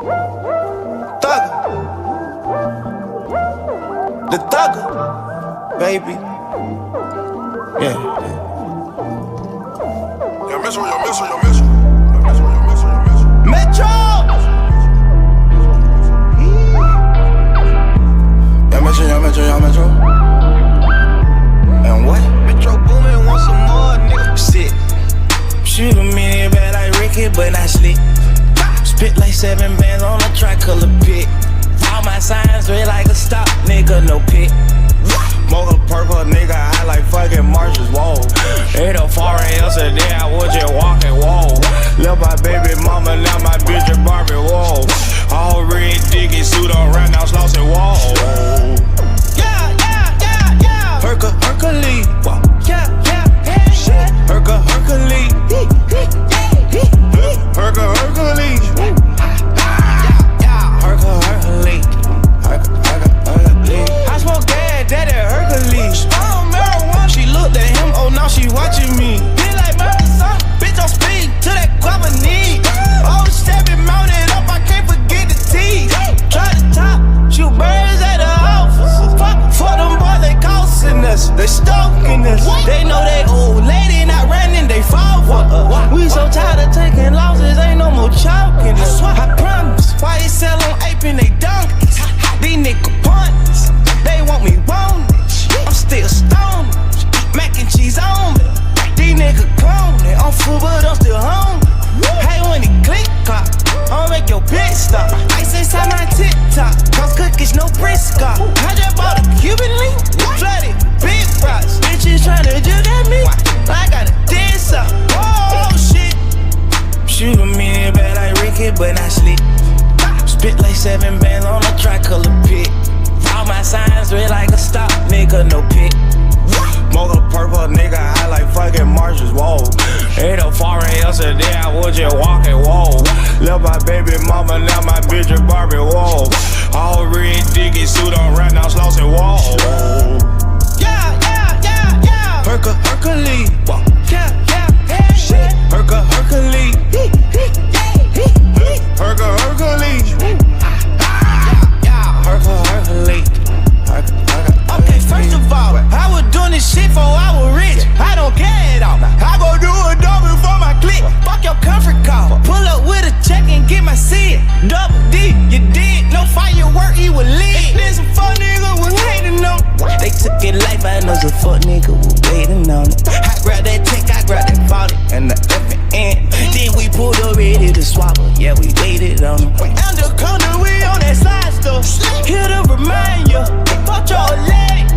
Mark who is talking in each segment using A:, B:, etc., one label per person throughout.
A: Thugger. The thugger, baby. Yeah.
B: Metro. Metro. And what?
A: Metro Boomin want some more, nigga.
B: Shit. Shoot a minute bad like Ricky, but I slick. Spit like 7 bands on a tricolor pit. All my signs red like a stop, nigga, no pit. Smoke a purple, nigga, I like fucking marshes, whoa. Ain't no foreign yesterday, I was just walking, whoa. Left my baby mama, now my bitch is Barbie, whoa. All red diggy suit on right now, slossing, whoa. Hercules, whoa. Hercules. Hercules. I smoke gas, daddy Hercules. Marijuana, she looked at him, oh now she watching me. Be like son, bitch on speed to that guava need. Oh, Chevy mounted up, I can't forget the teeth. Try to top, shoot birds at the office. For them boys, they costing us, they stalking us. They know they old lady not running, they fall for us. We so tired of taking losses, ain't no more chalking us. I promise, why you sell on ape and they donkeys? These nigga punts, they want me want it. I'm still stoned, mac and cheese on me. These niggas cloning, I'm full but I'm still hungry. Hey, when it click clock, I'll make your bitch stop. Ice inside my TikTok, cause cookies no brisket. I just bought a Cuban link, flooded, big fries. Bitches tryna jug at me, I gotta dance up. Oh shit. Shoot a minute bad like Ricky, but I sleep. Spit like 7 bands on a tricolor pit. All my signs red like a stop, nigga, no pit. Smoke a purple, nigga, I like fucking marshes, whoa. Ain't no foreign yesterday, I was just walking, whoa. Left my baby mama, now my bitch is Barbie, whoa. All red diggy suit on right now, slossing, whoa. Hercules, whoa. Hercules. Okay, first of all, I was doing this shit before I was rich. I don't care at all. I go do a double for my click. Fuck your comfort call. Pull up with a check and get my seat. Double D, you did. No firework, he was lit. Then some fuck nigga was hating on. They took it life, I know some fuck nigga was waiting on it. I grabbed that check, I grabbed that 40 and the FN. Then we pulled up ready to swap her. Yeah, we waited on him. Undercover, we on that side stuff. Here to remind you, fuck your lady.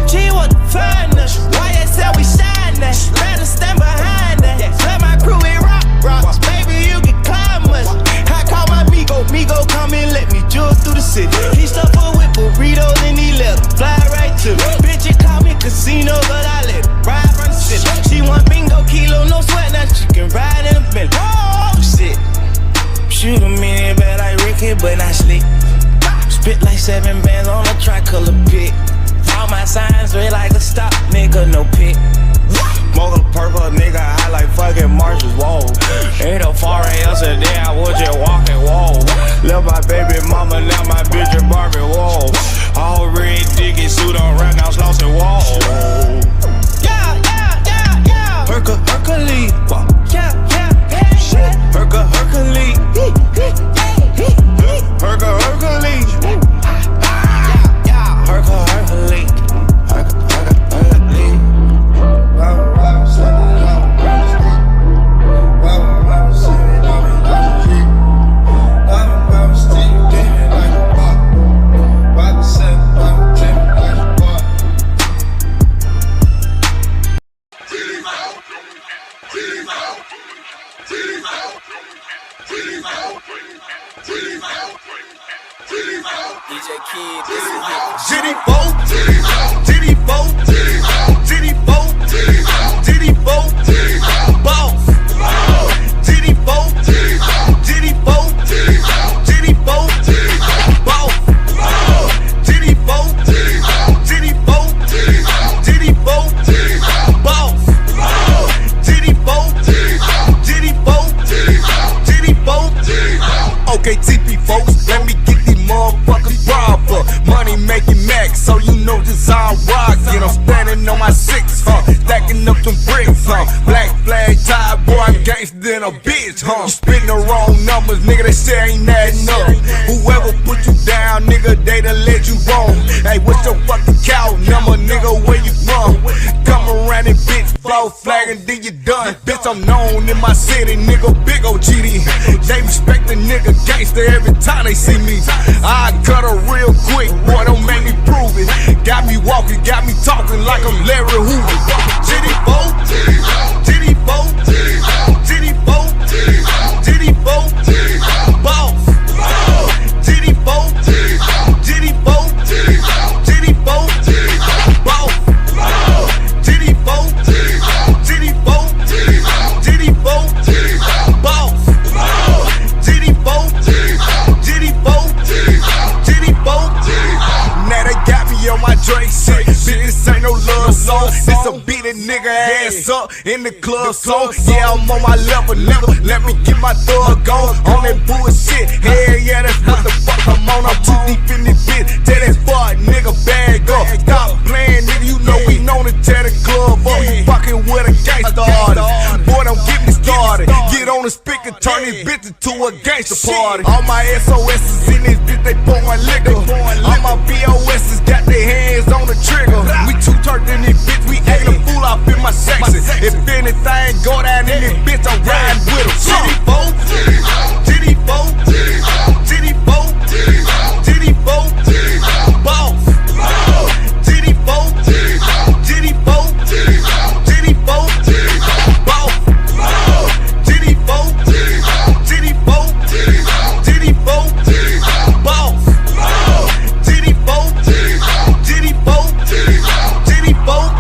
B: She was the finest. YSL, we shine that. Better stand behind that. Let my crew we rocks. Baby, you can climb us. I call my Migo come and let me jewel through the city. He stuffed her with burritos and he let her fly right to me. Bitch, it call me casino, but I let her ride from the city. She want bingo, kilo, no sweat, now she can ride in a Bentley. Oh, shit. Shoot a minute bad like Ricky, but I slick. Spit like 7 bands on a tricolor pit. All my signs red like a stop, nigga, no pit. Smoke a purple, nigga, I like fucking marshes, whoa. Ain't no foreign yesterday, I was just walking, whoa. Left my baby mama, now my bitch is Barbie, whoa. All red diggy suit on right now, slossing, whoa. Hercules, whoa. Hercules.
C: Okay, TP folks, let me get these motherfuckers proper. Money making max, so you know just how I'm rockin'. I'm standing on my six, stacking up them bricks, Black flag tie, boy, I'm gangster than a bitch, You spitting the wrong numbers, nigga, they say ain't adding up. Whoever put you down, nigga, they done let you wrong. Hey, what's your fucking cow number, nigga, where you from? Come around and bitch, flow flag and then you done. Bitch, I'm known in my city, nigga, big OGD. They respect the nigga gangster every time they see me. I cut her real quick, boy, don't make me prove it. Got me walking, got me talking like I'm Larry Hoover. GD4, GD4, GD4, GD4, boss. GD4, GD4, GD4, boss. GD4, GD4, GD4, boss. GD4, GD4, GD4. Now they got me on my Drake shit. Bitch, this ain't no love song. This a beat a nigga ass up in the club song. Yeah, I'm on my level, nigga. Let me get my thug on that bullshit. Hell yeah, that's what the fuck I'm on. I'm too deep in this bitch. Tell that fuck nigga bag up. Stop playing, nigga. You know we known to tear the club up. You fucking with a gangsta artist. Boy, don't get me started. Get on the speaker, turn this bitch into a gangsta party. All my SOS's in this bitch, they pouring liquor. All my BOS's got their hands on the trigger. We too turned in this bitch, we ain't a fool off in my section. If anything go down in this bitch, I'm riding with them. GD4, GD4, GD4, GD4, boss. GD4, GD4, GD4, boss. GD4, GD4, GD4, boss. GD4, GD4, GD4.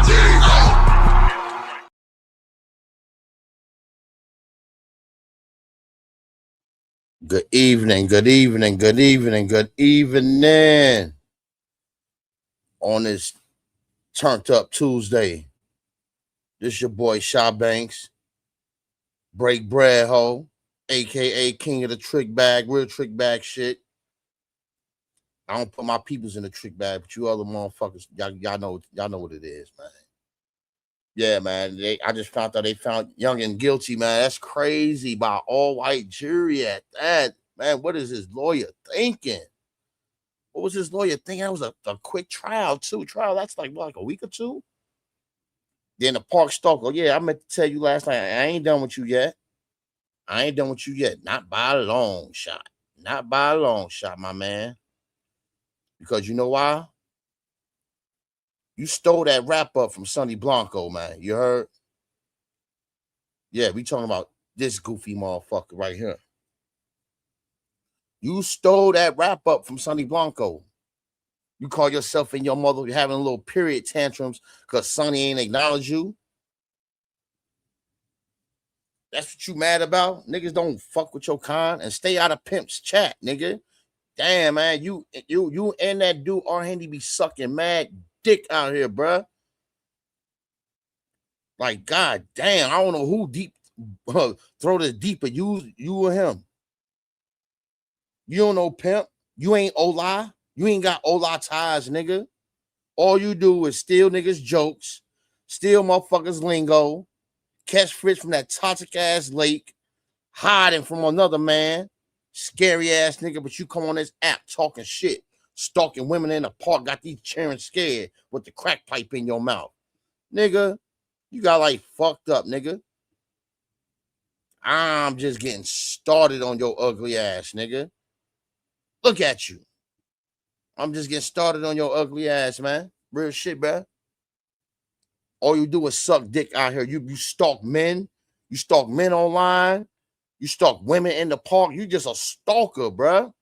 D: Good evening, good evening, good evening, good evening. On this Turned Up Tuesday, this your boy Shy Banks, Break Bread Ho, aka King of the Trick Bag, real trick bag shit. I don't put my peoples in the trick bag, but you other motherfuckers, y'all know what it is, man. Yeah, man. I just found out they found Young and guilty, man. That's crazy by all white jury at that. Man, what is his lawyer thinking? What was his lawyer thinking? That was a quick trial, too. That's like a week or two. Then the Park Stalker. Yeah, I meant to tell you last night. I ain't done with you yet. Not by a long shot. Not by a long shot, my man. Because you know why? You stole that wrap up from Sonny Blanco, man. You heard? Yeah, we talking about this goofy motherfucker right here. You stole that wrap up from Sonny Blanco. You call yourself and your mother having a little period tantrums because Sonny ain't acknowledge you. That's what you mad about? Niggas don't fuck with your kind and stay out of Pimp's chat, nigga. Damn, man, you and that dude R-Handy be sucking mad dick out here, bruh. Like, god damn, I don't know who deep throw this deeper, you or him. You don't know Pimp. You ain't Ola. You ain't got Ola ties, nigga. All you do is steal niggas' jokes, steal motherfuckers' lingo, catch fish from that toxic ass lake, hiding from another man, scary ass nigga, but you come on this app talking shit, stalking women in the park, got these children scared with the crack pipe in your mouth. Nigga, you got like fucked up, nigga. I'm just getting started on your ugly ass, nigga. Look at you. I'm just getting started on your ugly ass, man. Real shit, bro. All you do is suck dick out here. You stalk men. You stalk men online. You stalk women in the park. You just a stalker, bro.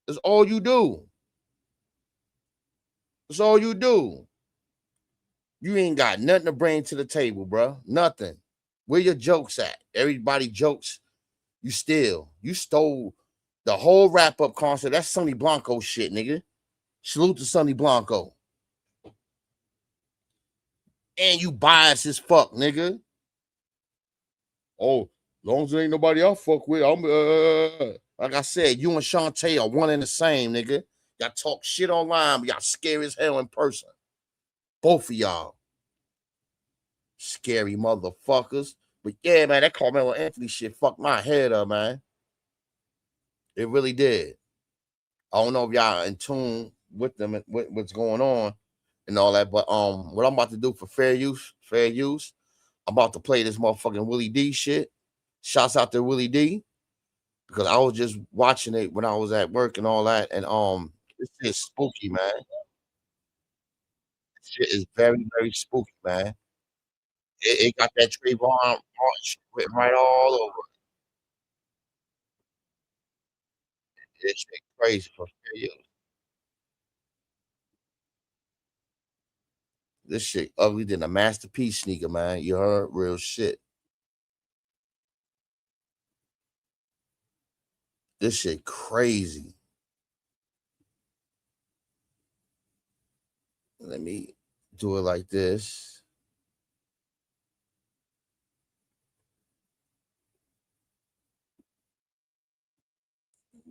D: That's all you do. That's all you do. You ain't got nothing to bring to the table, bro. Nothing. Where your jokes at? Everybody jokes. You steal. You stole the whole wrap-up concert. That's Sonny Blanco shit, nigga. Salute to Sonny Blanco. And you biased as fuck, nigga. Oh, Long as there ain't nobody I fuck with, I'm like I said, you and Shantae are one and the same, nigga. Y'all talk shit online, but y'all scary as hell in person. Both of y'all. Scary motherfuckers. But yeah, man, that Karmelo Anthony shit fucked my head up, man. It really did. I don't know if y'all in tune with them and what's going on and all that, but what I'm about to do for fair use, I'm about to play this motherfucking Willie D shit. Shouts out to Willie D. Because I was just watching it when I was at work and all that, and this shit is spooky, man. This shit is very, very spooky, man. It got that Trayvon shit written right all over it. This shit crazy for fair use. This shit ugly than a masterpiece sneaker, man. You heard? Real shit. This shit crazy. Let me do it like this.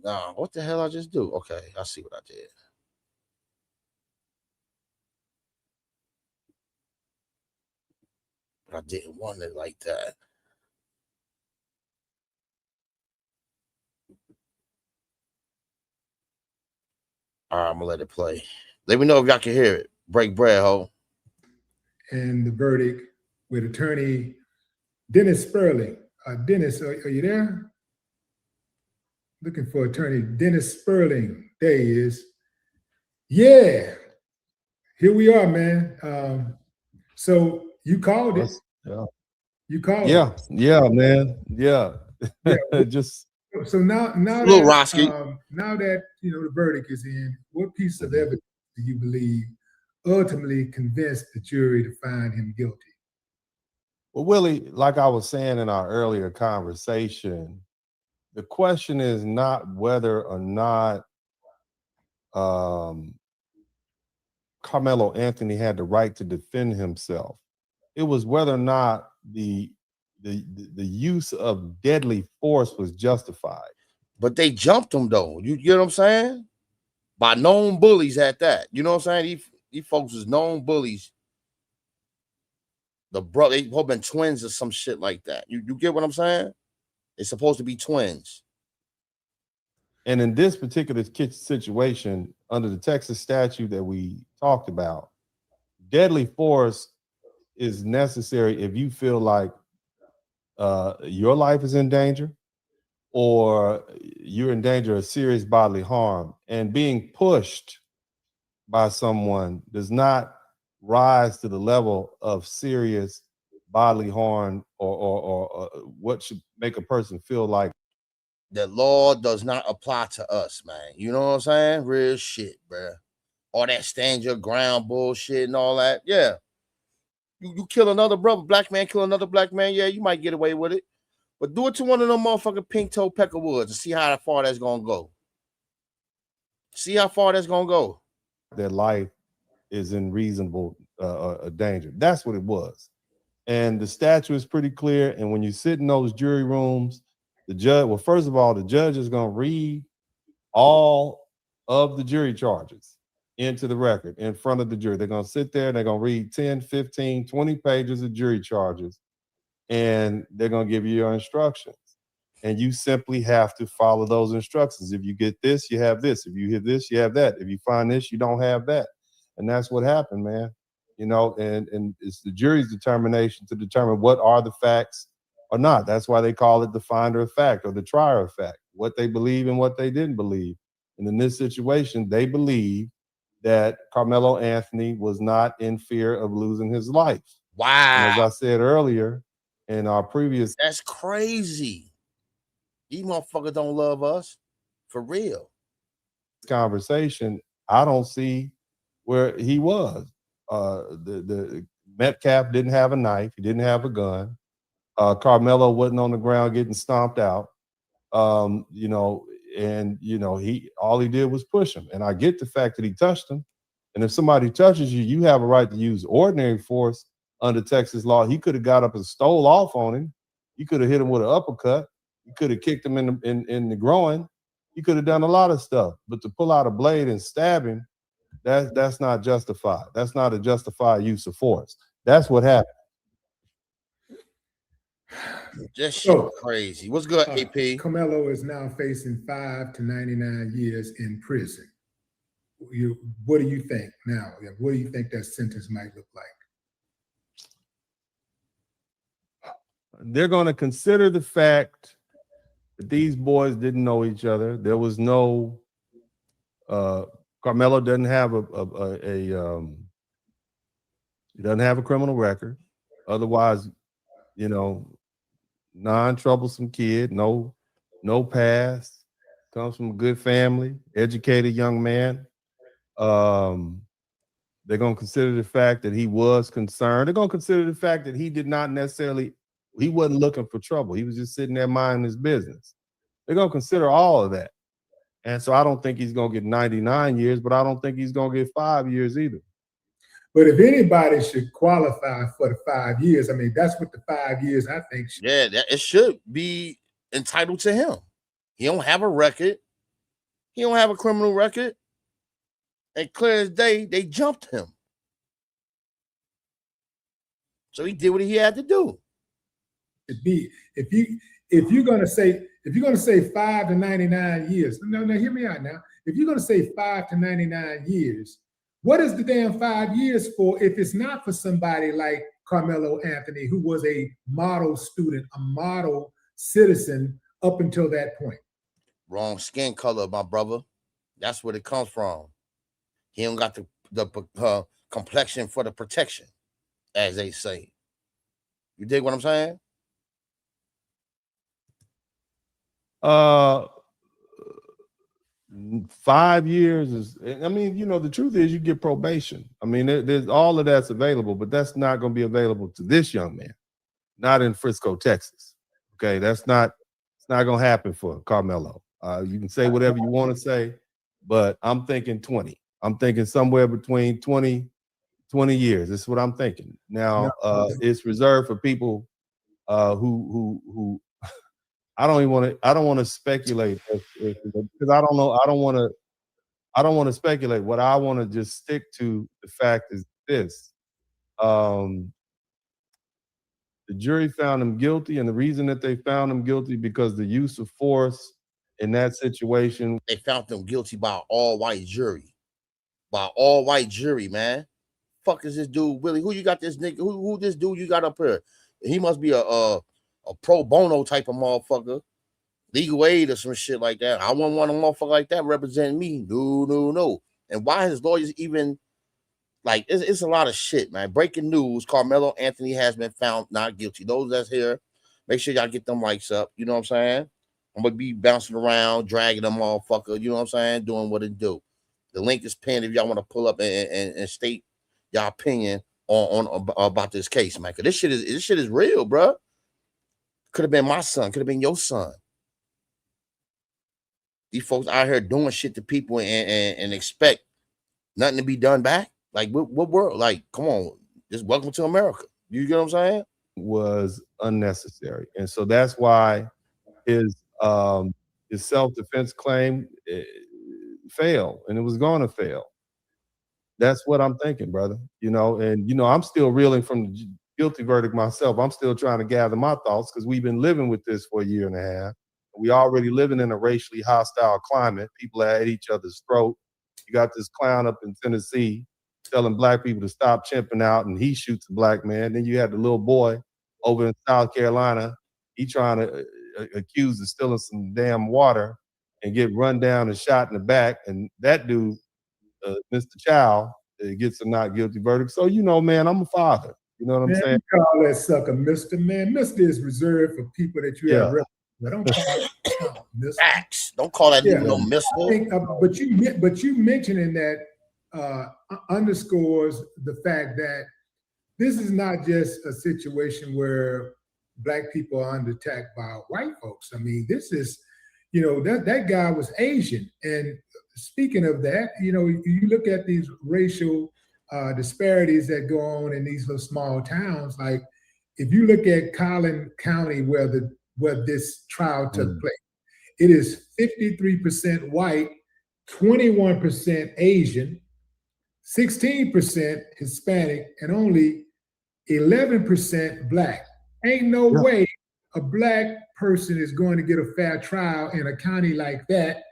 D: Nah, what the hell I just do? Okay, I see what I did. But I didn't want it like that. All right, I'm gonna let it play. Let me know if y'all can hear it. Break bread, ho.
E: And the verdict with attorney Dennis Sperling. Dennis, are you there? Looking for attorney Dennis Sperling. There he is. Yeah, here we are, man. So you called it.
F: Yeah.
E: You called
F: Yeah.
E: it.
F: Yeah, man. Yeah. Just
E: So now
D: Little
E: that
D: Roski.
E: now that the verdict is in, what piece of evidence do you believe ultimately convinced the jury to find him guilty?
F: well, Willie, like I was saying in our earlier conversation, the question is not whether or not Karmelo Anthony had the right to defend himself. It was whether or not the use of deadly force was justified.
D: But they jumped him though. You get what I'm saying? By known bullies at that. You know what I'm saying? These folks was known bullies. The brother, they both been twins or some shit like that. You get what I'm saying? It's supposed to be twins.
F: And in this particular situation, under the Texas statute that we talked about, deadly force is necessary if you feel like your life is in danger or you're in danger of serious bodily harm. And being pushed by someone does not rise to the level of serious bodily harm or what should make a person feel like
D: The law does not apply to us, man. You know what I'm saying? Real shit, bruh. All that stand your ground bullshit and all that. Yeah. You kill another brother, black man kill another black man, yeah, you might get away with it. But do it to one of them motherfucking pink-toe peckerwoods and see how far that's gonna go. See how far that's gonna go.
F: their life is in reasonable danger. That's what it was. And the statute is pretty clear. And when you sit in those jury rooms, the judge, well, first of all, the judge is going to read all of the jury charges into the record in front of the jury. They're going to sit there, they're going to read 10, 15, 20 pages of jury charges, and they're going to give you your instructions. And you simply have to follow those instructions. If you get this, you have this. If you hit this, you have that. If you find this, you don't have that. And that's what happened, man. And it's the jury's determination to determine what are the facts or not. That's why they call it the finder of fact or the trier of fact, what they believe and what they didn't believe. And in this situation, they believe that Karmelo Anthony was not in fear of losing his life.
D: Wow.
F: And as I said earlier in our previous,
D: that's crazy. These motherfuckers don't love us. For real.
F: Conversation, I don't see where he was. The Metcalf didn't have a knife. He didn't have a gun. Karmelo wasn't on the ground getting stomped out. All he did was push him. And I get the fact that he touched him. And if somebody touches you, you have a right to use ordinary force under Texas law. He could have got up and stole off on him You could have hit him with an uppercut. You could have kicked him in the groin. You could have done a lot of stuff. But to pull out a blade and stab him, that's not justified. That's not a justified use of force. That's what happened.
D: Just shit crazy. What's good, AP?
E: Karmelo is now facing 5 to 99 years in prison. What do you think now? What do you think that sentence might look like?
F: They're going to consider the fact that these boys didn't know each other. There was no Karmelo doesn't have he doesn't have a criminal record. Otherwise, you know, non-troublesome kid, no past, comes from a good family, educated young man. They're going to consider the fact that he was concerned. They're going to consider the fact that he did not necessarily, he wasn't looking for trouble. He was just sitting there minding his business. They're going to consider all of that. And so I don't think he's going to get 99 years, but I don't think he's going to get 5 years either.
E: But if anybody should qualify for the 5 years, I mean, that's what the 5 years I think should.
D: Yeah, it should be entitled to him. He don't have a record. He don't have a criminal record. And clear as day, they jumped him. So he did what he had to do.
E: If you're gonna say 5 to 99 years, no, hear me out now. If you're gonna say 5 to 99 years, what is the damn 5 years for if it's not for somebody like Karmelo Anthony, who was a model student, a model citizen up until that point?
D: Wrong skin color, my brother. That's where it comes from. He don't got the complexion for the protection, as they say. You dig what I'm saying?
F: 5 years is, I mean, you know, the truth is you get probation. I mean, there's all of that's available, but that's not going to be available to this young man, not in Frisco, Texas. Okay, it's not going to happen for Karmelo. You can say whatever you want to say, but I'm thinking 20. I'm thinking somewhere between 20 years. This is what I'm thinking. Now, it's reserved for people who I don't want to speculate because I don't know. I don't want to speculate. What I want to just stick to the fact is this. The jury found him guilty, and the reason that they found him guilty because the use of force in that situation.
D: They found him guilty by an all-white jury. By an all-white jury, man. Fuck is this dude, Willie? Who you got this nigga? Who this dude you got up here? He must be a pro bono type of motherfucker. Legal aid or some shit like that. I wouldn't want a motherfucker like that representing me. No. And why his lawyers even, like, it's a lot of shit, man. Breaking news, Karmelo Anthony has been found not guilty. Those that's here, make sure y'all get them likes up. You know what I'm saying? I'm going to be bouncing around, dragging them motherfucker. You know what I'm saying? Doing what it do. The link is pinned if y'all want to pull up and state y'all opinion on about this case, man. Cause this shit is real, bro. Could have been my son. Could have been your son. These folks out here doing shit to people and expect nothing to be done back. Like what world? Like, come on, just welcome to America. You get what I'm saying?
F: Was unnecessary, and so that's why his self-defense claim failed, and it was going to fail. That's what I'm thinking, brother. You know, and you know, I'm still reeling from the guilty verdict myself. I'm still trying to gather my thoughts because we've been living with this for a year and a half. We already living in a racially hostile climate. People are at each other's throat. You got this clown up in Tennessee telling black people to stop chimping out, and he shoots a black man. Then you had the little boy over in South Carolina. He trying to accuse of stealing some damn water and get run down and shot in the back. And that dude, Mr. Chow, gets a not guilty verdict. So, you know, man, I'm a father. You know what I'm saying?
E: You call that sucker Mr. Man. Mr. is reserved for people that you have. Don't call it Mr.
D: Facts. Don't call that nigga no Mr.
E: But you mentioning that underscores the fact that this is not just a situation where black people are under attack by white folks. I mean, this is, you know, that guy was Asian. And speaking of that, you know, you look at these racial disparities that go on in these little small towns, like if you look at Collin County where this trial took place, it is 53% white, 21% Asian, 16% Hispanic, and only 11% black. Ain't no way a black person is going to get a fair trial in a county like that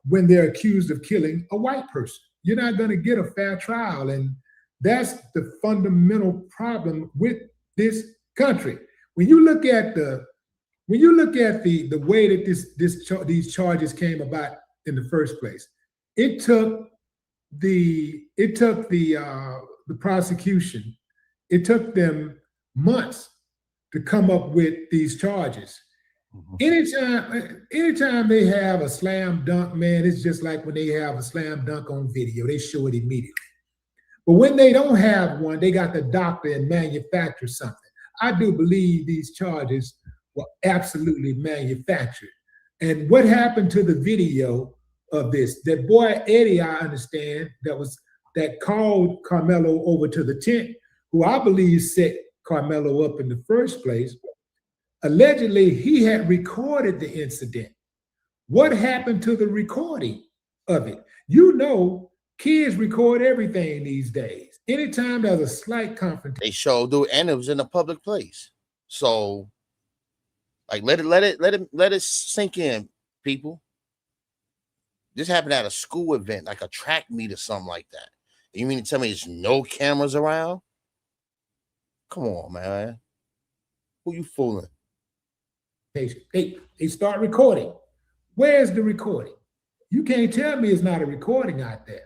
E: when they're accused of killing a white person. You're not going to get a fair trial, and that's the fundamental problem with this country. When you look at the way that these charges came about in the first place, it took the prosecution, it took them months to come up with these charges. Anytime they have a slam dunk, man, it's just like when they have a slam dunk on video, they show it immediately. But when they don't have one, they got the doctor and manufacture something. I do believe these charges were absolutely manufactured. And what happened to the video of this? That boy Eddie, I understand, that called Karmelo over to the tent, who I believe set Karmelo up in the first place. Allegedly, he had recorded the incident. What happened to the recording of it? You know, kids record everything these days. Anytime there's a slight confrontation,
D: they sure do, and it was in a public place. So, like, let it sink in, people. This happened at a school event, like a track meet or something like that. You mean to tell me there's no cameras around? Come on, man. Who you fooling?
E: They start recording. Where's the recording? You can't tell me it's not a recording out there.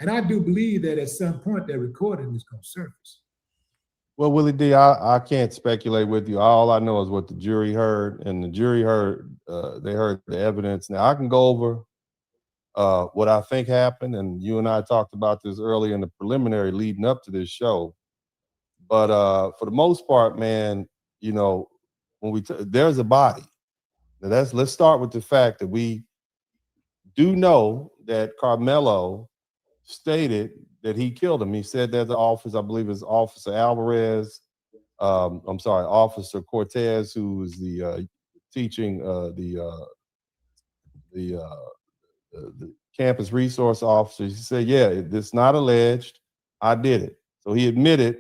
E: And I do believe that at some point that recording is going to surface.
F: Well, Willie D, I can't speculate with you. All I know is what the jury heard, and the jury heard, they heard the evidence. Now, I can go over what I think happened, and you and I talked about this earlier in the preliminary leading up to this show. But for the most part, man, you know, when there's a body. Now let's start with the fact that we do know that Karmelo stated that he killed him. He said that the officer, I believe it's Officer Alvarez, Officer Cortez, who is the teaching the campus resource officer. He said, yeah, it's not alleged. I did it. So he admitted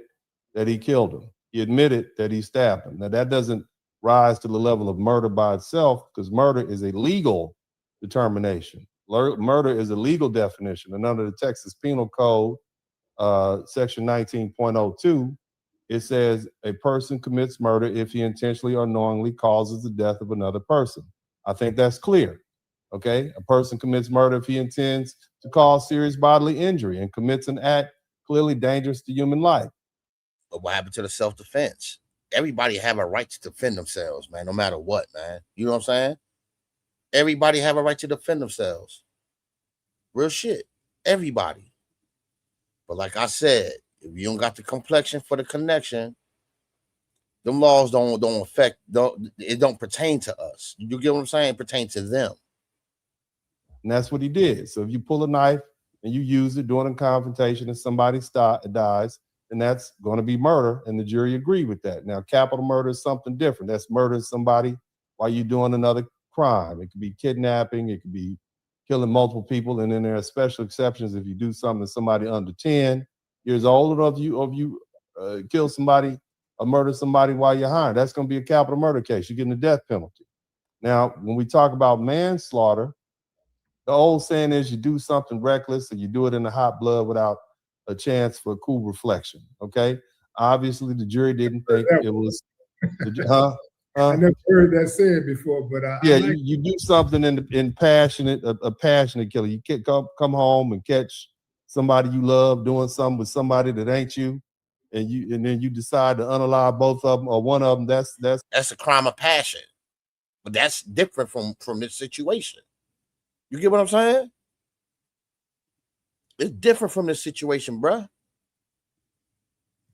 F: that he killed him. He admitted that he stabbed him. Now, that doesn't rise to the level of murder by itself, because murder is a legal determination. Murder is a legal definition. And under the Texas Penal Code, section 19.02, it says a person commits murder if he intentionally or knowingly causes the death of another person. I think that's clear. Okay, a person commits murder if he intends to cause serious bodily injury and commits an act clearly dangerous to human life.
D: But what happened to the self-defense? Everybody have a right to defend themselves, man, no matter what, man. You know what I'm saying? Everybody have a right to defend themselves. Real shit. Everybody. But like I said, if you don't got the complexion for the connection, them laws it don't pertain to us. You get what I'm saying? It pertains to them.
F: And that's what he did. So if you pull a knife and you use it during a confrontation and somebody dies, then that's going to be murder, and the jury agreed with that. Now, capital murder is something different. That's murdering somebody while you're doing another crime. It could be kidnapping. It could be killing multiple people. And then there are special exceptions if you do something to somebody under 10 years old, or if you kill somebody or murder somebody while you're hired. That's going to be a capital murder case. You're getting the death penalty. Now, when we talk about manslaughter, the old saying is you do something reckless and you do it in the hot blood without a chance for cool reflection. Okay. Obviously, the jury didn't think it was.
E: I never heard that said before, but
F: you do something in passionate, a passionate killer. You can't come home and catch somebody you love doing something with somebody that ain't you, and then you decide to unalive both of them or one of them. That's
D: a crime of passion, but that's different from this situation. You get what I'm saying? It's different from this situation, bruh.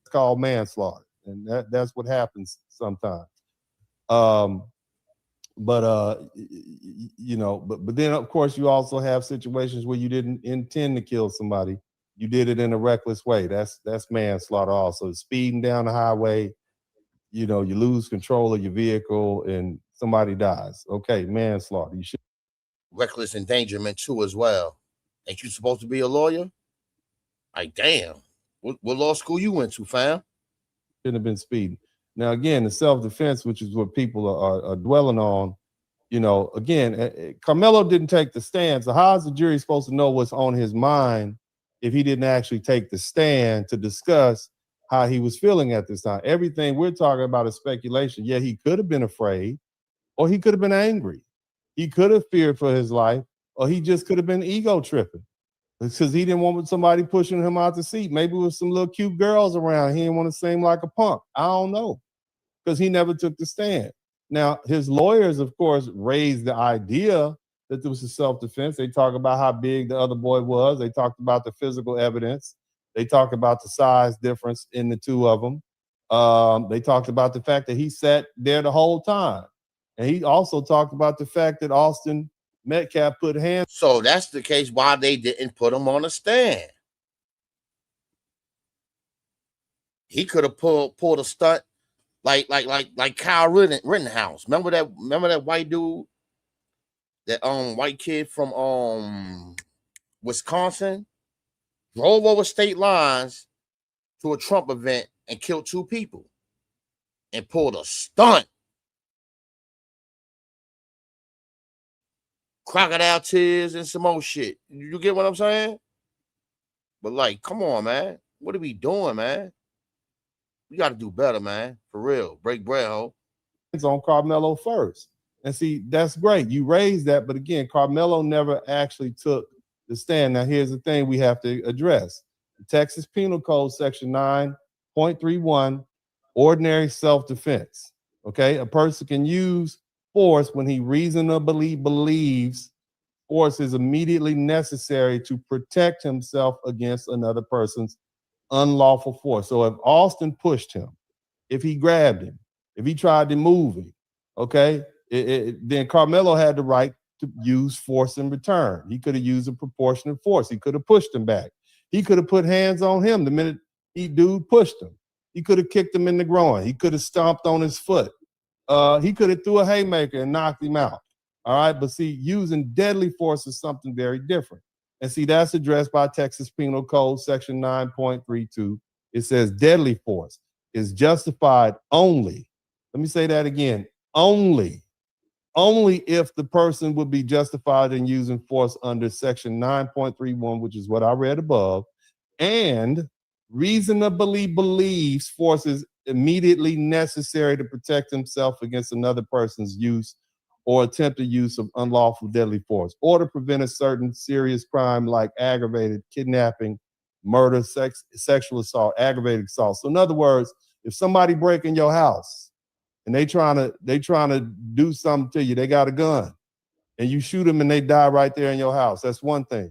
F: It's called manslaughter, and that's what happens sometimes. But then of course you also have situations where you didn't intend to kill somebody. You did it in a reckless way. That's manslaughter also. Speeding down the highway, you know, you lose control of your vehicle and somebody dies. Okay, manslaughter. You should
D: Reckless endangerment too as well. Ain't you supposed to be a lawyer? Like, damn. What law school you went to, fam?
F: shouldn't have been speeding. Now, again, the self-defense, which is what people are dwelling on, you know, again, Karmelo didn't take the stand. So how is the jury supposed to know what's on his mind if he didn't actually take the stand to discuss how he was feeling at this time? Everything we're talking about is speculation. Yeah, he could have been afraid, or he could have been angry. He could have feared for his life, or he just could have been ego tripping because he didn't want somebody pushing him out the seat. Maybe with some little cute girls around, he didn't want to seem like a punk. I don't know, because he never took the stand. Now, his lawyers, of course, raised the idea that there was a self-defense. They talk about how big the other boy was. They talked about the physical evidence. They talked about the size difference in the two of them. They talked about the fact that he sat there the whole time. And he also talked about the fact that Austin Metcalf put hands.
D: So that's the case why they didn't put him on a stand. He could have pulled a stunt like Kyle Rittenhouse. Remember that white dude, that white kid from Wisconsin, drove over state lines to a Trump event and killed 2 people and pulled a stunt. Crocodile tears and some more shit. You get what I'm saying? But like, come on, man. What are we doing, man? We got to do better, man. For real. Break bread, ho.
F: On Karmelo first. And see, that's great. You raised that, but again, Karmelo never actually took the stand. Now, here's the thing we have to address. The Texas Penal Code, Section 9.31, ordinary self-defense. Okay? A person can use force when he reasonably believes force is immediately necessary to protect himself against another person's unlawful force. So if Austin pushed him, if he grabbed him, if he tried to move him, okay, then Karmelo had the right to use force in return. He could have used a proportionate force. He could have pushed him back. He could have put hands on him the minute dude pushed him. He could have kicked him in the groin. He could have stomped on his foot. He could have threw a haymaker and knocked him out. All right, but see, using deadly force is something very different. And see, that's addressed by Texas Penal Code, Section 9.32. It says deadly force is justified only. Let me say that again. Only if the person would be justified in using force under Section 9.31, which is what I read above, and reasonably believes force is immediately necessary to protect himself against another person's use or attempted use of unlawful deadly force, or to prevent a certain serious crime like aggravated kidnapping, murder, sexual assault, aggravated assault. So in other words, if somebody break in your house and they trying to do something to you, they got a gun, and you shoot them and they die right there in your house, that's one thing.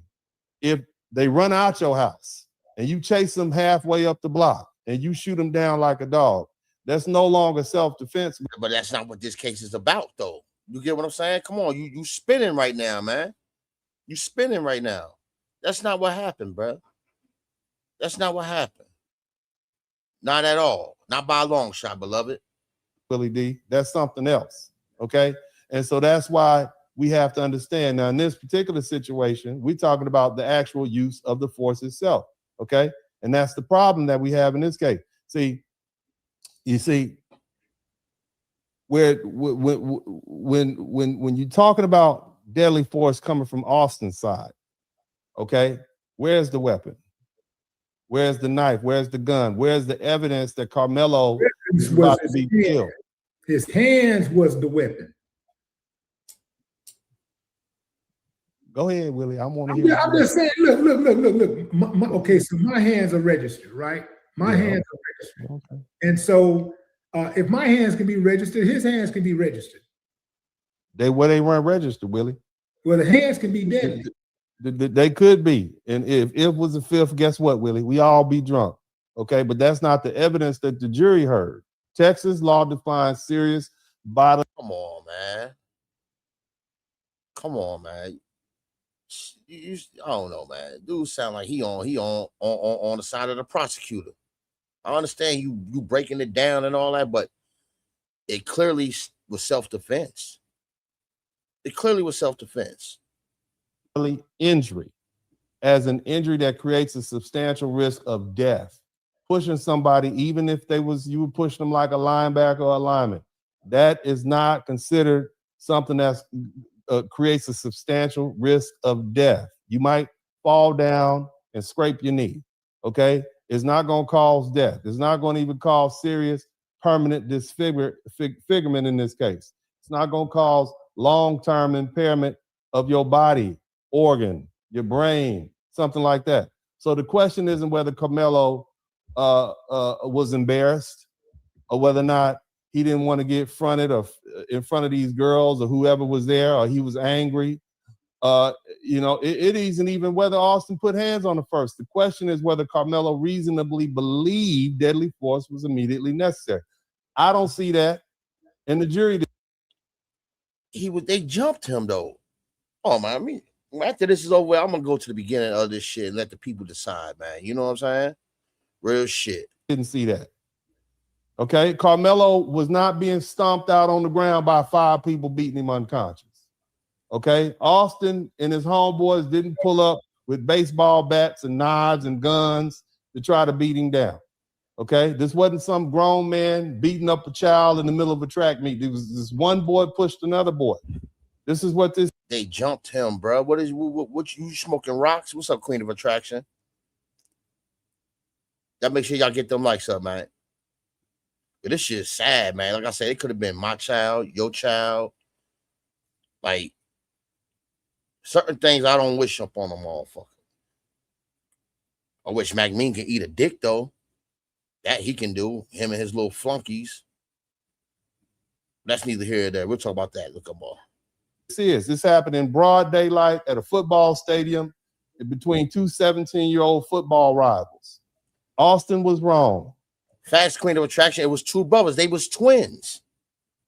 F: If they run out your house and you chase them halfway up the block and you shoot them down like a dog, that's no longer self-defense.
D: But that's not what this case is about, though. You get what I'm saying? Come on, you spinning right now, man. You spinning right now. That's not what happened, bro. That's not what happened. Not at all. Not by a long shot, beloved.
F: Willie D, that's something else, okay? And so that's why we have to understand. Now, in this particular situation, we're talking about the actual use of the force itself, okay? And that's the problem that we have in this case. You see, where when you're talking about deadly force coming from Austin's side, okay, where's the weapon? Where's the knife? Where's the gun? Where's the evidence that Karmelo is about to be killed?
E: His hands was the weapon.
F: Go ahead, Willie. I want to hear.
E: I'm just saying, look. Okay, so my hands are registered, right? My hands are registered. Okay. And so if my hands can be registered, his hands can be registered.
F: They weren't registered, Willie.
E: Well, the hands can be deadly.
F: They could be. And if it was a fifth, guess what, Willie? We all be drunk. Okay, but that's not the evidence that the jury heard. Texas law defines serious bodily.
D: Come on, man. Come on, man. I don't know, man. Dude sound like he on the side of the prosecutor. I understand you breaking it down and all that, but it clearly was self-defense. It clearly was self-defense.
F: Injury as an injury that creates a substantial risk of death. Pushing somebody, even if you would push them like a linebacker or a lineman, that is not considered something that creates a substantial risk of death. You might fall down and scrape your knee, okay? It's not going to cause death. It's not going to even cause serious permanent disfigurement in this case. It's not going to cause long-term impairment of your body, organ, your brain, something like that. So the question isn't whether Karmelo was embarrassed or whether or not he didn't want to get fronted or in front of these girls or whoever was there, or he was angry. It isn't even whether Austin put hands on the first. The question is whether Karmelo reasonably believed deadly force was immediately necessary. I don't see that. And the jury
D: they jumped him though. Oh man, I mean, after this is over, I'm gonna go to the beginning of this shit and let the people decide, man. You know what I'm saying? Real shit.
F: Didn't see that. Okay, Karmelo was not being stomped out on the ground by 5 people beating him unconscious. Okay, Austin and his homeboys didn't pull up with baseball bats and knives and guns to try to beat him down. Okay, this wasn't some grown man beating up a child in the middle of a track meet. It was this one boy pushed another boy. This is what this.
D: They jumped him, bro. What you smoking rocks? What's up, Queen of Attraction? Y'all make sure y'all get them likes up, man. But this shit is sad, man. Like I said, it could have been my child, your child. Like, certain things I don't wish up on a motherfucker. I wish McMean can eat a dick, though. That he can do, him and his little flunkies. That's neither here nor there. We'll talk about that. Look up all.
F: This happened in broad daylight at a football stadium between 2 17-year-old football rivals. Austin was wrong.
D: Fast Queen of Attraction, it was 2 brothers. They was twins.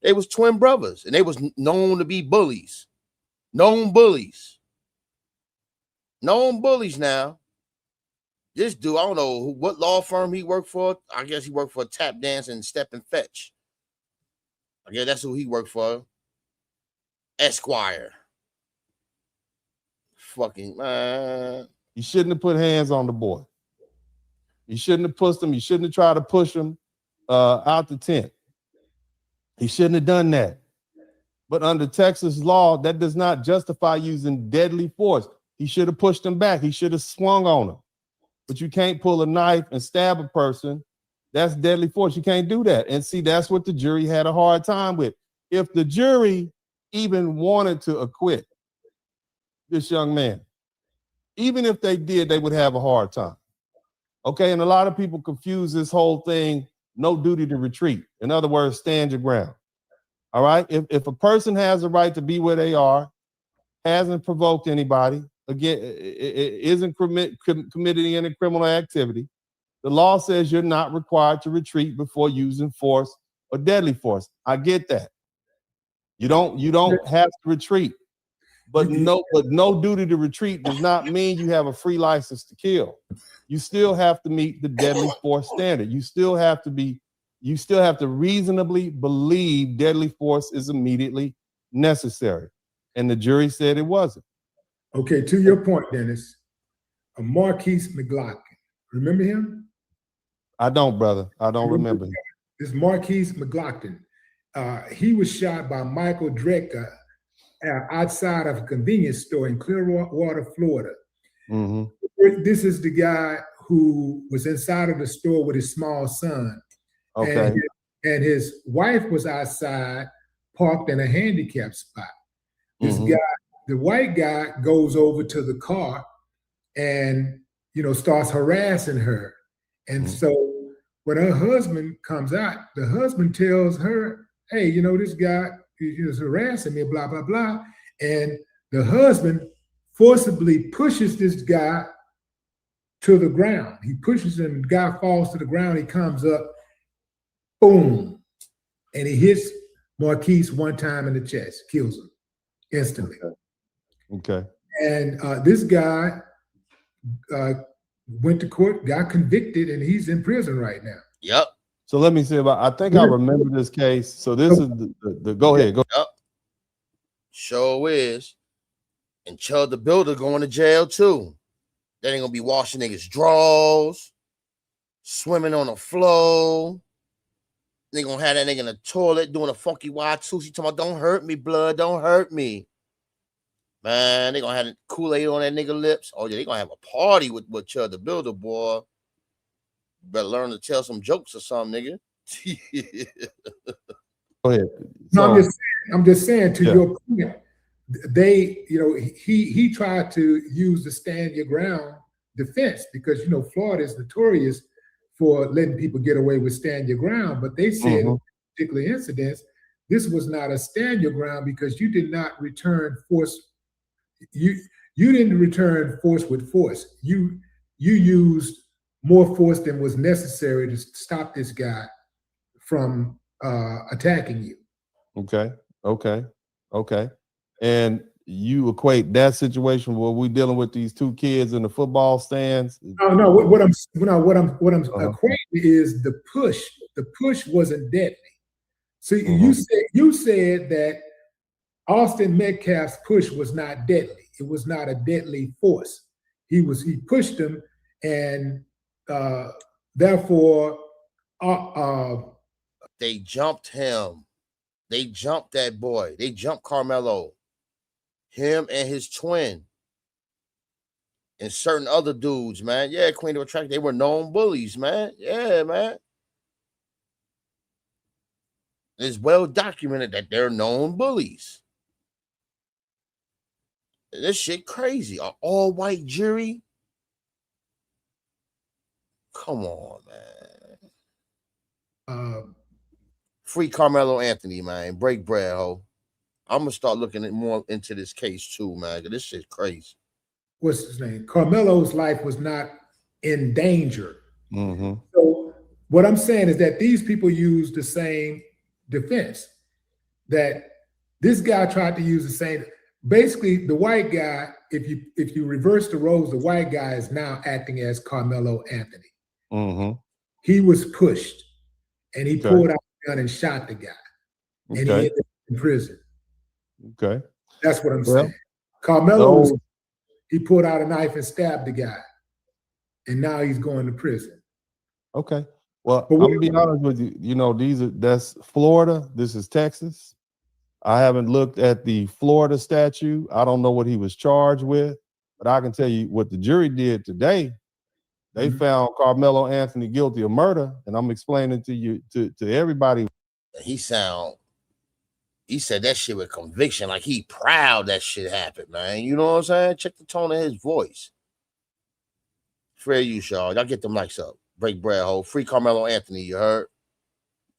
D: They was twin brothers, and they was known to be bullies. Known bullies. Known bullies now. This dude, I don't know what law firm he worked for. I guess he worked for Tap Dance and Step and Fetch. I guess that's who he worked for. Esquire. Fucking man.
F: You shouldn't have put hands on the boy. You shouldn't have pushed him. You shouldn't have tried to push him out the tent. He shouldn't have done that. But under Texas law, that does not justify using deadly force. He should have pushed him back. He should have swung on him. But you can't pull a knife and stab a person. That's deadly force. You can't do that. And see, that's what the jury had a hard time with. If the jury even wanted to acquit this young man, even if they did, they would have a hard time. Okay, and a lot of people confuse this whole thing, no duty to retreat. In other words, stand your ground. All right, if a person has a right to be where they are, hasn't provoked anybody, again, isn't committed any criminal activity, the law says you're not required to retreat before using force or deadly force. I get that. You don't have to retreat, but no duty to retreat does not mean you have a free license to kill. You still have to meet the deadly force standard. You still have to reasonably believe deadly force is immediately necessary. And the jury said it wasn't.
E: Okay, to your point, Dennis, Marquise McLaughlin. Remember him?
F: I don't, brother. I don't remember him.
E: This Marquise McLaughlin. He was shot by Michael Drecker outside of a convenience store in Clearwater, Florida. Mm-hmm. This is the guy who was inside of the store with his small son. Okay. And his wife was outside, parked in a handicap spot. This guy, the white guy, goes over to the car and, starts harassing her. And so when her husband comes out, the husband tells her, hey, this guy is harassing me, blah, blah, blah. And the husband forcibly pushes this guy to the ground. He pushes him, the guy falls to the ground, he comes up, boom, and he hits Marquise one time in the chest, kills him instantly.
F: Okay.
E: And this guy went to court, got convicted, and he's in prison right now.
D: Yep.
F: So let me see about. I think I remember this case. So this is the go ahead. Go.
D: Yep. Sure is. And Chud the Builder going to jail too. They ain't gonna be washing niggas' drawers, swimming on the floor. They gonna have that nigga in the toilet doing a funky Y2. She talking about, don't hurt me, blood, don't hurt me. Man, they gonna have Kool-Aid on that nigga lips. Oh yeah, they gonna have a party with Chud the Builder, boy. Better learn to tell some jokes or something, nigga.
F: Go ahead.
E: No, I'm just saying to your point, they, he tried to use the stand your ground defense because, Florida is notorious for letting people get away with stand your ground. But they said in particular incidents, this was not a stand your ground because you did not return force. You didn't return force with force. You used more force than was necessary to stop this guy from attacking you.
F: Okay. And you equate that situation where we're dealing with these two kids in the football stands?
E: No. What I'm equating is the push. The push wasn't deadly. So you said that Austin Metcalf's push was not deadly. It was not a deadly force. He pushed him, and therefore
D: they jumped him. They jumped that boy. They jumped Karmelo. Him and his twin. And certain other dudes, man. Yeah, Queen of Attraction, they were known bullies, man. Yeah, man. It's well documented that they're known bullies. This shit crazy. An all-white jury? Come on, man. Free Carmelo Anthony, man. Break bread, ho. I'm gonna start looking more into this case too, man. This shit's crazy.
E: What's his name? Carmelo's life was not in danger. So what I'm saying is that these people use the same defense. That this guy tried to use the same. Basically, the white guy, if you reverse the roles, the white guy is now acting as Carmelo Anthony. He was pushed, and he pulled out a gun and shot the guy, and he ended up in prison.
F: Okay,
E: that's what I'm saying. Carmelo, he pulled out a knife and stabbed the guy, and now he's going to prison.
F: Okay. Well, I'm gonna be honest with you. That's Florida. This is Texas. I haven't looked at the Florida statute. I don't know what he was charged with, but I can tell you what the jury did today. They found Carmelo Anthony guilty of murder, and I'm explaining to you to everybody.
D: He said that shit with conviction, like he proud that shit happened, man. You know what I'm saying? Check the tone of his voice. Fair use, y'all. Y'all get the mics up. Break bread, ho. Free Carmelo Anthony, you heard?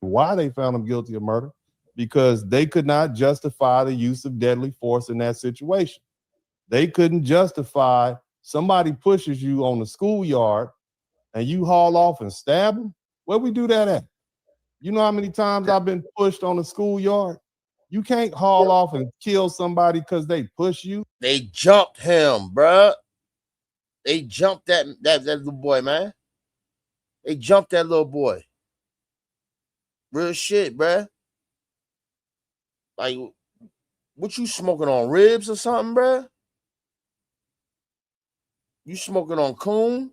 F: Why they found him guilty of murder? Because they could not justify the use of deadly force in that situation. They couldn't justify somebody pushes you on the schoolyard and you haul off and stab them. Where we do that at? You know how many times I've been pushed on the schoolyard? You can't haul off and kill somebody because they push you.
D: They jumped him, bruh. They jumped that little boy, man. They jumped that little boy. Real shit, bruh. Like, what you smoking on, ribs or something, bruh? You smoking on coon?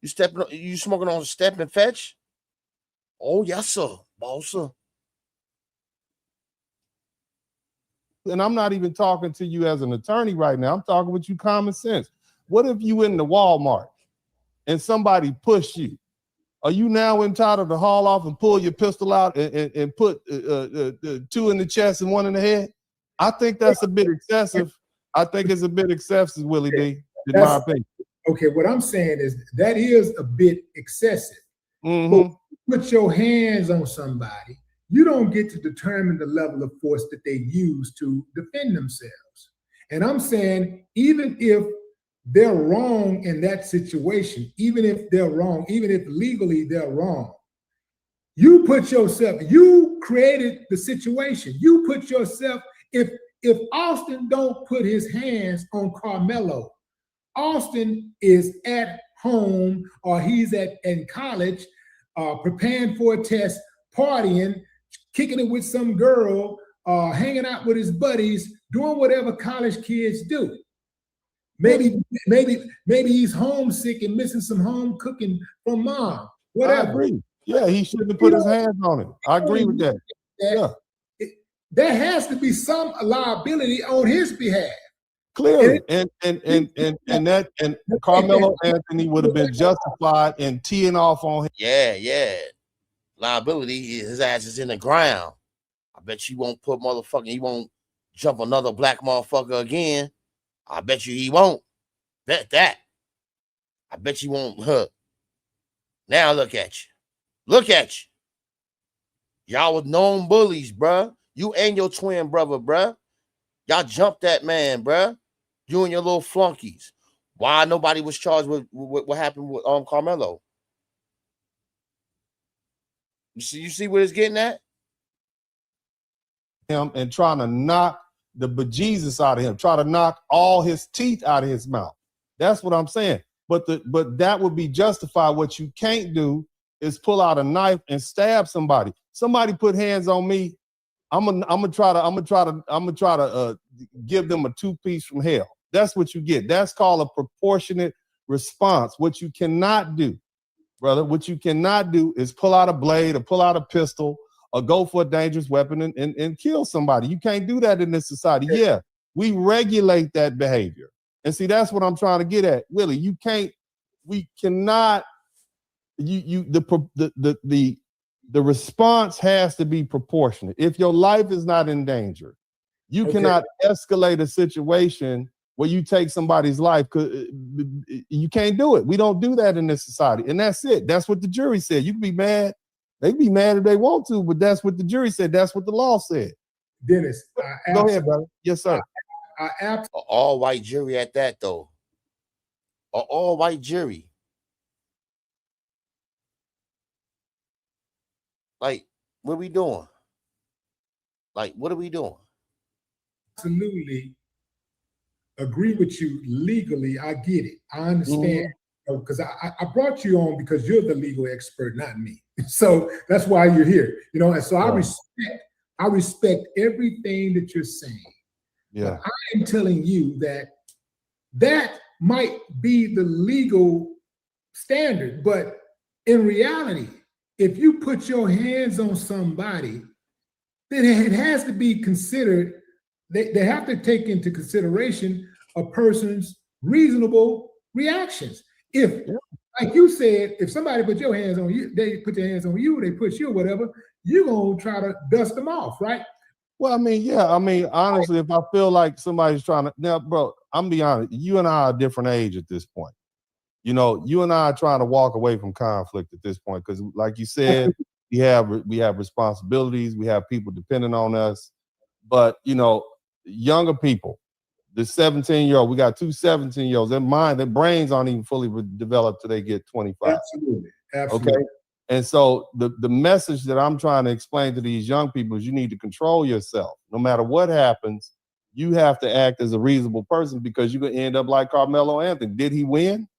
D: You smoking on step and fetch? Oh, yes, sir, bossa.
F: And I'm not even talking to you as an attorney right now. I'm talking with you common sense. What if you in the Walmart and somebody push you? Are you now entitled to haul off and pull your pistol out and put 2 in the chest and 1 in the head? I think that's a bit excessive. I think it's a bit excessive, Willie D, in my opinion.
E: Okay, what I'm saying is that is a bit excessive. But put your hands on somebody, you don't get to determine the level of force that they use to defend themselves. And I'm saying, even if they're wrong in that situation, even if they're wrong, even if legally they're wrong, you created the situation. You put yourself, if Austin don't put his hands on Carmelo, Austin is at home or he's in college preparing for a test, partying, kicking it with some girl, hanging out with his buddies, doing whatever college kids do. Maybe he's homesick and missing some home cooking from mom. Whatever.
F: I agree. Yeah, he shouldn't have put his hands on it. I agree with that. Yeah.
E: There has to be some liability on his behalf.
F: Clearly. And Karmelo Anthony would have been justified in teeing off on him.
D: Yeah. Liability, his ass is in the ground. I bet you won't he won't jump another black motherfucker again. I bet you he won't. Bet that. I bet you won't. Now look at you. Look at you. Y'all was known bullies, bruh. You and your twin brother, bruh. Y'all jumped that man, bruh. You and your little flunkies. Why nobody was charged with what happened with Karmelo? You see what it's getting at?
F: Him and trying to knock the bejesus out of him, try to knock all his teeth out of his mouth. That's what I'm saying. But that would be justified. What you can't do is pull out a knife and stab somebody. Somebody put hands on me, I'm gonna try to give them a 2-piece from hell. That's what you get. That's called a proportionate response. What you cannot do, brother, what you cannot do is pull out a blade or pull out a pistol or go for a dangerous weapon and kill somebody. You can't do that in this society. Yeah, we regulate that behavior. And see, that's what I'm trying to get at. Willie, we cannot, the response has to be proportionate. If your life is not in danger, you cannot escalate a situation where you take somebody's life. You can't do it. We don't do that in this society. And that's it. That's what the jury said. You can be mad. They can be mad if they want to, but that's what the jury said. That's what the law said.
E: Dennis,
F: go ahead, brother. Yes, sir.
D: An all-white jury at that, though. An all-white jury. Like, what are we doing? Like, what are we doing?
E: Absolutely agree with you legally. I get it. I understand. Because I brought you on because you're the legal expert, not me. So that's why you're here. And so I respect everything that you're saying.
F: Yeah.
E: But I am telling you that might be the legal standard, but in reality, if you put your hands on somebody, then it has to be considered. They have to take into consideration a person's reasonable reactions. If, like you said, if somebody put your hands on you, they put their hands on you, they push you or whatever, you're gonna try to dust them off, right?
F: Well, I mean, yeah. I mean, honestly, if I feel like somebody's trying to, now, bro, I'm gonna be honest, you and I are a different age at this point. You and I are trying to walk away from conflict at this point because, like you said, we have responsibilities, we have people depending on us. But younger people, the 17-year-old, we got 2 17-year-olds. Their brains aren't even fully developed till they get 25.
E: Absolutely.
F: Okay. And so the message that I'm trying to explain to these young people is you need to control yourself. No matter what happens, you have to act as a reasonable person because you can end up like Karmelo Anthony. Did he win?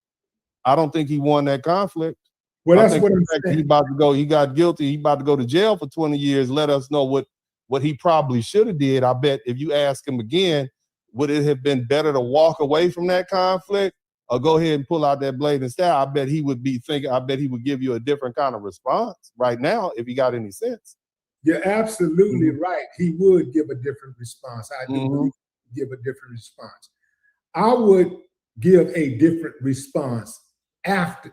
F: I don't think he won that conflict.
E: Well, that's what I'm saying.
F: He about to go. He got guilty. He about to go to jail for 20 years. Let us know what he probably should have did. I bet if you ask him again, would it have been better to walk away from that conflict or go ahead and pull out that blade and stab? I bet he would be thinking. I bet he would give you a different kind of response right now if he got any sense.
E: You're absolutely right. He would give a different response. I do believe he'd give a different response. I would give a different response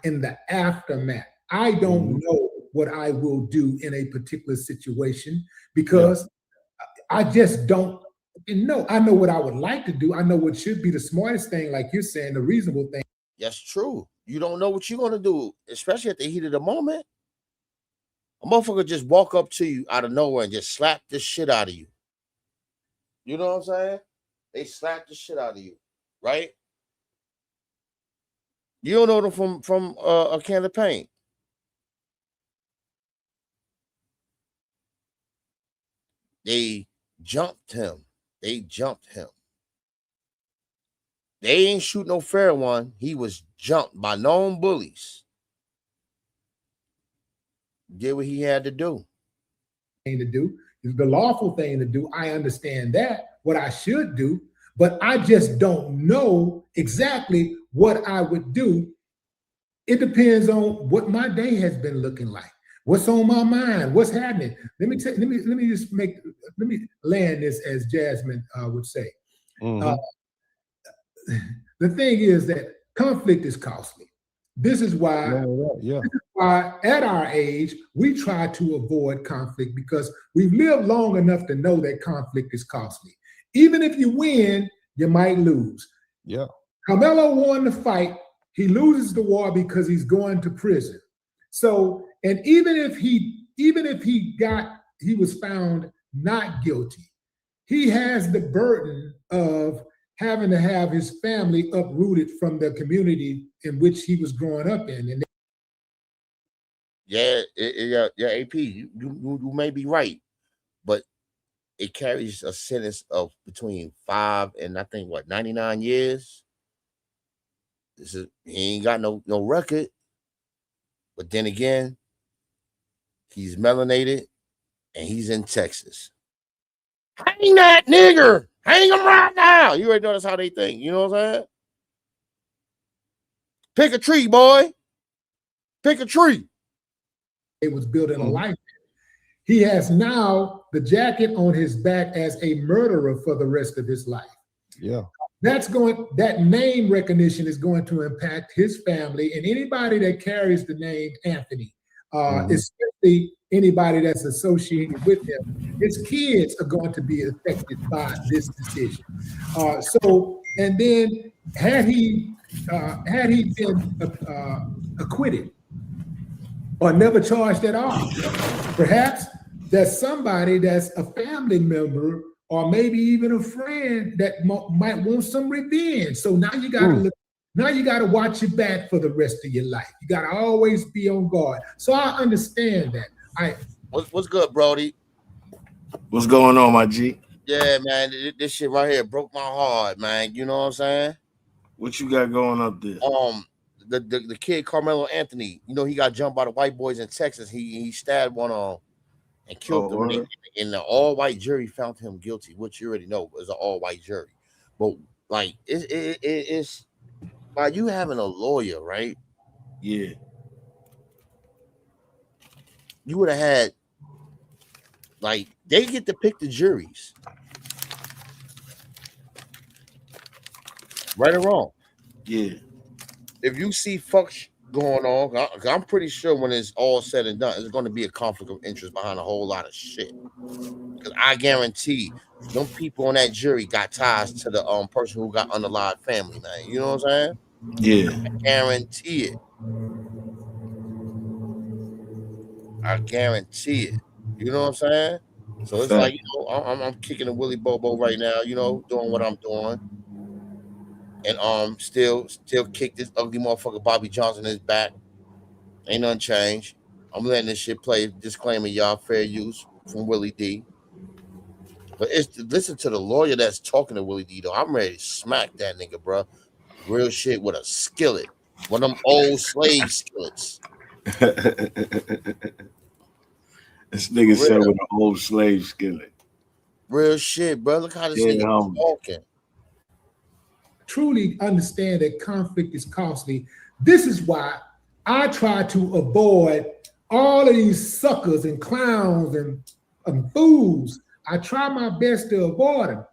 E: in the aftermath. I don't know what I will do in a particular situation because I just don't know. I know what I would like to do. I know what should be the smartest thing, like you're saying, the reasonable thing.
D: That's true. You don't know what you're going to do, especially at the heat of the moment. A motherfucker just walk up to you out of nowhere and just slap the shit out of you. You know what I'm saying? They slap the shit out of you, right? You don't know them from a can of paint. They jumped him. They ain't shoot no fair one. He was jumped by known bullies. did what he had to do.
E: Thing to do. It's the lawful thing to do. I understand that, what I should do, but I just don't know exactly what I would do. It depends on what my day has been looking like. What's on my mind? What's happening? Let me land this as Jasmine would say.
F: Mhm.
E: The thing is that conflict is costly. This is why,
F: Yeah.
E: at our age, we try to avoid conflict because we've lived long enough to know that conflict is costly. Even if you win, you might lose.
F: Yeah.
E: Karmelo won the fight. He loses the war because he's going to prison. So, and even if he was found not guilty, he has the burden of having to have his family uprooted from the community in which he was growing up in. And
D: Yeah, AP, you may be right, but it carries a sentence of between 5 and I think 99 years. He ain't got no record, but then again, he's melanated and he's in Texas. Hang that nigger! Hang him right now! You already know that's how they think. You know what I'm saying? Pick a tree, boy. Pick a tree.
E: it was building a life. He has now the jacket on his back as a murderer for the rest of his life.
F: Yeah.
E: That name recognition is going to impact his family and anybody that carries the name Anthony, especially anybody that's associated with him. His kids are going to be affected by this decision. And then had he been acquitted or never charged at all, perhaps there's somebody that's a family member or maybe even a friend that might want some revenge. So now you got to look. Now you got to watch your back for the rest of your life. You got to always be on guard. So I understand that.
D: What's good, Brody?
G: What's going on, my G?
D: Yeah, man, this shit right here broke my heart, man. You know what I'm saying?
G: What you got going up there?
D: The kid Karmelo Anthony. You know he got jumped by the white boys in Texas. He stabbed one on and killed them. And the all-white jury found him guilty, which you already know was an all-white jury. But like it's by you having a lawyer, right?
G: Yeah.
D: You would have had, like, they get to pick the juries. Right or wrong?
G: Yeah.
D: If you see fuck going on, I'm pretty sure when it's all said and done, there's going to be a conflict of interest behind a whole lot of shit. Because I guarantee them people on that jury got ties to the person who got unalived family, man. You know what I'm saying?
G: Yeah.
D: I guarantee it. I guarantee it. You know what I'm saying? So it's like, you know, I'm kicking a Willy Bobo right now, you know, doing what I'm doing. And still kick this ugly motherfucker Bobby Johnson in his back. Ain't nothing changed. I'm letting this shit play. Disclaimer, y'all, fair use from Willie D. But listen to the lawyer that's talking to Willie D, though. I'm ready to smack that nigga, bro. Real shit with a skillet. One of them old slave skillets.
G: This nigga said with an old slave skillet.
D: Real shit, bro. Look how this nigga is talking.
E: Truly understand that conflict is costly. This is why I try to avoid all of these suckers and clowns and fools. I try my best to avoid them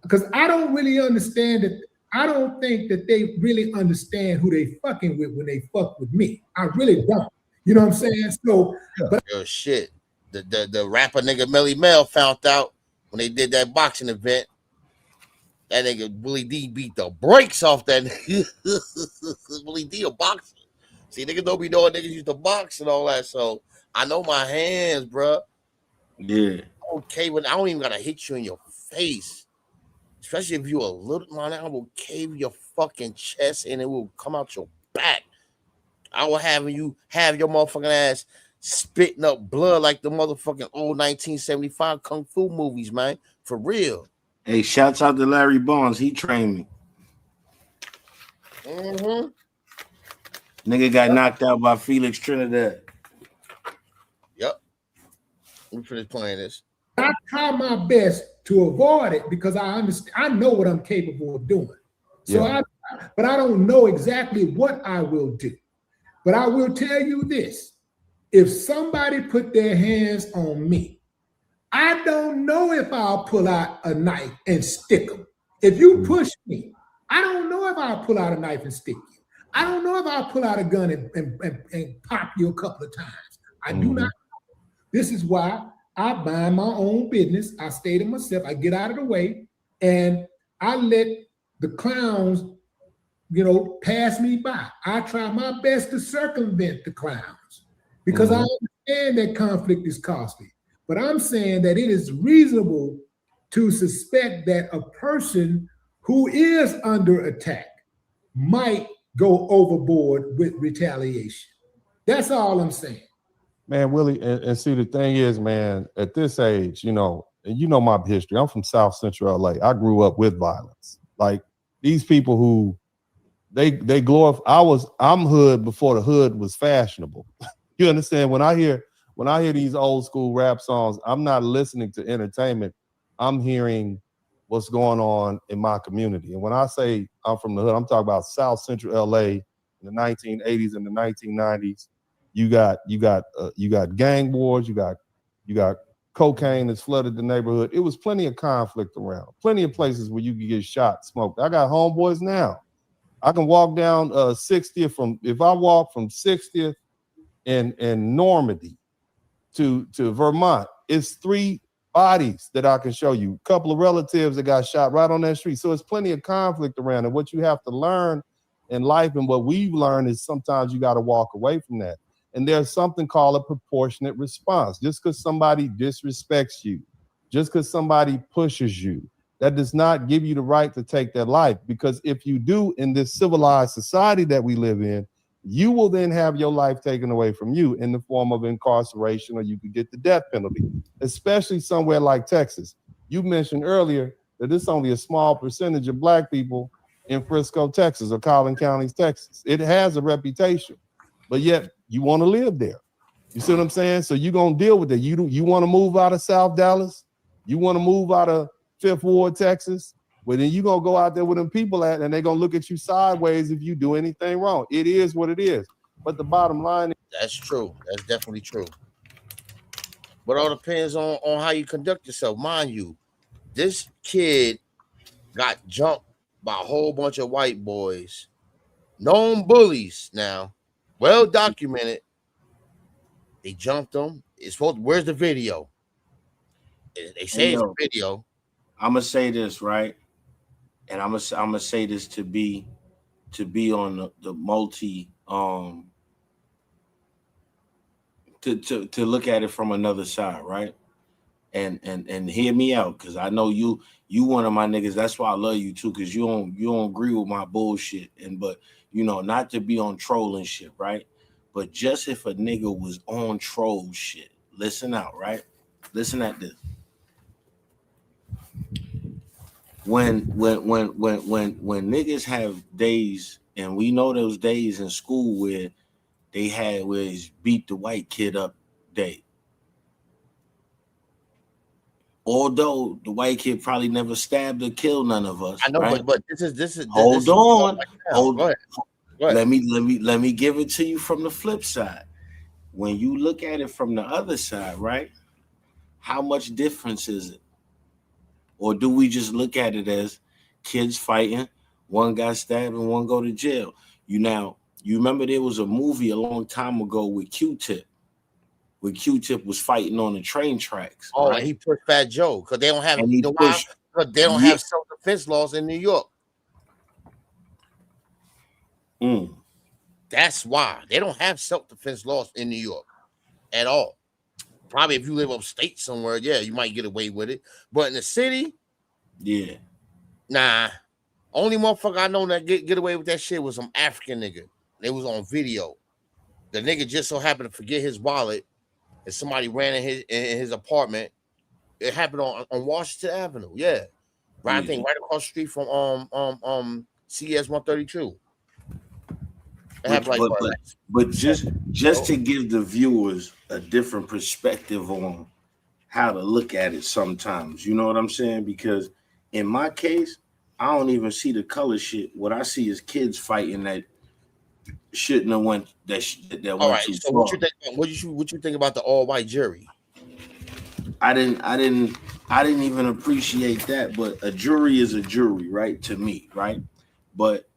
E: because I don't really understand it. I don't think that they really understand who they fucking with when they fuck with me. I really don't. You know what I'm saying? So, but
D: shit. The rapper nigga Melly Mel found out when they did that boxing event. That nigga Willie D beat the brakes off that nigga. Willie D a boxer. See, niggas don't be knowing niggas used to box and all that. So I know my hands, bro.
G: Yeah.
D: Okay, but I don't even gotta hit you in your face. Especially if you a little man, I will cave your fucking chest and it will come out your back. I will have you have your motherfucking ass spitting up blood like the motherfucking old 1975 kung fu movies, man. For real.
G: Hey, shouts out to Larry Barnes. He trained me.
D: Mm-hmm.
G: Nigga got knocked out by Felix Trinidad.
D: Let me finish playing this.
E: I try my best to avoid it because I understand. I know what I'm capable of doing. So but I don't know exactly what I will do. But I will tell you this: if somebody put their hands on me, I don't know if I'll pull out a knife and stick them. If you push me, I don't know if I'll pull out a knife and stick you. I don't know if I'll pull out a gun and pop you a couple of times. I do not know. This is why I mind my own business. I stay to myself. I get out of the way, and I let the clowns, pass me by. I try my best to circumvent the clowns because I understand that conflict is costly. But I'm saying that it is reasonable to suspect that a person who is under attack might go overboard with retaliation. That's all I'm saying.
F: Man, Willie, and see, the thing is, man, at this age, and my history. I'm from South Central LA. I grew up with violence. Like these people who they glorify. I'm hood before the hood was fashionable. You understand? When I hear these old school rap songs, I'm not listening to entertainment. I'm hearing what's going on in my community. And when I say I'm from the hood, I'm talking about South Central LA in the 1980s and the 1990s. You got gang wars. You got cocaine that's flooded the neighborhood. It was plenty of conflict around. Plenty of places where you could get shot, smoked. I got homeboys now. I can walk down 60th if I walk from 60th in Normandy to Vermont, it's 3 bodies that I can show you. A couple of relatives that got shot right on that street. So it's plenty of conflict around. And what you have to learn in life, and what we've learned, is sometimes you got to walk away from that. And there's something called a proportionate response. Just because somebody disrespects you, just because somebody pushes you, that does not give you the right to take their life. Because if you do, in this civilized society that we live in, you will then have your life taken away from you in the form of incarceration, or you could get the death penalty, especially somewhere like Texas. You mentioned earlier that it's only a small percentage of Black people in Frisco, Texas, or Collin County, Texas. It has a reputation, but yet you want to live there. You see what I'm saying? So you're going to deal with it. You want to move out of South Dallas? You want to move out of Fifth Ward, Texas? Well, then you're going to go out there with them people at, and they're going to look at you sideways if you do anything wrong. It is what it is. But the bottom line is...
D: That's true. That's definitely true. But all depends on how you conduct yourself. Mind you, this kid got jumped by a whole bunch of white boys, known bullies now, well documented. They jumped him. Where's the video? They say it's a video.
G: I'm gonna say this, right? And I'm gonna say this to be on the multi to look at it from another side, right? And hear me out, because I know you one of my niggas. That's why I love you too, because you don't agree with my bullshit. But not to be on trolling shit, right? But just if a nigga was on troll shit, listen out, right? Listen at this. When niggas have days, and we know those days in school where it's beat the white kid up day. Although the white kid probably never stabbed or killed none of us.
D: I know,
G: right?
D: but this is
G: hold on.
D: Go ahead.
G: Let me give it to you from the flip side. When you look at it from the other side, right? How much difference is it? Or do we just look at it as kids fighting, one got stabbed and one go to jail? You remember there was a movie a long time ago with Q-Tip, where Q-Tip was fighting on the train tracks.
D: Oh,
G: right?
D: He pushed Fat Joe because they don't have have self-defense laws in New York. That's why they don't have self-defense laws in New York at all. Probably if you live upstate somewhere, yeah, you might get away with it. But in the city,
G: yeah,
D: nah. Only motherfucker I know that get away with that shit was some African nigga. They was on video. The nigga just so happened to forget his wallet, and somebody ran in his apartment. It happened on Washington Avenue. Yeah, right. I think right across the street from CS 132.
G: But just to give the viewers a different perspective on how to look at it sometimes. You know what I'm saying? Because in my case, I don't even see the color shit. What I see is kids fighting that shouldn't have went that
D: All
G: went
D: right.
G: too
D: So
G: far.
D: what you think about the all white jury?
G: I didn't even appreciate that. But a jury is a jury, right? To me, right? But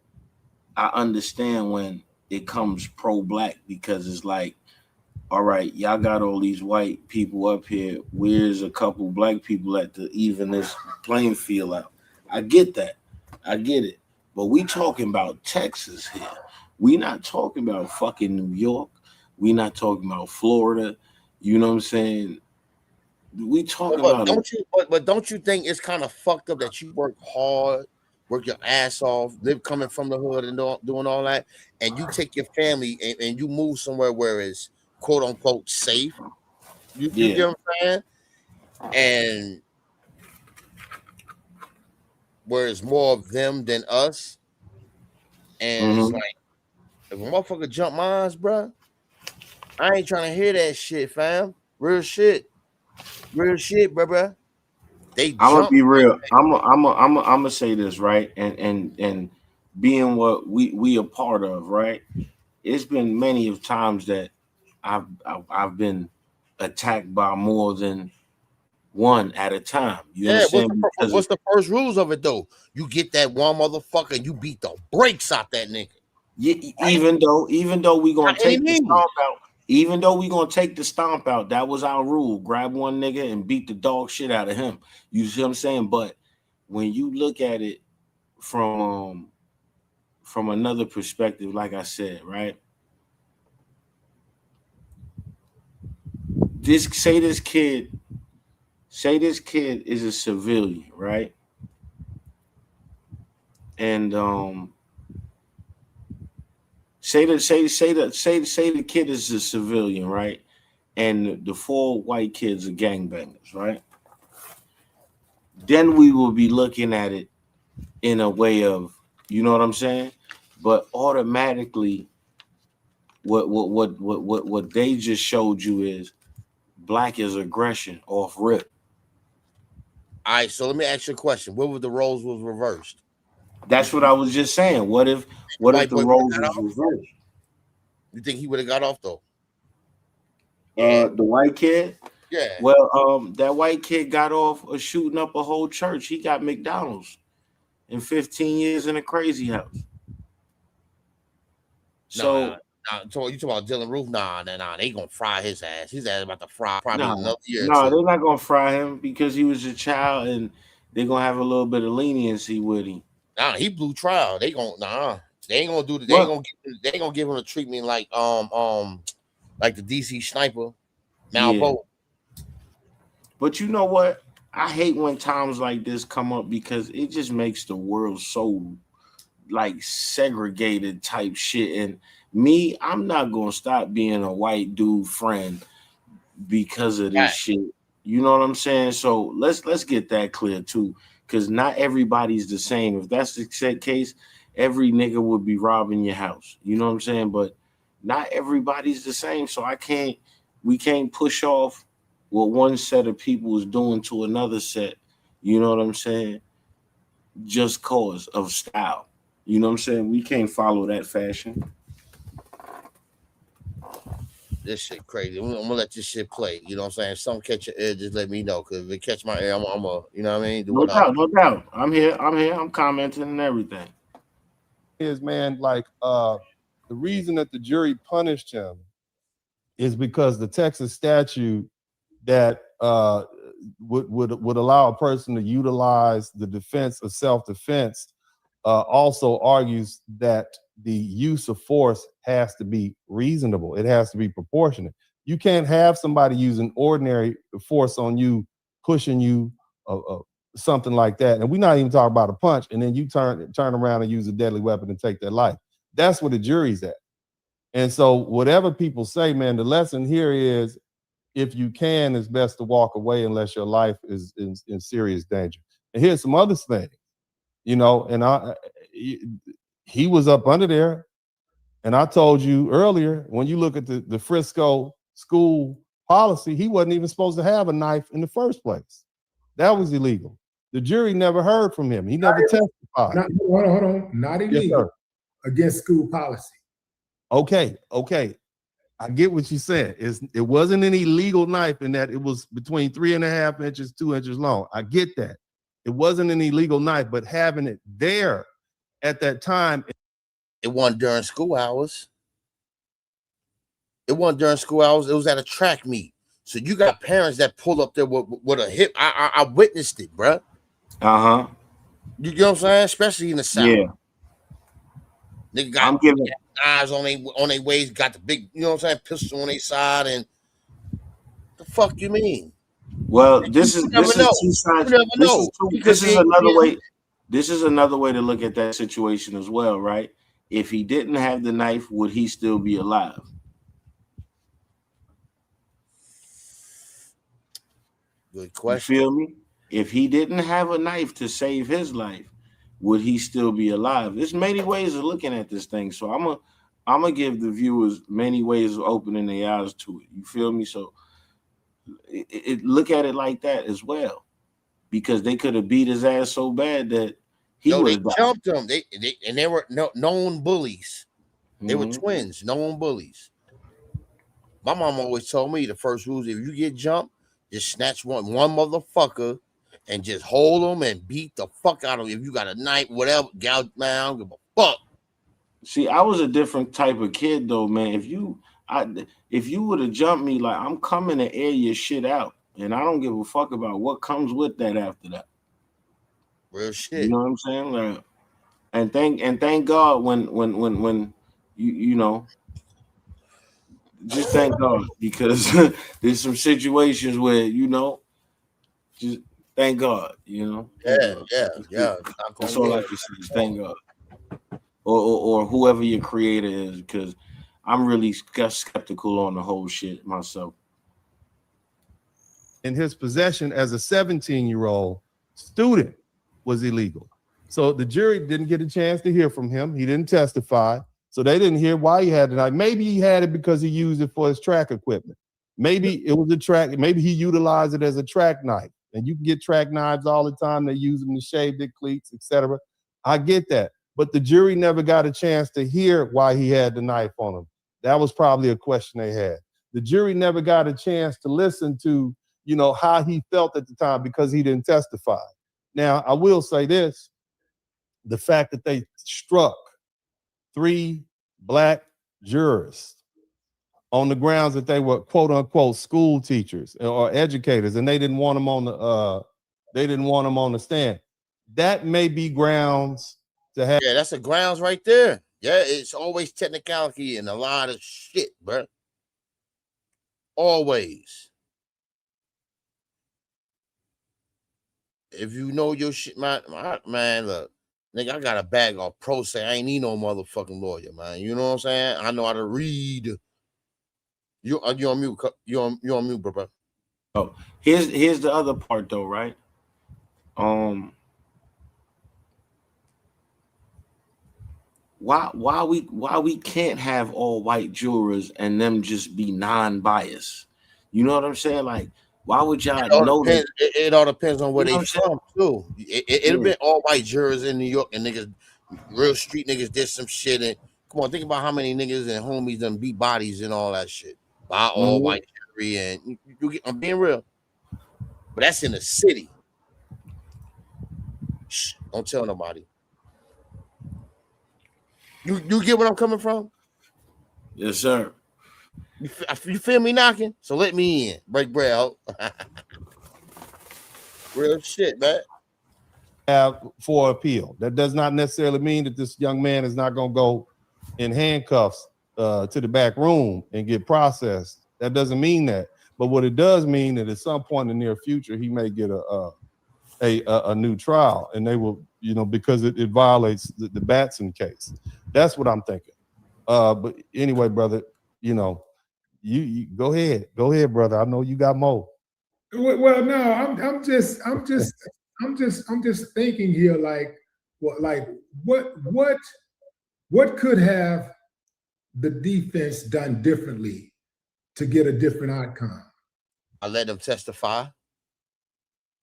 G: I understand when it comes pro-black because it's like, all right, y'all got all these white people up here. Where's a couple black people at to even this playing field out? I get that. I get it. But we talking about Texas here. We not talking about fucking New York. We not talking about Florida. You know what I'm saying? We talking about it.
D: But don't you think it's kind of fucked up that you work hard, work your ass off, live coming from the hood and doing all that, and you take your family and you move somewhere where it's quote unquote safe. You
G: Yeah.
D: get what I'm saying? And where it's more of them than us. And it's
G: Mhm.
D: like, if a motherfucker jump mines, bro, I ain't trying to hear that shit, fam. Real shit, bro. They
G: I'm gonna
D: jump.
G: be real. I'm gonna say this right, and being what we a part of, right? It's been many of times that I've been attacked by more than one at a time. You
D: Yeah,
G: understand? Because
D: what's the first rules of it though? You get that one motherfucker and you beat the brakes out that nigga.
G: even though we
D: By
G: gonna
D: any
G: take the
D: means.
G: stomp out, even though we gonna take the stomp out, that was our rule. Grab one nigga and beat the dog shit out of him. You see what I'm saying? But when you look at it from another perspective, like I said, right? This kid is a civilian, right? And say the kid is a civilian, right? And the 4 white kids are gangbangers, right? Then we will be looking at it in a way of, you know what I'm saying? But automatically, what they just showed you is black is aggression off rip.
D: All right, so let me ask you a question. What if the roles was reversed?
G: That's what I was just saying. What if
D: White
G: the
D: boy would
G: roles
D: have got
G: was
D: off?
G: reversed?
D: You think he would have got off though?
G: The white kid.
D: Yeah.
G: Well, that white kid got off of shooting up a whole church. He got McDonald's in 15 years in a crazy house.
D: Nah.
G: So
D: So you talking about Dylan Roof? Nah. They gonna fry his ass. His ass about to fry probably
G: nah,
D: another year or
G: nah,
D: two.
G: they're not gonna fry him because he was a child, and they're gonna have a little bit of leniency with him.
D: Nah, he blew trial. They gonna They ain't gonna do the.
G: What?
D: They ain't gonna give him a treatment like the DC sniper
G: Yeah,
D: Malvo.
G: but you know what? I hate when times like this come up because it just makes the world so like segregated type shit. And me, I'm not gonna stop being a white dude friend because of this
D: Right.
G: shit. You know what I'm saying? So let's get that clear too, because not everybody's the same. If that's the case, every nigga would be robbing your house. You know what I'm saying? But not everybody's the same. So we can't push off what one set of people is doing to another set. You know what I'm saying? Just cause of style. You know what I'm saying? We can't follow that fashion.
D: This shit crazy. I'm gonna let this shit play. You know what I'm saying? If something catch your ear, just let me know. Cause if it catch my ear, I'm a you know what I mean? Do
G: No
D: whatever.
G: doubt, no doubt. I'm here. I'm commenting and everything.
F: Is man, like the reason that the jury punished him is because the Texas statute that would allow a person to utilize the defense of self-defense also argues that the use of force has to be reasonable. It has to be proportionate. You can't have somebody using ordinary force on you, pushing you, something like that. And we're not even talking about a punch, and then you turn around and use a deadly weapon and take their life. That's where the jury's at. And so whatever people say, man, the lesson here is if you can, it's best to walk away unless your life is in serious danger. And here's some other things, you know, and he was up under there. And I told you earlier, when you look at the Frisco school policy, he wasn't even supposed to have a knife in the first place. That was illegal. The jury never heard from him. He never testified.
E: Hold on. Not illegal.
F: Yes,
E: against school policy.
F: Okay. I get what you said. It wasn't an illegal knife in that it was between 3.5 inches, 2 inches long. I get that. It wasn't an illegal knife, but having it there at that time.
D: It wasn't during school hours. It wasn't during school hours. It was at a track meet. So you got parents that pull up there with a hip. I witnessed it, bro.
G: Uh-huh.
D: You know what I'm saying? Especially in the South.
G: Yeah.
D: They got knives on their waist, got the big, you know what I'm saying, pistol on their side, and the fuck you mean?
G: Well, this is two sides. This is another way. This is another way to look at that situation as well, right? If he didn't have the knife, would he still be alive?
D: Good question.
G: You feel me? If he didn't have a knife to save his life, would he still be alive? There's many ways of looking at this thing. So I'm gonna give the viewers many ways of opening their eyes to it. You feel me? So look at it like that as well, because they could have beat his ass so bad that he
D: they
G: died.
D: jumped him. They were known bullies. They were twins, known bullies. My mom always told me the first rule is if you get jumped, just snatch one motherfucker and just hold them and beat the fuck out of them. If you got a knife, whatever, gouge, man, I don't give a fuck.
G: See, I was a different type of kid though, man. If you would have jumped me, like, I'm coming to air your shit out, and I don't give a fuck about what comes with that after that.
D: Real shit.
G: You know what I'm saying? Like, and thank God when you know, just thank God, because there's some situations where, you know, just thank God, you know.
D: Yeah.
G: That's all I can say is thank God, or whoever your creator is, because I'm really skeptical on the whole shit myself.
F: In his possession as a 17-year-old student was illegal. So the jury didn't get a chance to hear from him. He didn't testify. So they didn't hear why he had the knife. Maybe he had it because he used it for his track equipment. Maybe it was a track. Maybe he utilized it as a track knife. And you can get track knives all the time. They use them to shave their cleats, etc. I get that. But the jury never got a chance to hear why he had the knife on him. That was probably a question they had. The jury never got a chance to listen to, you know, how he felt at the time because he didn't testify. Now, I will say this. The fact that they struck 3 black jurors on the grounds that they were quote unquote school teachers or educators, and they didn't want them on the stand. That may be grounds to have.
D: Yeah, that's a grounds right there. Yeah, it's always technicality and a lot of shit, bro. Always. If you know your shit, man, look, nigga, I got a bag of pro say I ain't need no motherfucking lawyer, man. You know what I'm saying? I know how to read. You on mute? You on mute, bro?
G: Oh, here's the other part though, right? Why we can't have all white jurors and them just be non-biased? You know what I'm saying? Like, why would y'all know that?
D: It all depends on where they from too. It'd been all white jurors in New York and niggas, real street niggas did some shit. And come on, think about how many niggas and homies done beat bodies and all that shit by all white jury. And I'm being real, but that's in the city. Shh, don't tell nobody. You get where I'm coming from?
G: Yes, sir.
D: You feel me knocking? So let me in. Break bread out. Real shit, man.
F: For appeal. That does not necessarily mean that this young man is not going to go in handcuffs to the back room and get processed. That doesn't mean that. But what it does mean that at some point in the near future, he may get a new trial, and they will, you know, because it violates the Batson case. That's what I'm thinking. But anyway, brother, you know, you go ahead, brother. I know you got more.
E: Well, no, I'm just thinking here, like what could have the defense done differently to get a different outcome?
D: I let him testify.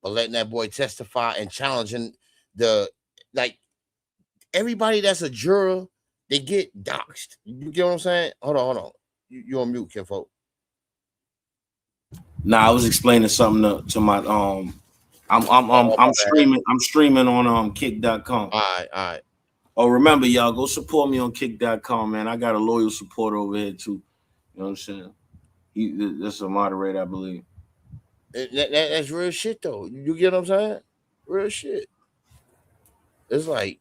D: But letting that boy testify and challenging the like everybody that's a juror, they get doxxed. You get what I'm saying? Hold on. You on mute, kinfolk.
G: Nah, I was explaining something to my I'm streaming on kick.com.
D: All right.
G: Oh, remember, y'all, go support me on kick.com, man. I got a loyal supporter over here too. You know what I'm saying? That's a moderator, I believe.
D: That's real shit though. You get what I'm saying? Real shit. It's like,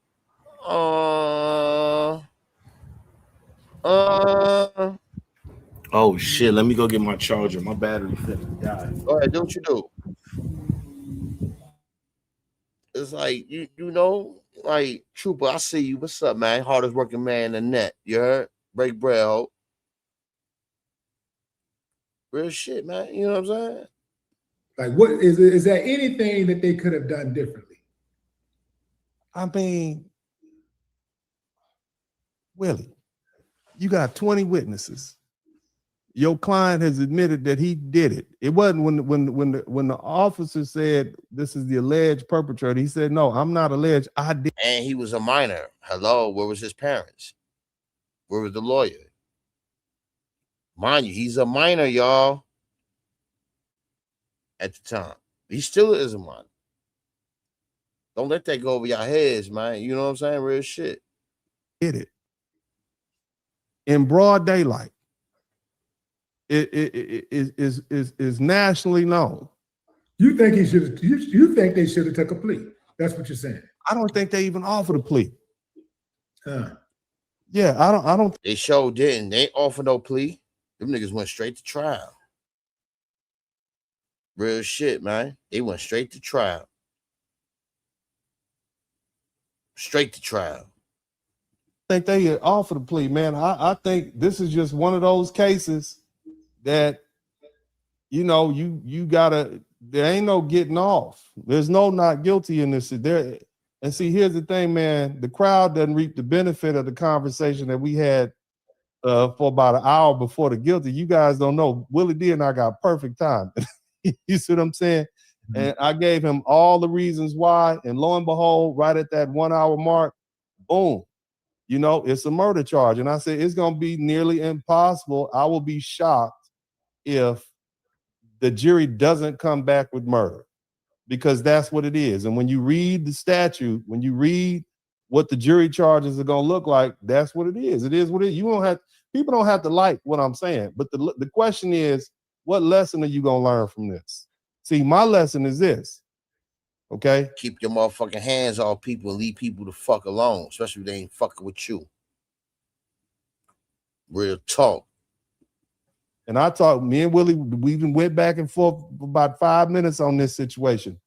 G: Oh shit! Let me go get my charger. My battery finna die.
D: Go ahead, do what you do. It's like you know, like Trooper, I see you. What's up, man? Hardest working man in the net. You heard? Break bread, ho. Real shit, man. You know what I'm saying?
E: Like, what is there anything that they could have done differently?
F: I mean, Willie, you got 20 witnesses. Your client has admitted that he did it. It wasn't when the officer said this is the alleged perpetrator. He said, "No, I'm not alleged. I did."
D: And he was a minor. Hello, where was his parents? Where was the lawyer? Mind you, he's a minor, y'all. At the time, he still is a minor. Don't let that go over your heads, man. You know what I'm saying? Real shit.
F: Did it in broad daylight. It is nationally known.
E: You think he should? You think they should have took a plea? That's what you're saying.
F: I don't think they even offered a plea.
E: Huh.
F: Yeah, I don't.
D: They sure didn't. They ain't offered no plea. Them niggas went straight to trial. Real shit, man. They went straight to trial. Straight to trial.
F: I think they had offered a plea, man. I think this is just one of those cases that, you know, you gotta. There ain't no getting off. There's no not guilty in this. There. And see, here's the thing, man. The crowd doesn't reap the benefit of the conversation that we had for about an hour before the guilty. You guys don't know. Willie D and I got perfect time. You see what I'm saying? Mm-hmm. And I gave him all the reasons why. And lo and behold, right at that 1 hour mark, boom, you know, it's a murder charge. And I said, it's going to be nearly impossible. I will be shocked if the jury doesn't come back with murder, because that's what it is. And when you read the statute, when you read what the jury charges are going to look like, that's what it is. It is what it is. You don't have, people don't have to like what I'm saying. But the question is, what lesson are you going to learn from this? See, my lesson is this. Okay?
D: Keep your motherfucking hands off people and leave people the fuck alone, especially if they ain't fucking with you. Real talk.
F: And I talked, me and Willie, we even went back and forth for about 5 minutes on this situation.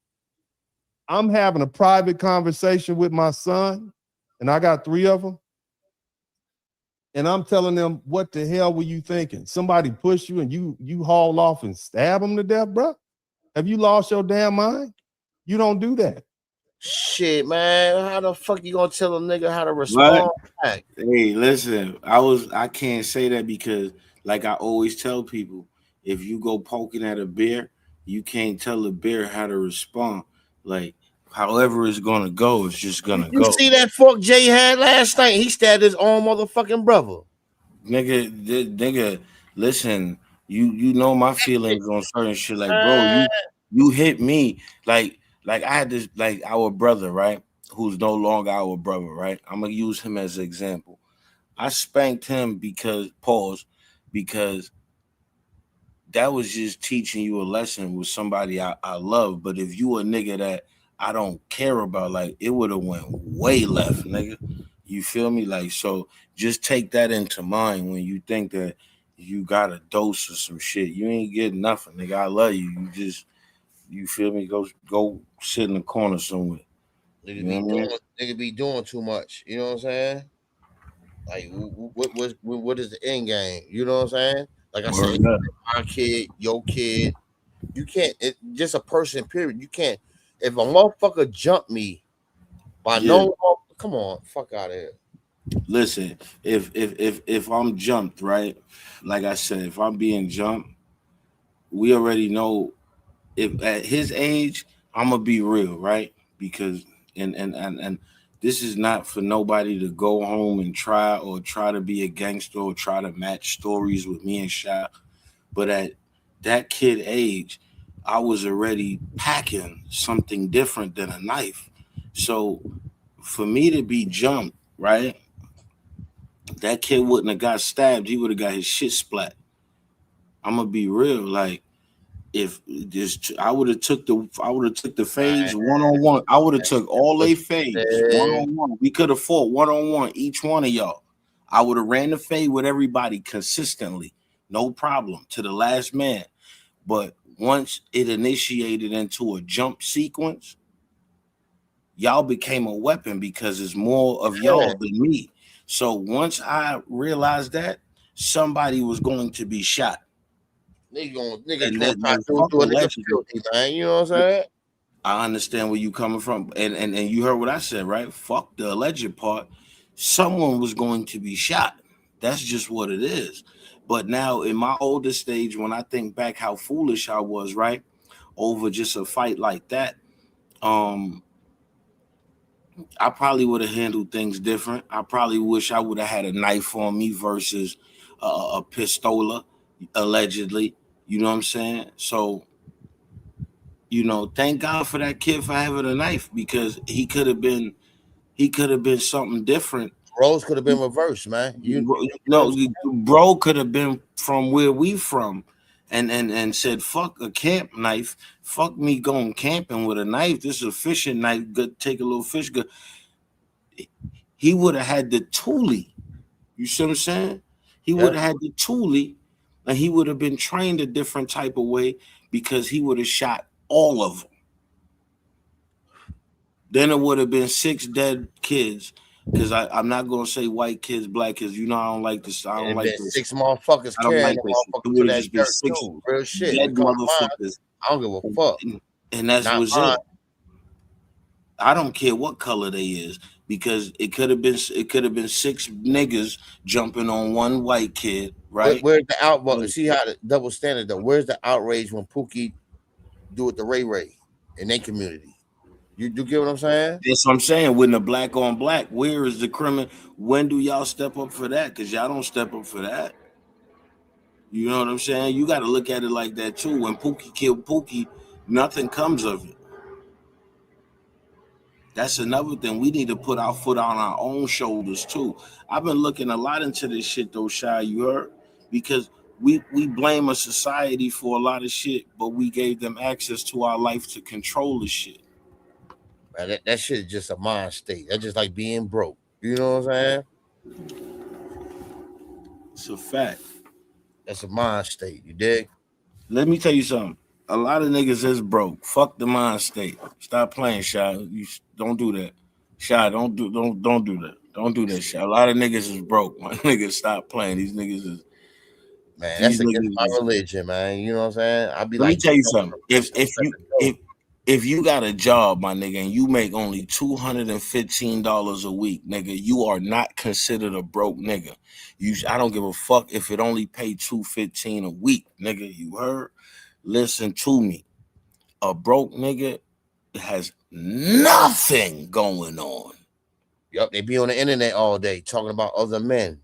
F: I'm having a private conversation with my son, and I got 3 of them. And I'm telling them, what the hell were you thinking? Somebody push you and you haul off and stab them to death, bro? Have you lost your damn mind? You don't do that.
D: Shit, man. How the fuck you gonna tell a nigga how to respond back?
G: Hey, listen, I can't say that because, like I always tell people, if you go poking at a bear, you can't tell a bear how to respond. Like, however it's gonna go, it's just gonna go.
D: You see that fork Jay had last night? He stabbed his own motherfucking brother.
G: Nigga, listen, you know my feelings on certain shit. Like, bro, you hit me. Like I had this, like, our brother, right? Who's no longer our brother, right? I'm gonna use him as an example. I spanked him because that was just teaching you a lesson with somebody I love. But if you a nigga that I don't care about, like, it would have went way left, nigga. You feel me? Like, so just take that into mind when you think that you got a dose of some shit. You ain't getting nothing, nigga. I love you. You feel me? Go sit in the corner somewhere.
D: Nigga be doing too much. You know what I'm saying? Like, what is the end game? You know what I'm saying? Like I said, my kid, your kid. You can't. Just a person. Period. You can't. If a motherfucker jump me by no, come on, fuck out of here.
G: Listen, if I'm jumped, right? Like I said, if I'm being jumped, we already know if at his age, I'm gonna be real, right? Because and this is not for nobody to go home and try to be a gangster or try to match stories with me and Shy. But at that kid age, I was already packing something different than a knife. So for me to be jumped, right? That kid wouldn't have got stabbed. He would have got his shit splat. I'm gonna be real. Like if this, I would have took the fades
D: Man,
G: 1-on-1. I would have took all
D: what
G: they
D: you
G: fades
D: said.
G: 1-on-1. We could have fought 1-on-1, each one of y'all. I would have ran the fade with everybody consistently, no problem, to the last man. But once it initiated into a jump sequence, y'all became a weapon because it's more of
D: Yeah.
G: y'all than me. So once I realized that, somebody was going to be shot.
D: Niggas
G: And
D: gonna try to
G: that
D: do
G: fuck
D: a nigga
G: allegedly.
D: filthy, man. You know what I'm saying?
G: I understand where you coming from, and you heard what I said, right? Fuck the alleged part. Someone was going to be shot. That's just what it is. But now, in my older stage, when I think back how foolish I was, right, over just a fight like that, I probably would have handled things different. I probably wish I would have had a knife on me versus a pistola, allegedly. You know what I'm saying? So, thank God for that kid for having a knife because he could have been something different.
D: Roles could have been reversed, man. You know
G: No, bro could have been from where we from, and said fuck a camp knife, fuck me going camping with a knife. This is a fishing knife. Good, take a little fish. Good. He would have had the toolie. You see what I'm saying? He would
D: yeah.
G: have had the toolie, and he would have been trained a different type of way because he would have shot all of them. Then it would have been 6 dead kids. Because I'm not gonna say white kids, black kids. I don't like this. I don't
D: And
G: like
D: been
G: this.
D: 6 motherfuckers
G: I don't
D: carrying
G: like
D: the
G: this. It
D: motherfucker to
G: would have
D: that
G: just been
D: dirt
G: 6
D: too. Real shit.
G: dead
D: When it comes to mine,
G: motherfuckers,
D: I don't give a fuck.
G: and that
D: Not
G: was
D: mine.
G: it. I don't care what color they is because it could have been 6 niggas jumping on one white kid, right?
D: Where's the outrage? See how the double standard though. Where's the outrage when Pookie do it to Ray Ray in their community? You get what I'm saying?
G: That's what I'm saying. When the black on black, where is the criminal? When do y'all step up for that? Because y'all don't step up for that. You know what I'm saying? You got to look at it like that too. When Pookie killed Pookie, nothing comes of it. That's another thing. We need to put our foot on our own shoulders too. I've been looking a lot into this shit though, Shy. You heard? Because we blame a society for a lot of shit, but we gave them access to our life to control the shit.
D: Man, that shit is just a mind state. That's just like being broke. You know what I'm saying?
G: It's a fact.
D: That's a mind state. You dig?
G: Let me tell you something. A lot of niggas is broke. Fuck the mind state. Stop playing, Shy. You don't do that. Shy, don't do that. Don't do that, Shy. A lot of niggas is broke. My niggas stop playing. These niggas is
D: Man, that's
G: these
D: against
G: niggas
D: my
G: is.
D: religion, man. You know what I'm saying? I'll be
G: Let me
D: like,
G: tell you
D: yo,
G: something. If you got a job, my nigga, and you make only $215 a week, nigga, you are not considered a broke nigga. I don't give a fuck if it only pay $215 a week, nigga. You heard? Listen to me. A broke nigga has nothing going on.
D: Yup, they be on the internet all day talking about other men,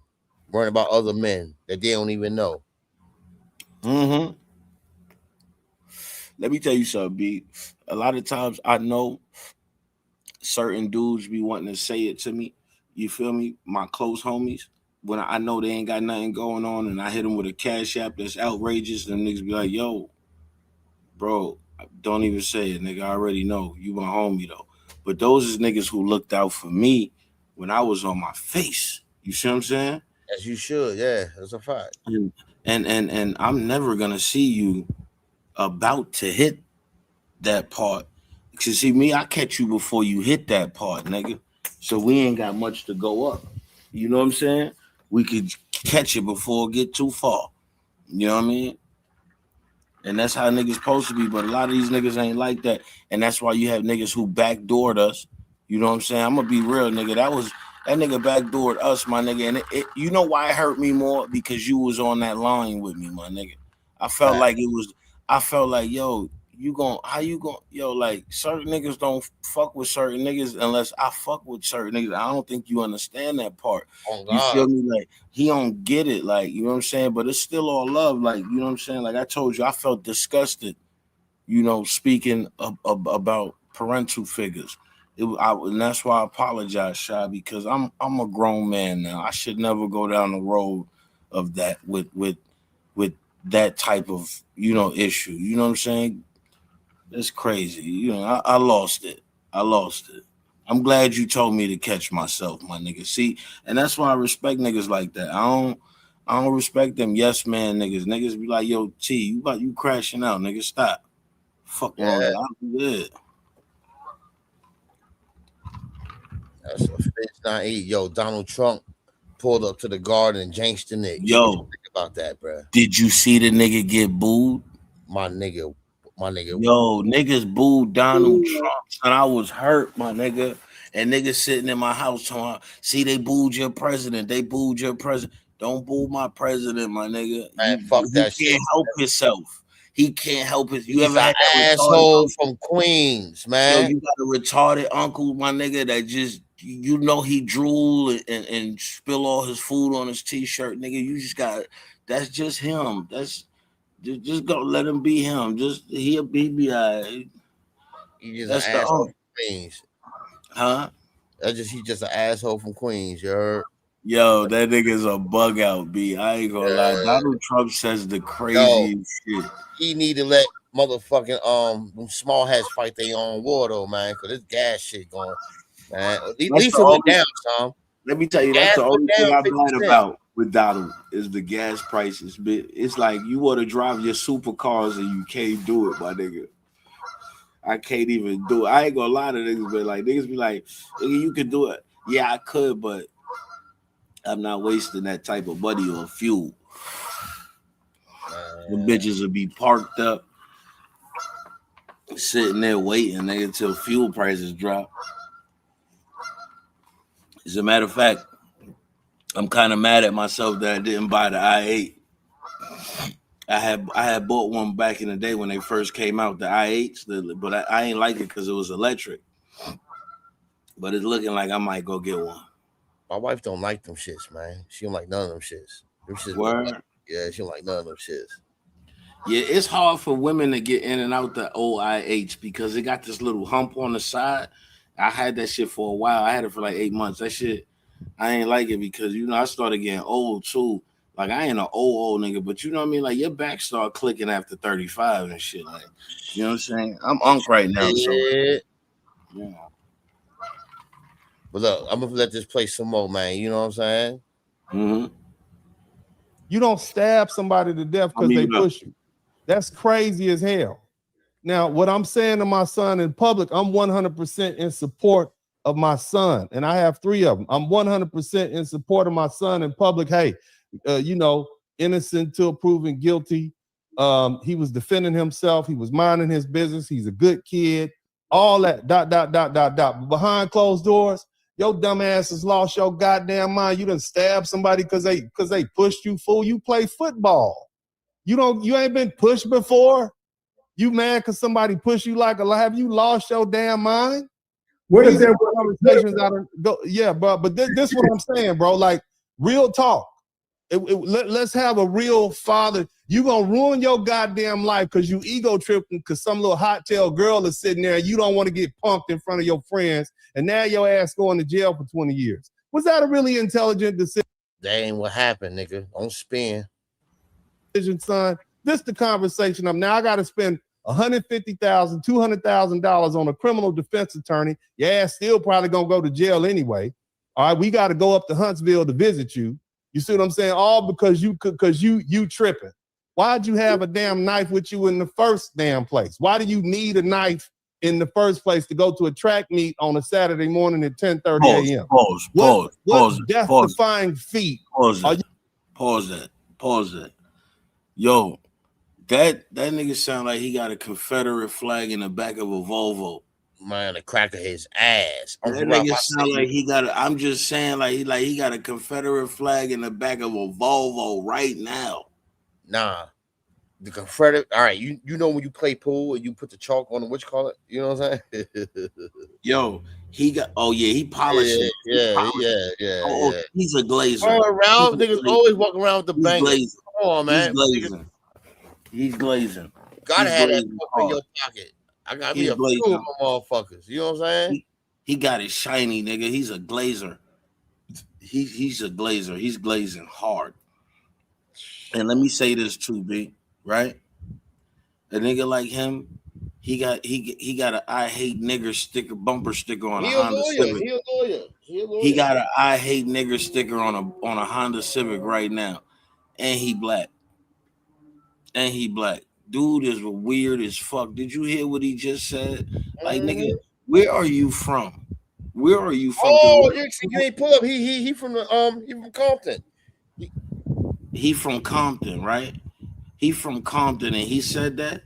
D: worrying about other men that they don't even know.
G: Mm-hmm. Let me tell you something, B. A lot of times I know certain dudes be wanting to say it to me. You feel me? My close homies. When I know they ain't got nothing going on and I hit them with a cash app that's outrageous, them niggas be like, yo, bro, don't even say it, nigga. I already know. You my homie, though. But those is niggas who looked out for me when I was on my face. You see what I'm saying?
D: As you should, yeah, that's a fact.
G: And I'm never gonna see you about to hit that part. Cause see me, I catch you before you hit that part, nigga. So we ain't got much to go up. You know what I'm saying? We could catch it before it get too far. You know what I mean? And that's how niggas supposed to be. But a lot of these niggas ain't like that. And that's why you have niggas who backdoored us. You know what I'm saying? I'm gonna be real, nigga. That nigga backdoored us, my nigga. And you know why it hurt me more? Because you was on that line with me, my nigga. I felt
D: Fact.
G: like it was I felt like, yo, how you going, yo, like certain niggas don't fuck with certain niggas unless I fuck with certain niggas. I don't think you understand that part.
D: Oh
G: You feel
D: God.
G: me? Like he don't get it, like, you know what I'm saying? But it's still all love, like, you know what I'm saying? Like I told you, I felt disgusted, you know, speaking about parental figures. And that's why I apologize, Shy, because I'm a grown man now. I should never go down the road of that with that type of, you know, issue. You know what I'm saying? It's crazy. You know, I lost it. I lost it. I'm glad you told me to catch myself, my nigga. See, and that's why I respect niggas like that. I don't respect them yes man niggas. Niggas be like, yo, T, you crashing out, nigga. Stop. Fuck wrong
D: Yeah,
G: with that. I'm good.
D: that's a fish not eat. Yo, Donald Trump pulled up to the garden and janked the Knicks. What you
G: Yo,
D: think about that, bro?
G: did you see the nigga get booed?
D: My nigga, my nigga.
G: Yo, niggas booed Donald Trump, and I was hurt, my nigga. And niggas sitting in my house talking, see, they booed your president. They booed your president. Don't boo my president, my nigga.
D: Man, fuck
G: He
D: that shit.
G: can't help himself. He can't help it. You
D: He's
G: ever
D: an
G: had that retarded
D: asshole
G: uncle?
D: from Queens,
G: Yo,
D: man.
G: you got a retarded uncle, my nigga, that just, you know, he drool and spill all his food on his t-shirt, nigga. You just got, that's just him. That's just go let him be him. Just he'll be all right.
D: He's just
G: That's
D: an
G: the
D: asshole from Queens.
G: huh?
D: He's just an asshole from Queens. You heard?
G: Yo, that nigga's a bug out, B. I ain't gonna lie.
D: Yeah.
G: Donald Trump says the
D: Yo,
G: craziest shit.
D: he need to let motherfucking them small hats fight their own war though, man. Cause this gas shit going, man. At
G: That's
D: least
G: the
D: it went
G: only,
D: down, Tom.
G: let me tell you, that's
D: Gas
G: the
D: went
G: only thing
D: down
G: I'm
D: 50
G: mad
D: cents.
G: about with Donald is the gas prices. But it's like you want to drive your supercars and you can't do it, my nigga. I can't even do it. I ain't gonna lie to niggas, but like niggas be like, nigga, you could do it. Yeah, I could, but I'm not wasting that type of money on fuel. The bitches will be parked up, sitting there waiting, nigga, until fuel prices drop. As a matter of fact, I'm kind of mad at myself that I didn't buy the i8. I had bought one back in the day when they first came out, the i8s, but I ain't like it because it was electric. But it's looking like I might go get one.
D: My wife don't like them shits, man. She don't like none of them shits. Them shits
G: Word.
D: yeah, she don't like none of them shits.
G: Yeah, it's hard for women to get in and out the old IH because it got this little hump on the side. I had that shit for a while. I had it for like 8 months. That shit, I ain't like it because, you know, I started getting old too. Like, I ain't an old nigga, but you know what I mean? Like, your back start clicking after 35 and shit. Like, you know what I'm saying? I'm unk right now, so,
D: Yeah.
G: yeah.
D: But look, I'm gonna let this play some more, man. You know what I'm saying?
G: Mm-hmm.
F: You don't stab somebody to death because they push you. That's crazy as hell. Now, what I'm saying to my son in public, I'm 100% in support of my son, and I have 3 of them. I'm 100% in support of my son in public. Hey, you know, innocent till proven guilty. He was defending himself. He was minding his business. He's a good kid. All that, ... But behind closed doors, your dumb ass has lost your goddamn mind. You done stabbed somebody because they pushed you, fool. You play football. You ain't been pushed before. You mad because somebody pushed you like a, have you lost your damn mind?
E: What if there
F: conversations out of go? Yeah, but this is what I'm saying, bro. Like real talk. Let's have a real father. You gonna ruin your goddamn life because you ego tripping because some little hot tail girl is sitting there and you don't want to get punked in front of your friends, and now your ass going to jail for 20 years. Was that a really intelligent decision?
D: That ain't what happened, nigga. Don't spin.
F: Son, this the conversation. Now I got to spend $150,000, $200,000 on a criminal defense attorney. Your ass still probably gonna go to jail anyway. All right, we got to go up to Huntsville to visit you. You see what I'm saying? All because you tripping. Why'd you have a damn knife with you in the first damn place? Why do you need a knife in the first place to go to a track meet on a Saturday morning at 10:30 a.m.? What death-defying feat?
G: Pause that. Yo, that nigga sound like he got a Confederate flag in the back of a Volvo.
D: Man, the crack of his ass.
G: That nigga sound like he got I'm just saying like he got a Confederate flag in the back of a Volvo right now.
D: Nah. the Confederate. All right, you know when you play pool and you put the chalk on the what you call it? You know what I'm saying?
G: Yo, he got. Oh yeah, he polishing. He polishing. Oh,
D: Yeah.
G: he's a glazer.
D: All
G: He's
D: around,
G: a
D: niggas
G: glazer.
D: always walking around with the
G: He's
D: banger.
G: glazing.
D: Come on,
G: He's
D: man. Niggas
G: glazing. He's glazing.
D: gotta
G: He's
D: have that
G: glazing
D: smoke in
G: hard.
D: your pocket. I got me
G: He's
D: a few of
G: glazing.
D: them motherfuckers. You know what I'm saying?
G: He got it shiny, nigga. He's a glazer. He's a glazer. He's glazing hard. And let me say this too, B. Right? A nigga like him, he got a I hate nigger sticker bumper sticker on a
D: He a
G: Honda
D: lawyer.
G: Civic.
D: He a lawyer. He a
G: He
D: lawyer.
G: got a I hate nigger sticker on a Honda Civic right now, and he black. And he black. Dude is weird as fuck. Did you hear what he just said? Like, nigga, where are you from? Where are you from?
D: Oh, you ain't pull up. He from the he from Compton.
G: He from Compton, right? He from Compton, and he said that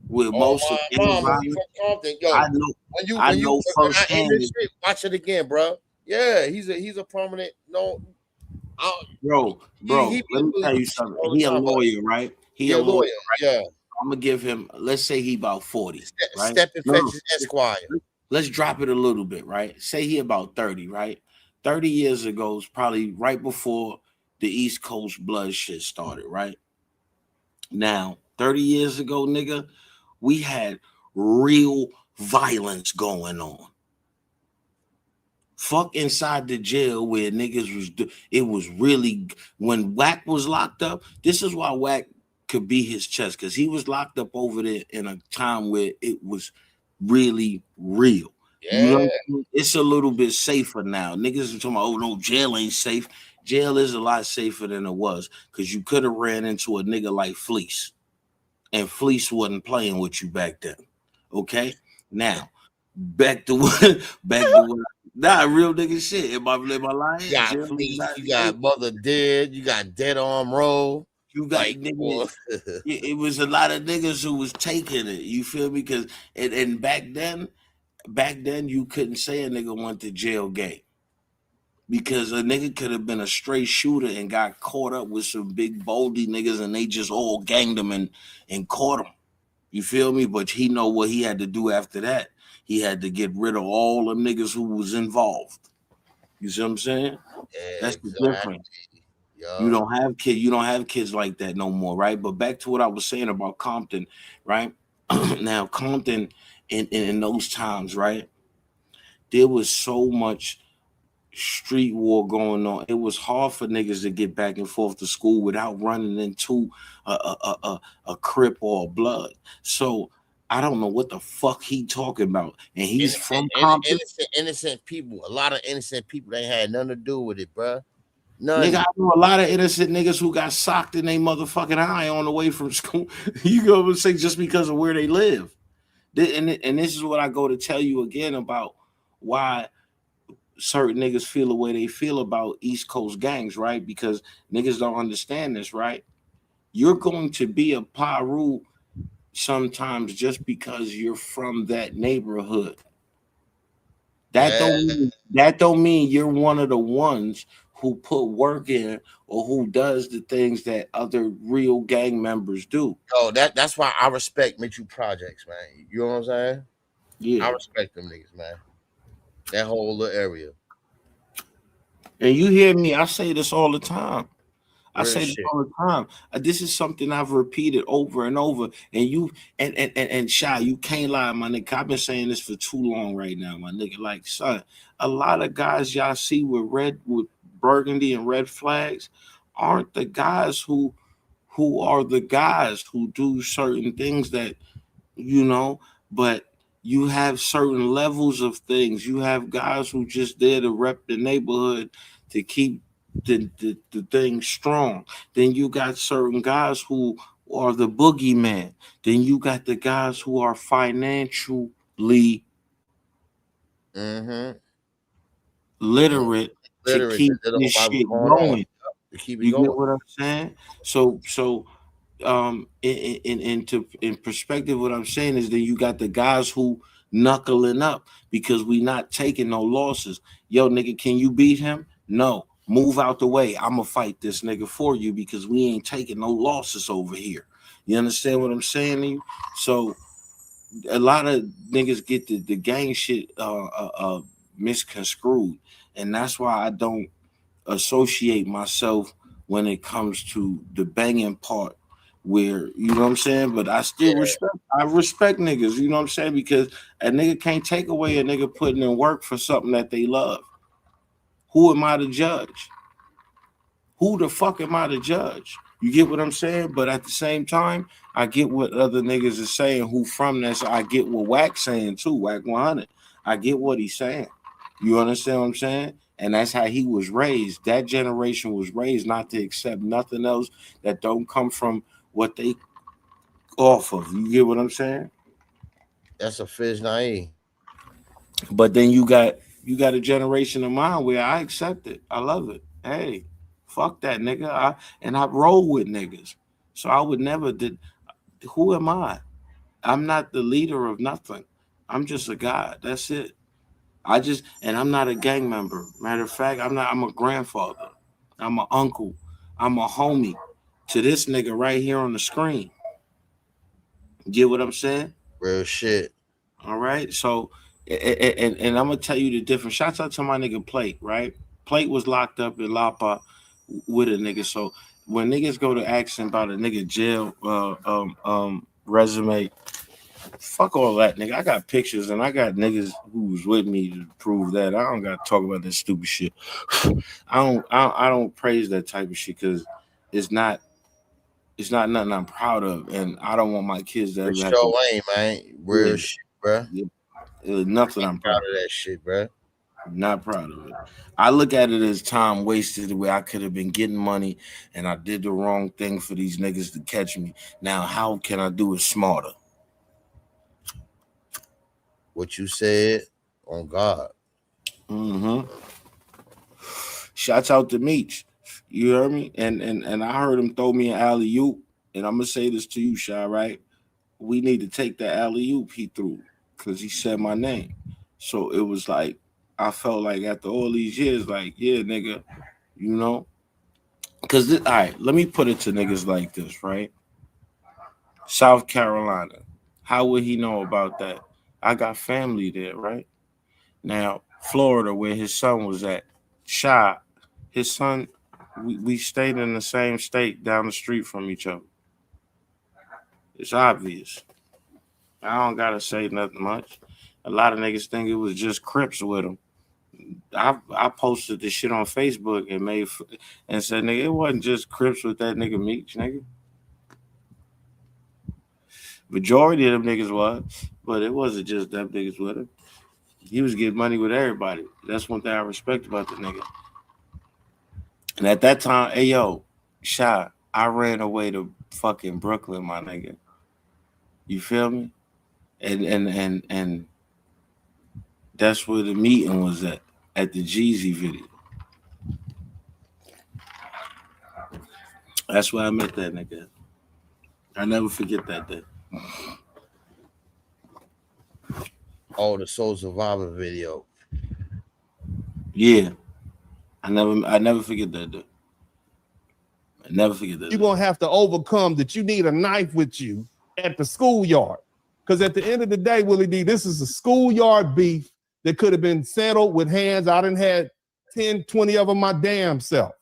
G: with
D: Oh
G: most of
D: my
G: gang
D: mama, he
G: violence.
D: from Compton. Yo,
G: I know. I know
D: when I end
G: firsthand,
D: this shit, watch it again, bro. Yeah, he's a prominent. No,
G: bro.
D: he
G: Let me tell you
D: shit
G: something.
D: all the
G: He a
D: time, but
G: lawyer, right? He
D: he
G: a
D: a
G: lawyer,
D: lawyer.
G: right?
D: Yeah,
G: I'm gonna give him. Let's say he about 40, right?
D: Step and
G: No,
D: Fetches Esquire.
G: let's drop it a little bit, right? Say he about 30, right? 30 years ago is probably right before the East Coast blood shit started, right? Now, 30 years ago, nigga, we had real violence going on. Fuck inside the jail where niggas it was really when Wack was locked up. This is why Wack could be his chest, because he was locked up over there in a time where it was really real. You know, it's a little bit safer now. Niggas are talking about, oh no, jail ain't safe. Jail is a lot safer than it was, because you could have ran into a nigga like Fleece, and Fleece wasn't playing with you back then. Okay, now back to what. Nah, real nigga shit. Am I lying?
D: You got Fleece, you got Mother Dead, you got Dead Arm Roll.
G: You got niggas. It was a lot of niggas who was taking it. You feel me? Because and back then you couldn't say a nigga went to jail gay, because a nigga could have been a straight shooter and got caught up with some big boldy niggas, and they just all ganged him and caught him. You feel me? But he know what he had to do after that. He had to get rid of all the niggas who was involved. You see what I'm saying? That's the difference. You don't have kids like that no more, right? But back to what I was saying about Compton, right? Now Compton in those times, right? There was so much street war going on. It was hard for niggas to get back and forth to school without running into a Crip or a Blood. So I don't know what the fuck he talking about. And he's from Compton.
D: Innocent people. A lot of innocent people. They had nothing to do with it, bro. None.
G: Nigga, I know a lot of innocent niggas who got socked in their motherfucking eye on the way from school. You go and say just because of where they live. And this is what I go to tell you again about why certain niggas feel the way they feel about East Coast gangs, right? Because niggas don't understand this, right? You're going to be a Paru sometimes just because you're from that neighborhood. That don't mean you're one of the ones who put work in or who does the things that other real gang members do.
D: Oh, that's why I respect Mitchell Projects, man. You know what I'm saying?
G: Yeah.
D: I respect them niggas, man. That whole little area.
G: And you hear me, I say this all the time. I
D: Real
G: say this
D: shit.
G: all the time. This is something I've repeated over and over. And you and Shy, you can't lie, my nigga. I've been saying this for too long right now, my nigga. Like, son, a lot of guys y'all see with burgundy and red flags aren't the guys who are the guys who do certain things that, you know, but you have certain levels of things. You have guys who just there to rep the neighborhood to keep the thing strong. Then you got certain guys who are the boogeyman. Then you got the guys who are financially literate to keep this shit going. You get what I'm saying? So in perspective, what I'm saying is that you got the guys who knuckling up because we not taking no losses. Yo, nigga, can you beat him? No. Move out the way. I'ma fight this nigga for you because we ain't taking no losses over here. You understand what I'm saying to you? So a lot of niggas get the gang shit misconstrued, and that's why I don't associate myself when it comes to the banging part, where you know what I'm saying. But I still respect niggas, you know what I'm saying, because a nigga can't take away a nigga putting in work for something that they love. Who am I to judge? Who the fuck am I to judge? You get what I'm saying? But at the same time, I get what other niggas are saying who from that. So I get what Wack's saying too, Wack 100. I get what he's saying. You understand what I'm saying? And that's how he was raised. That generation was raised not to accept nothing else that don't come from what they off of. You get what I'm saying?
D: That's a Fizz naive.
G: But then you got a generation of mine where I accept it. I love it. Hey, fuck that nigga. I roll with niggas. So I would never did. Who am I? I'm not the leader of nothing. I'm just a guy. That's it. And I'm not a gang member. Matter of fact, I'm a grandfather. I'm an uncle. I'm a homie to this nigga right here on the screen. Get what I'm saying?
D: Real shit.
G: All right. So, and I'm gonna tell you the difference. Shouts out to my nigga Plate, right? Plate was locked up in Lapa with a nigga. So when niggas go to ask him about a nigga jail resume, fuck all that, nigga. I got pictures and I got niggas who was with me to prove that. I don't got to talk about that stupid shit. I don't praise that type of shit because it's not nothing I'm proud of, and I don't want my kids to ever have to.
D: Ain't, man. Real shit, bro.
G: Nothing I'm proud
D: of that shit, bro.
G: Not proud of it. I look at it as time wasted where I could have been getting money and I did the wrong thing for these niggas to catch me. Now, how can I do it smarter?
D: What you said on God.
G: Mm-hmm. Shouts out to Meech. You heard me? And I heard him throw me an alley-oop. And I'm going to say this to you, Shy, right? We need to take the alley-oop he threw because he said my name. So it was like, I felt like after all these years, like, yeah, nigga, you know? Because, all right, let me put it to niggas like this, right? South Carolina. How would he know about that? I got family there, right? Now, Florida, where his son was at, Shy, his son, we stayed in the same state down the street from each other. It's obvious. I don't got to say nothing much. A lot of niggas think it was just Crips with him. I posted this shit on Facebook and said, nigga, it wasn't just Crips with that nigga Meech, nigga. Majority of them niggas was, but it wasn't just them niggas with him. He was getting money with everybody. That's one thing I respect about the nigga. And at that time, hey yo, Shy, I ran away to fucking Brooklyn, my nigga. You feel me? And that's where the meeting was at the Jeezy video. That's where I met that nigga. I never forget that day.
D: Oh, the Soul Survivor video.
G: Yeah. I never forget that day. I never forget that.
F: You're gonna have to overcome that you need a knife with you at the schoolyard. Because at the end of the day, Willie D, this is a schoolyard beef that could have been settled with hands. I done had 10, 20 of them my damn self.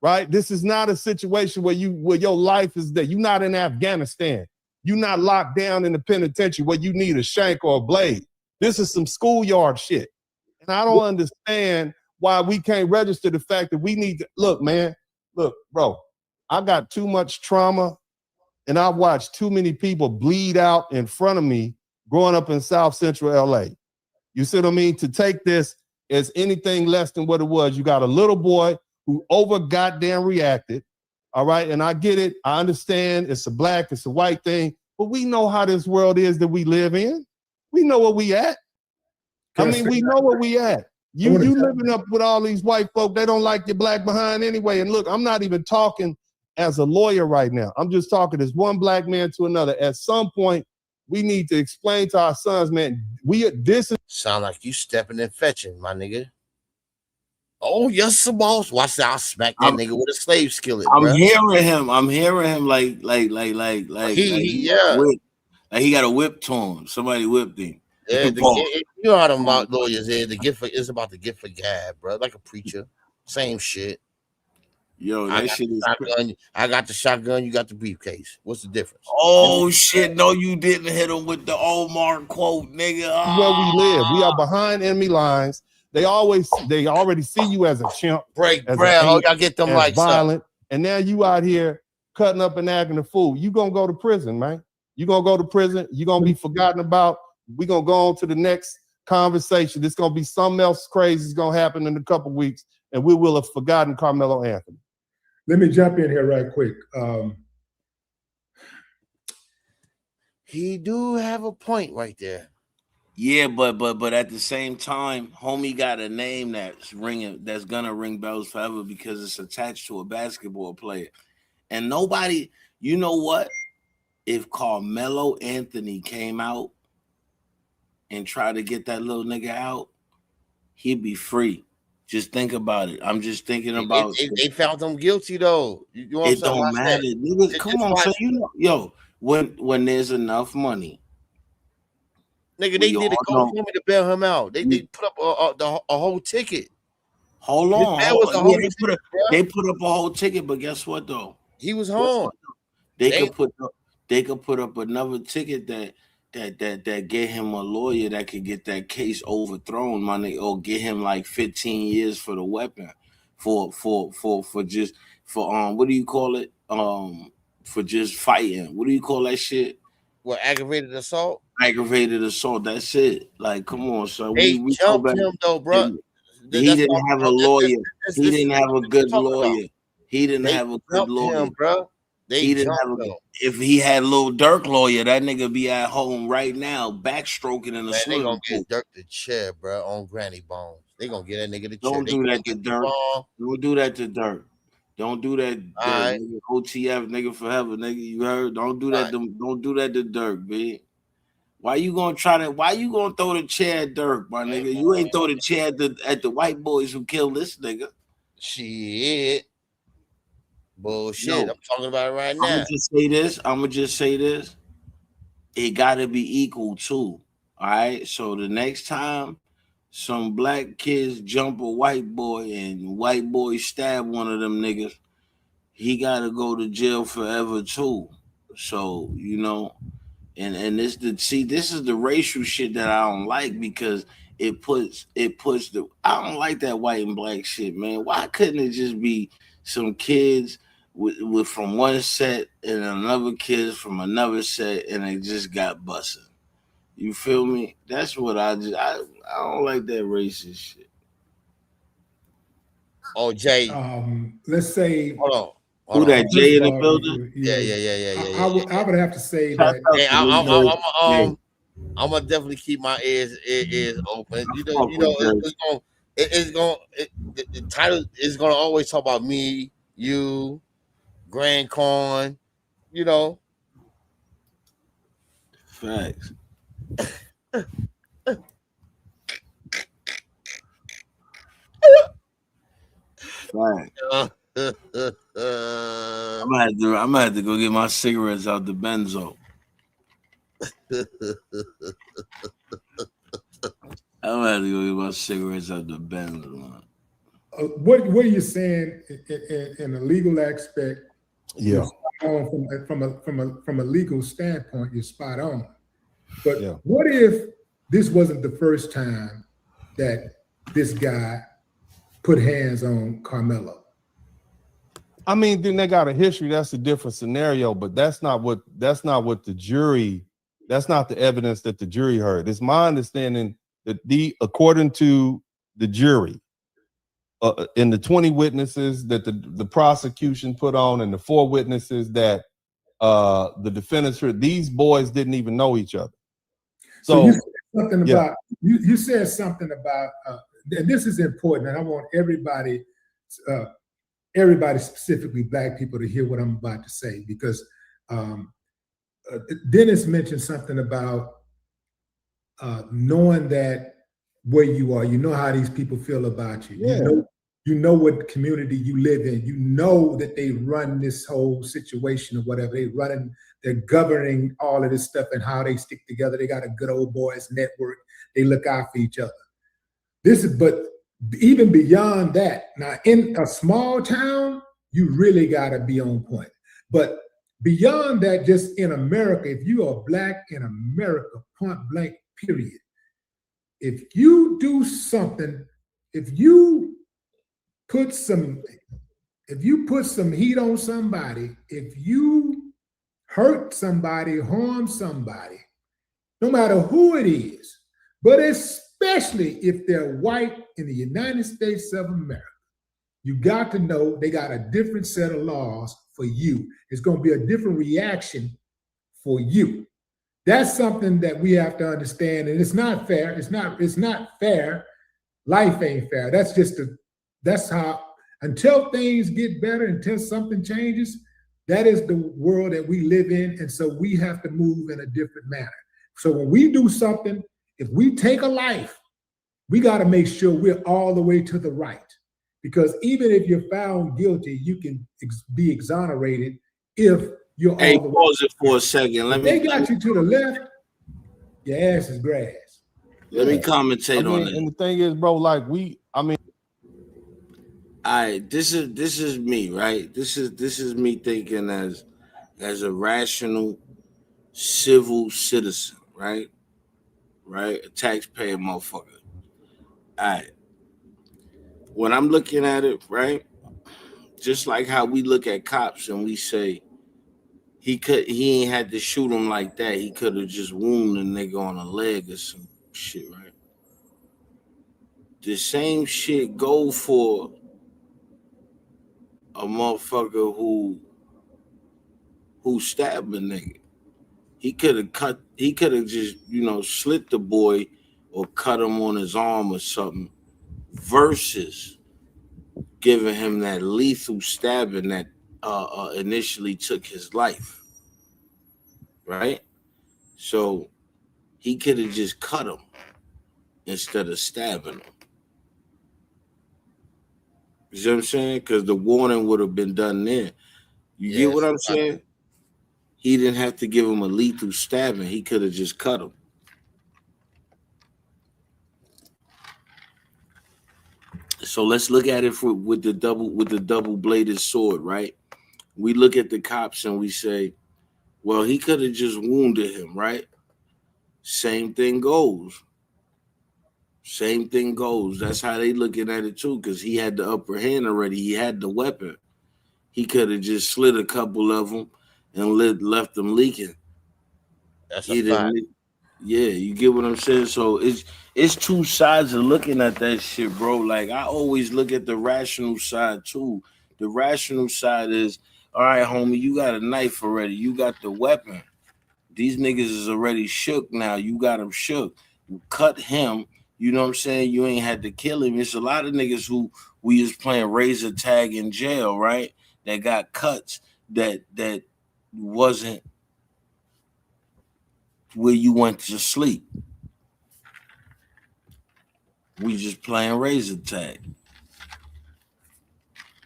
F: Right? This is not a situation where your life is there. You're not in Afghanistan. You're not locked down in the penitentiary where you need a shank or a blade. This is some schoolyard shit. And I don't understand why we can't register the fact that we need to look, bro, I got too much trauma and I've watched too many people bleed out in front of me growing up in South Central LA. You see what I mean? To take this as anything less than what it was, you got a little boy who over goddamn reacted. All right. And I get it. I understand it's a black, it's a white thing, but we know how this world is that we live in. We know where we at. I mean, we know where we at. You living up with all these white folk, they don't like your black behind anyway. And look, I'm not even talking as a lawyer right now. I'm just talking as one black man to another. At some point, we need to explain to our sons, man, this is...
D: Sound like you stepping and fetching, my nigga. Oh, yes, boss. Watch that. I'll smack that nigga with a slave skillet,
G: I'm
D: bro.
G: hearing him. I'm hearing him like
D: Yeah.
G: he got a whip to him. Somebody whipped him.
D: Yeah, you know how them lawyers is. It's about the gift for gab, bro. Like a preacher. Same shit.
G: Yo, that shit is.
D: I got the shotgun. You got the briefcase. What's the difference?
G: Oh shit! No, you didn't hit him with the Omar quote, nigga.
F: Where we live, we are behind enemy lines. They already see you as a chimp,
D: break
F: as
D: bread. Oh, y'all get them like
F: violent, and now you out here cutting up and acting a fool. You gonna go to prison, man. You gonna go to prison. You gonna be forgotten about. We gonna go on to the next conversation. This gonna be something else crazy is gonna happen in a couple weeks, and we will have forgotten Karmelo Anthony.
E: Let me jump in here right quick.
D: He do have a point right there.
G: Yeah, but at the same time, homie got a name that's gonna ring bells forever because it's attached to a basketball player. And nobody, you know what? If Karmelo Anthony came out and tried to get that little nigga out, he'd be free. Just think about it. I'm just thinking about
D: they found him guilty though. You know what
G: it don't matter. Nigga, come on, so you know, yo, when there's enough money.
D: Nigga, they did a GoFundMe to bail him out. They put up a whole ticket.
G: Hold on. They put up a whole ticket, but guess what though?
D: He was home.
G: They could put up another ticket that get him a lawyer that could get that case overthrown, money, or get him like 15 years for the weapon, for what do you call it? For just fighting. What do you call that shit?
D: What, aggravated assault?
G: Aggravated assault. That's it. Like, come on, son.
D: They jumped him though, bro.
G: He didn't have a lawyer. He didn't have a good lawyer. He didn't have a good lawyer,
D: bro.
G: He didn't have if he had Lil Durk lawyer, that nigga be at home right now, backstroking in the swimming pool.
D: They gonna get Durk the chair, bro, on Granny Bones. They gonna get that nigga the chair.
G: Don't do that to Durk. Don't do that to Durk. Don't do that. Right. Nigga, OTF, nigga forever, nigga. You heard? Don't do that. Right. Don't do that to Durk, man. Why you gonna throw the chair at Durk, my nigga? You ain't throw the chair at the white boys who killed this nigga.
D: Shit. Bullshit. I'm talking about it right now.
G: I'm gonna just say this. It gotta be equal too. All right. So the next time some black kids jump a white boy and white boy stab one of them niggas, he gotta go to jail forever too. So, you know, and this is the racial shit that I don't like, because it puts I don't like that white and black shit, man. Why couldn't it just be some kids with from one set and another kids from another set, and they just got busted? You feel me? That's what I don't like that racist shit.
D: Oh, Jay.
E: Let's say,
D: hold on.
G: Who that, Jay in the building?
E: Yeah. I would have to say that.
D: Hey, I'm gonna definitely keep my ears open. The title is gonna always talk about me, you, Grand Corn, you know.
G: Facts. Right. I'm gonna have to go get my cigarettes out the benzo. I'm gonna have to go get my cigarettes out the benzo.
E: What are you saying in a legal aspect?
F: Yeah.
E: From a legal standpoint, you're spot on. But what if this wasn't the first time that this guy put hands on Karmelo?
F: I mean, then they got a history. That's a different scenario, but that's not what the jury. That's not the evidence that the jury heard. It's my understanding that according to the jury, in the 20 witnesses that the prosecution put on, and the 4 witnesses that the defendants heard, these boys didn't even know each other. So
E: you said something about you said something about, and this is important, and I want everybody, specifically black people, to hear what I'm about to say, because Dennis mentioned something about knowing that where you are, you know how these people feel about you.
F: Yeah.
E: You know You know what community you live in. You know that they run this whole situation or whatever. They're governing all of this stuff and how they stick together. They got a good old boys network. They look out for each other. But even beyond that, now in a small town, you really gotta be on point. But beyond that, just in America, if you are Black in America, point blank, period. If you do something, if you put some heat on somebody, if you hurt somebody, harm somebody, no matter who it is, but especially if they're white in the United States of America, you got to know they got a different set of laws for you. It's going to be a different reaction for you. That's something that we have to understand, and it's not fair. It's not fair. Life ain't fair. That's how, until things get better, until something changes, that is the world that we live in. And so we have to move in a different manner. So when we do something, if we take a life, we got to make sure we're all the way to the right. Because even if you're found guilty, you can be exonerated if you're
G: Hey,
E: all the way.
G: pause it for a second.
E: They got you to the left, your ass is grass.
G: Let me commentate on it.
F: And the thing is, bro, like
G: all right, this is me, right? This is me thinking as a rational civil citizen, right? Right? A taxpayer motherfucker. All right. When I'm looking at it, right? Just like how we look at cops and we say he ain't had to shoot him like that. He could have just wounded a nigga on a leg or some shit, right? The same shit go for a motherfucker who stabbed a nigga. He could have just, slit the boy or cut him on his arm or something, versus giving him that lethal stabbing that initially took his life. Right? So he could have just cut him instead of stabbing him. You see what I'm saying? Because the warning would have been done then. You get what I'm saying? He didn't have to give him a lethal stabbing. He could have just cut him. So let's look at it with the double-bladed sword, right? We look at the cops and we say, well, he could have just wounded him, right? Same thing goes. Same thing goes. That's how they looking at it too, because he had the upper hand already. He had the weapon. He could have just slit a couple of them and left them leaking.
D: That's a fact.
G: Yeah, you get what I'm saying? So it's two sides of looking at that shit, bro. Like, I always look at the rational side too. The rational side is, all right, homie, you got a knife already. You got the weapon. These niggas is already shook now. You got them shook. You cut him. You know what I'm saying? You ain't had to kill him. It's a lot of niggas who we was playing razor tag in jail, right? That got cuts that wasn't where you went to sleep. We just playing razor tag.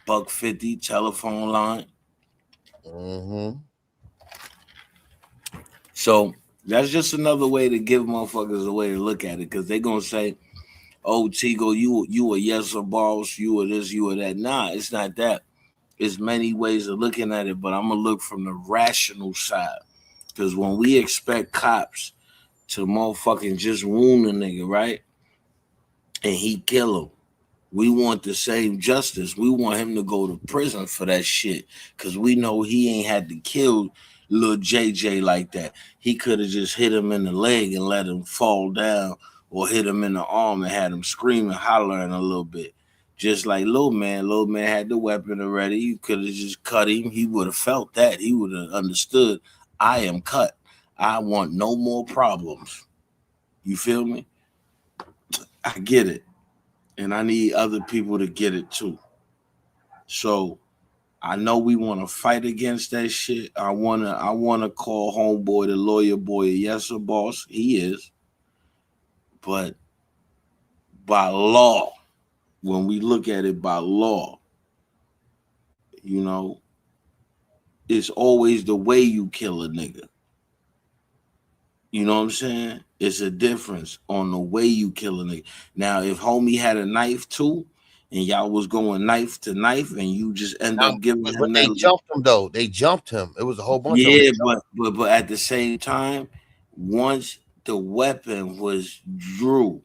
G: $1.50 telephone line.
D: Mm-hmm.
G: So that's just another way to give motherfuckers a way to look at it, because they're gonna say, oh, Tigo, you a yes or boss, you are this, you are that. Nah, it's not that. There's many ways of looking at it, but I'm gonna look from the rational side. Because when we expect cops to motherfucking just wound a nigga, right? And he kill him, we want the same justice. We want him to go to prison for that shit. Because we know he ain't had to kill little JJ like that. He could have just hit him in the leg and let him fall down, or hit him in the arm and had him screaming, hollering a little bit. Just like Lil Man. Lil Man had the weapon already. You could have just cut him. He would have felt that. He would have understood, I am cut. I want no more problems. You feel me? I get it. And I need other people to get it too. So I know we want to fight against that shit. I wanna call homeboy the lawyer boy a yes sir boss. He is. But by law, when we look at it by law, you know, it's always the way you kill a nigga. You know what I'm saying? It's a difference on the way you kill a nigga. Now, if homie had a knife too, and y'all was going knife to knife, and you just end
D: Now,
G: up giving
D: but
G: him
D: they
G: that,
D: jumped him though. They jumped him. It was a whole bunch of them.
G: yeah, but at the same time, once the weapon was drew,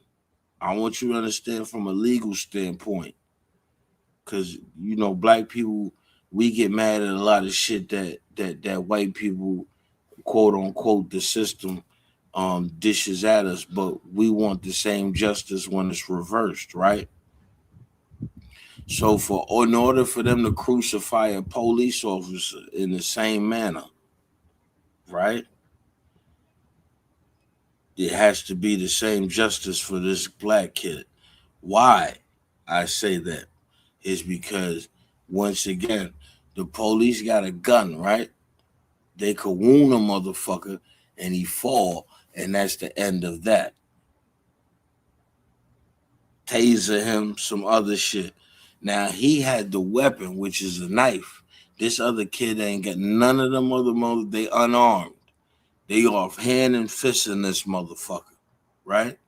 G: I want you to understand from a legal standpoint, because you know, black people, we get mad at a lot of shit that white people, quote unquote, the system dishes at us, but we want the same justice when it's reversed, right? So in order for them to crucify a police officer in the same manner, right? It has to be the same justice for this black kid. Why I say that is because once again, the police got a gun, right? They could wound a motherfucker and he fall, and that's the end of that. Taser him, some other shit. Now he had the weapon, which is a knife. This other kid ain't got none of them other mother. They unarmed. They off hand and fist in this motherfucker, right?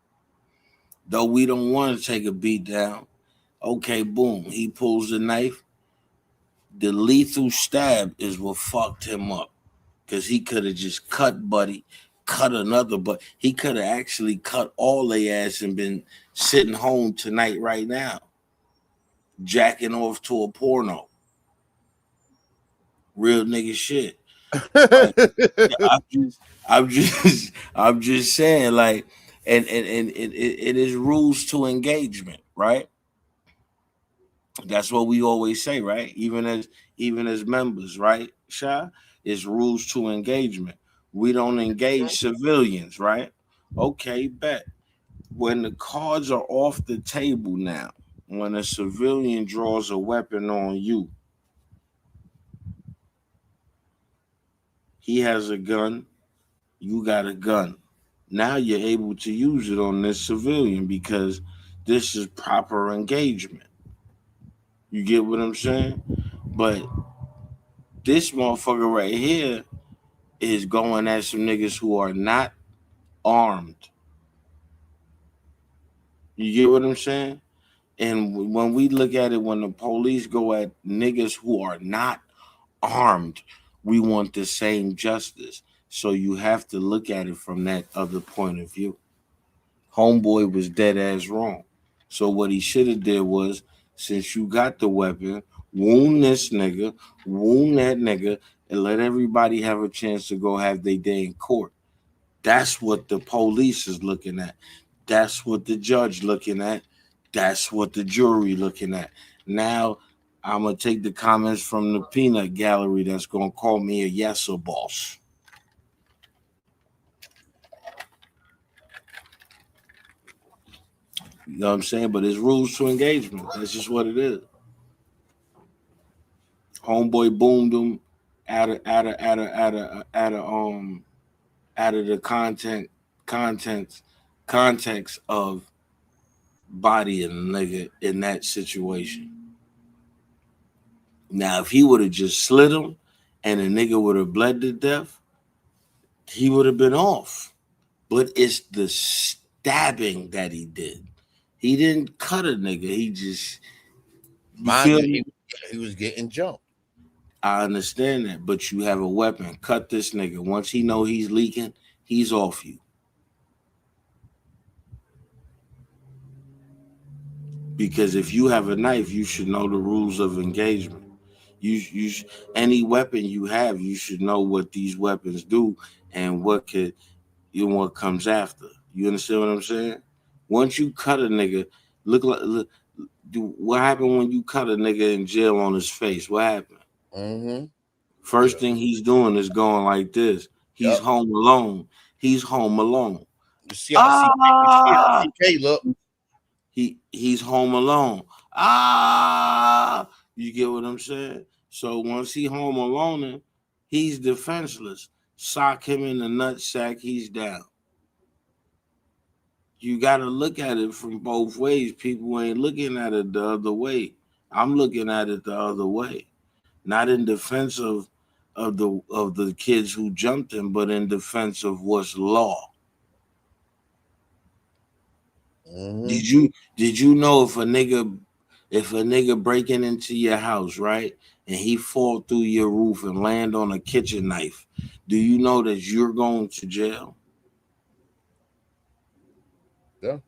G: Though we don't want to take a beat down. Okay, boom. He pulls the knife. The lethal stab is what fucked him up. Because he could have just cut Buddy, cut another, but he could have actually cut all their ass and been sitting home tonight right now, jacking off to a porno. Real nigga shit. Like, I'm just saying, like, and it is rules to engagement, right? That's what we always say, right? Even as members, right? Sha, it's rules to engagement. We don't engage civilians, right? Okay, bet. When the cards are off the table now, when a civilian draws a weapon on you, he has a gun, you got a gun. Now you're able to use it on this civilian because this is proper engagement. You get what I'm saying? But this motherfucker right here is going at some niggas who are not armed. You get what I'm saying? And when we look at it, when the police go at niggas who are not armed, we want the same justice. So you have to look at it from that other point of view. Homeboy was dead ass wrong. So what he should have did was, since you got the weapon, wound this nigga, wound that nigga, and let everybody have a chance to go have their day in court. That's what the police is looking at. That's what the judge looking at. That's what the jury looking at. Now I'm gonna take the comments from the peanut gallery that's gonna call me a yesser boss. You know what I'm saying? But it's rules to engagement. That's just what it is. Homeboy boomed him out of the context of bodying a nigga in that situation. Now, if he would have just slit him and the nigga would have bled to death, he would have been off. But it's the stabbing that he did. He didn't cut a nigga. He just, you feel me?
D: He was getting jumped.
G: I understand that, but you have a weapon. Cut this nigga. Once he know he's leaking, he's off you. Because if you have a knife, you should know the rules of engagement. Any weapon you have, you should know what these weapons do and what comes after. You understand what I'm saying? Once you cut a nigga, what happened when you cut a nigga in jail on his face? What happened?
D: Mm-hmm.
G: First thing he's doing is going like this. He's home alone. He's home alone.
D: You see how CK look?
G: He's home alone. Ah, you get what I'm saying? So once he home alone, he's defenseless. Sock him in the nutsack, he's down. you got to look at it from both ways. People ain't looking at it the other way. I'm looking at it the other way, not in defense of the kids who jumped him, but in defense of what's law.
D: Mhm.
G: Did you know if a nigga breaking into your house, right, and he fall through your roof and land on a kitchen knife, do you know that you're going to jail?
D: Yeah.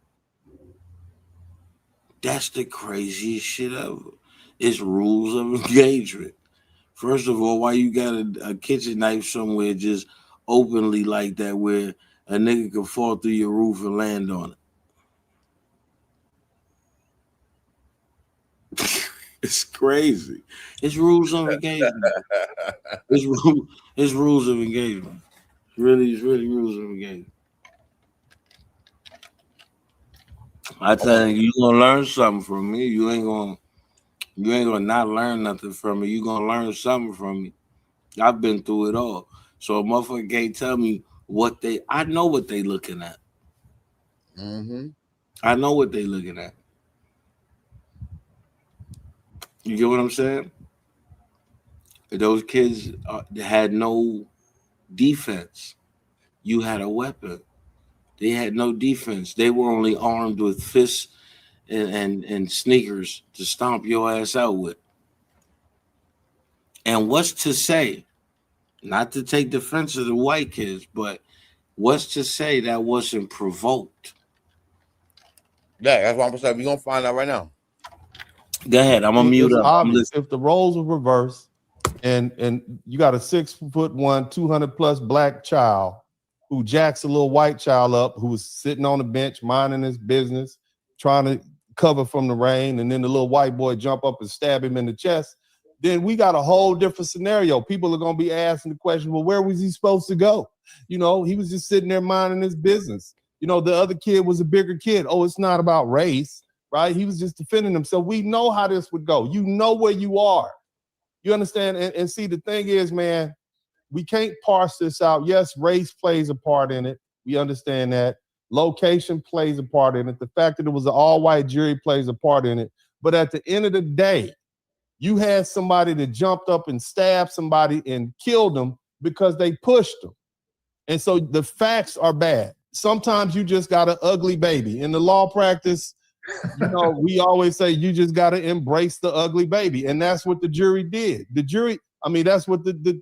G: That's the craziest shit ever. It's rules of engagement. First of all, why you got a kitchen knife somewhere just openly like that where a nigga can fall through your roof and land on it? It's crazy. It's rules of engagement. It's rules of engagement. It's really rules of engagement. I tell you, you gonna learn something from me. You ain't gonna not learn nothing from me. You gonna learn something from me. I've been through it all. So a motherfucker can't tell me I know what they looking at.
D: Mm-hmm.
G: I know what they looking at. You get what I'm saying? Those kids had no defense. You had a weapon. They had no defense. They were only armed with fists and sneakers to stomp your ass out with. And what's to say, not to take defense of the white kids, but what's to say that wasn't provoked?
D: Yeah, that's what I'm saying. We're gonna find out right now.
G: Go ahead. I'm gonna mute
F: It's
G: up.
F: obvious if the roles were reversed, and you got a 6'1", 200+ black child who jacks a little white child up who was sitting on the bench minding his business, trying to cover from the rain, and then the little white boy jump up and stab him in the chest, then we got a whole different scenario. People are gonna be asking the question, well, where was he supposed to go? You know, he was just sitting there minding his business. You know, the other kid was a bigger kid. Oh, it's not about race, right? He was just defending himself. We know how this would go. You know where you are. You understand? And see, the thing is, man, we can't parse this out. Yes, race plays a part in it. We understand that. Location plays a part in it. The fact that it was an all-white jury plays a part in it. But at the end of the day, you had somebody that jumped up and stabbed somebody and killed them because they pushed them. And so the facts are bad. Sometimes you just got an ugly baby. In the law practice, you know, we always say you just got to embrace the ugly baby. And that's what the jury did. The jury, I mean, that's what the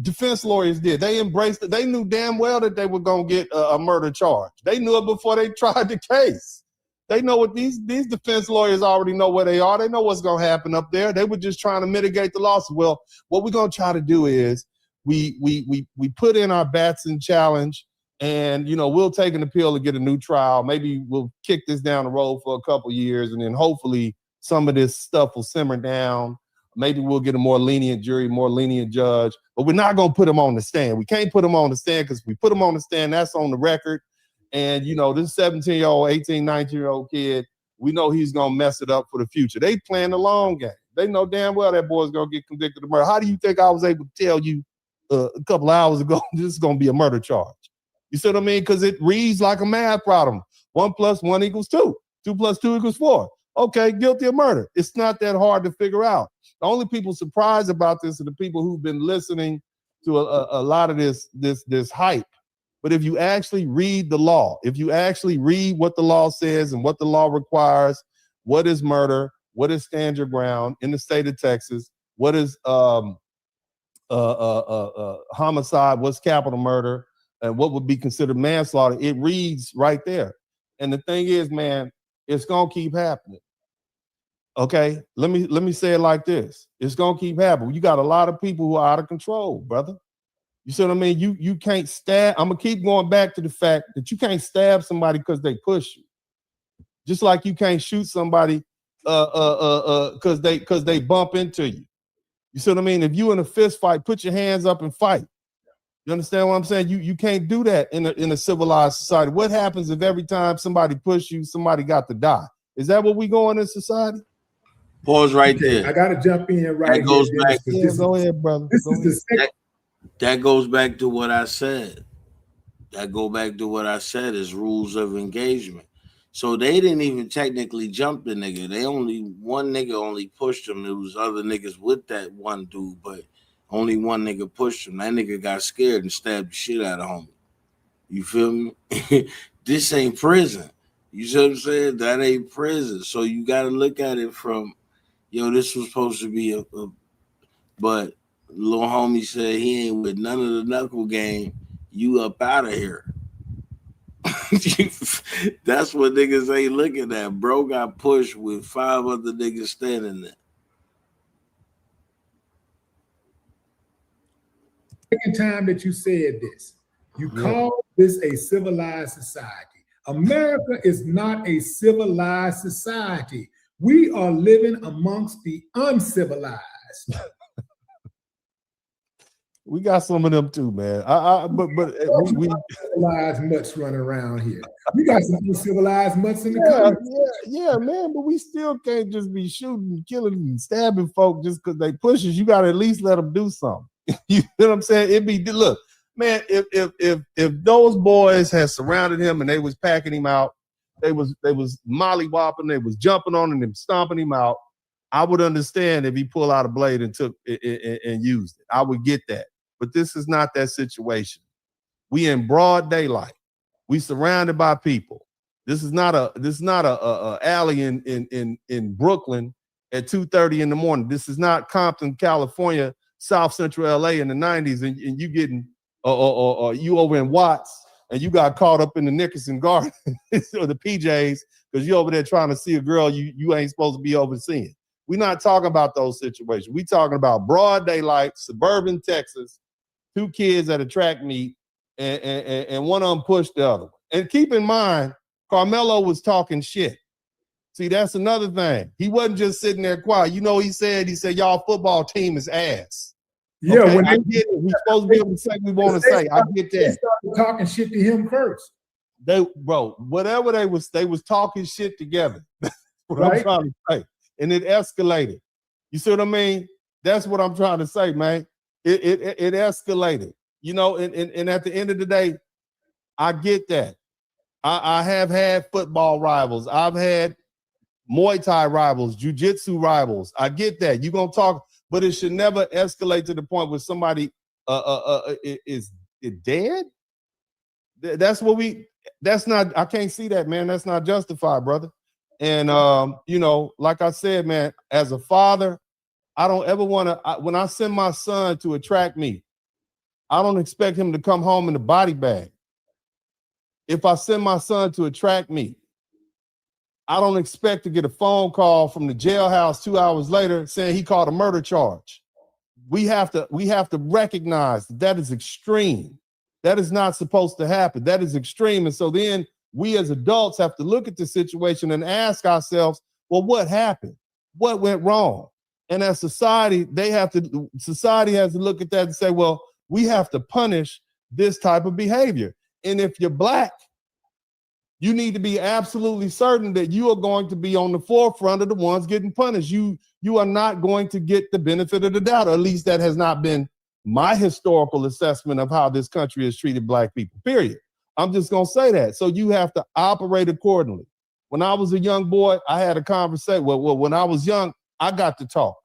F: defense lawyers did. They embraced it. They knew damn well that they were going to get a murder charge. They knew it before they tried the case. They know what these defense lawyers already know where they are. They know what's going to happen up there. They were just trying to mitigate the loss. Well, what we're going to try to do is we put in our Batson challenge, and, you know, we'll take an appeal to get a new trial. Maybe we'll kick this down the road for a couple years, and then hopefully some of this stuff will simmer down. Maybe we'll get a more lenient jury, more lenient judge, but we're not going to put him on the stand. We can't put him on the stand because if we put him on the stand, that's on the record. And, you know, this 17-year-old, 18, 19-year-old kid, we know he's going to mess it up for the future. They playing the long game. They know damn well that boy's going to get convicted of murder. How do you think I was able to tell you a couple hours ago this is going to be a murder charge? You see what I mean? Because it reads like a math problem. 1 + 1 = 2. 2 + 2 = 4. Okay, guilty of murder. It's not that hard to figure out. The only people surprised about this are the people who've been listening to a lot of this hype. But if you actually read the law, if you actually read what the law says and what the law requires, what is murder, what is stand your ground in the state of Texas, what is homicide, what's capital murder, and what would be considered manslaughter, it reads right there. And the thing is, man, it's gonna keep happening. Okay, let me say it like this: it's gonna keep happening. You got a lot of people who are out of control, brother. You see what I mean? You can't stab. I'm gonna keep going back to the fact that you can't stab somebody because they push you. Just like you can't shoot somebody because they bump into you. You see what I mean? If you in a fist fight, put your hands up and fight. You understand what I'm saying? You can't do that in a civilized society. What happens if every time somebody push you, somebody got to die? Is that what we go in society?
G: Pause right there.
E: I got to jump in right
G: that goes
E: here.
G: Back.
F: Yeah, go ahead, brother.
E: This is the second.
G: That goes back to what I said. that go back to what I said is rules of engagement. So they didn't even technically jump the nigga. One nigga only pushed him. It was other niggas with that one dude, but only one nigga pushed him. That nigga got scared and stabbed the shit out of homie. You feel me? This ain't prison. You see what I'm saying? That ain't prison. So you got to look at it from, yo, this was supposed to be but little homie said he ain't with none of the knuckle game. You up out of here. That's what niggas ain't looking at. Bro got pushed with 5 other niggas standing there.
E: Second time that you said this, you call this a civilized society. America is not a civilized society. We are living amongst the uncivilized.
F: We got some of them too, man. But we
E: civilized mutts running around here. We got some uncivilized mutts in the country.
F: Yeah, man. But we still can't just be shooting, killing, and stabbing folk just because they push us. You got to at least let them do something. You know what I'm saying? Look, man. If those boys had surrounded him and they was packing him out, they was mollywopping, they was jumping on him and stomping him out, I would understand if he pulled out a blade and took it and used it. I would get that. But this is not that situation. We in broad daylight. We surrounded by people. This is not a alley in Brooklyn at 2:30 in the morning. This is not Compton, California, South Central LA in the 90s, and you getting or you over in Watts and you got caught up in the Nickerson Garden or the PJs because you over there trying to see a girl you ain't supposed to be overseeing. We're not talking about those situations. We're talking about broad daylight, suburban Texas, 2 kids at a track meet, and one of them pushed the other. And keep in mind, Karmelo was talking shit. See, that's another thing. He wasn't just sitting there quiet. You know, he said, y'all football team is ass.
E: Yeah,
F: okay,
E: when
F: I get it. We're supposed to be able to say what we want to say. I get that.
E: They started talking shit to him first.
F: Whatever they was talking shit together. That's what
E: right?
F: I'm trying to say. And it escalated. You see what I mean? That's what I'm trying to say, man. It escalated. You know, and at the end of the day, I get that. I have had football rivals. I've had Muay Thai rivals, jiu-jitsu rivals. I get that. You're going to talk, but it should never escalate to the point where somebody is dead. That's not, I can't see that, man. That's not justified, brother. And, you know, like I said, man, as a father, I don't ever want to, when I send my son to a track meet, I don't expect him to come home in a body bag. If I send my son to a track meet, I don't expect to get a phone call from the jailhouse 2 hours later saying he caught a murder charge. We have to recognize that is extreme. That is not supposed to happen. That is extreme. And so then we as adults have to look at the situation and ask ourselves, well, what happened? What went wrong? And as society, society has to look at that and say, well, we have to punish this type of behavior. And if you're black, you need to be absolutely certain that you are going to be on the forefront of the ones getting punished. You are not going to get the benefit of the doubt, or at least that has not been my historical assessment of how this country has treated black people, period. I'm just going to say that. So you have to operate accordingly. When I was a young boy, I had a conversation. Well, when I was young, I got to talk.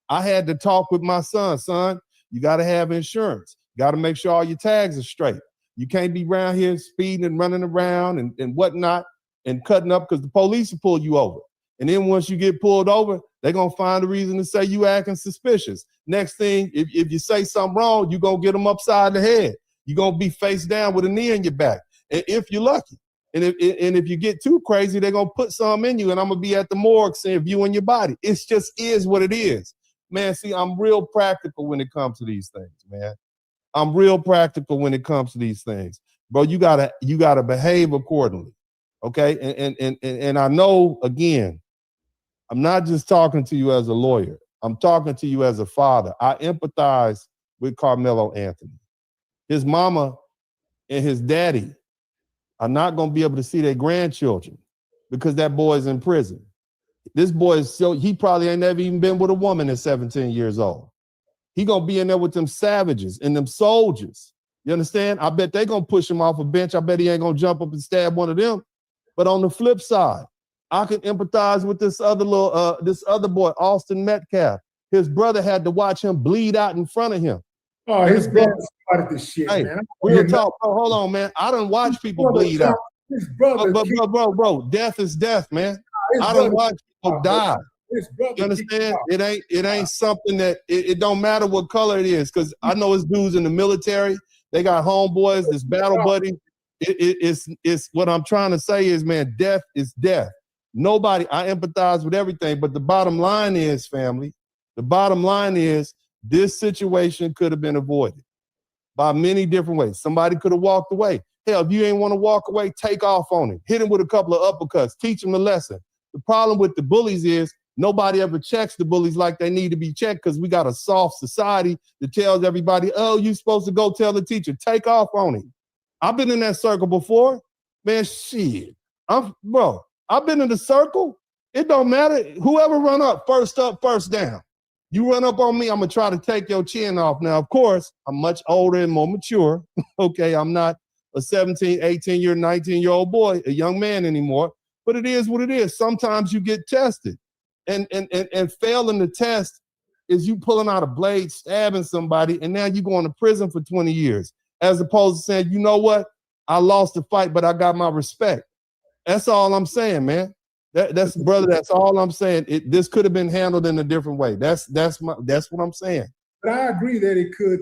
F: I had to talk with my son, you got to have insurance. You got to make sure all your tags are straight. You can't be around here speeding and running around and whatnot and cutting up because the police will pull you over. And then once you get pulled over, they're going to find a reason to say you acting suspicious. Next thing, if you say something wrong, you're going to get them upside the head. You're going to be face down with a knee in your back, if you're lucky. And if you get too crazy, they're going to put something in you, and I'm going to be at the morgue saying viewing your body. It just is what it is. Man, see, I'm real practical when it comes to these things, man. I'm real practical when it comes to these things. Bro, you gotta behave accordingly. Okay? And I know, again, I'm not just talking to you as a lawyer. I'm talking to you as a father. I empathize with Karmelo Anthony. His mama and his daddy are not going to be able to see their grandchildren because that boy is in prison. This boy he probably ain't never even been with a woman at 17 years old. He going to be in there with them savages and them soldiers You understand? I bet they're gonna push him off a bench. I bet he ain't gonna jump up and stab one of them. But on the flip side, I can empathize with this other boy, Austin Metcalf. His brother had to watch him bleed out in front of him.
E: Oh, his brother started this shit,
F: hey,
E: man.
F: Real talk, bro. Hold on, man. I done watch people bleed out.
E: His brother,
F: bro, death is death, man. I done watch people die. You understand? It ain't something that it don't matter what color it is, because I know it's dudes in the military. They got homeboys, this battle buddy. It's what I'm trying to say is, man, death is death. Nobody, I empathize with everything, but the bottom line is, family, the bottom line is this situation could have been avoided by many different ways. Somebody could have walked away. Hell, if you ain't want to walk away, take off on him. Hit him with a couple of uppercuts. Teach him a lesson. The problem with the bullies is nobody ever checks the bullies like they need to be checked, because we got a soft society that tells everybody, oh, you supposed to go tell the teacher. Take off on him. I've been in that circle before. Man, shit. I've been in the circle. It don't matter. Whoever run up, first down. You run up on me, I'm going to try to take your chin off. Now, of course, I'm much older and more mature. Okay, I'm not a 17, 18-year, 19-year-old boy, a young man anymore. But it is what it is. Sometimes you get tested. And failing the test is you pulling out a blade, stabbing somebody, and now you going to prison for 20 years. As opposed to saying, you know what? I lost the fight, but I got my respect. That's all I'm saying, man. That's brother. That's all I'm saying. This could have been handled in a different way. That's what I'm saying.
E: But I agree that it could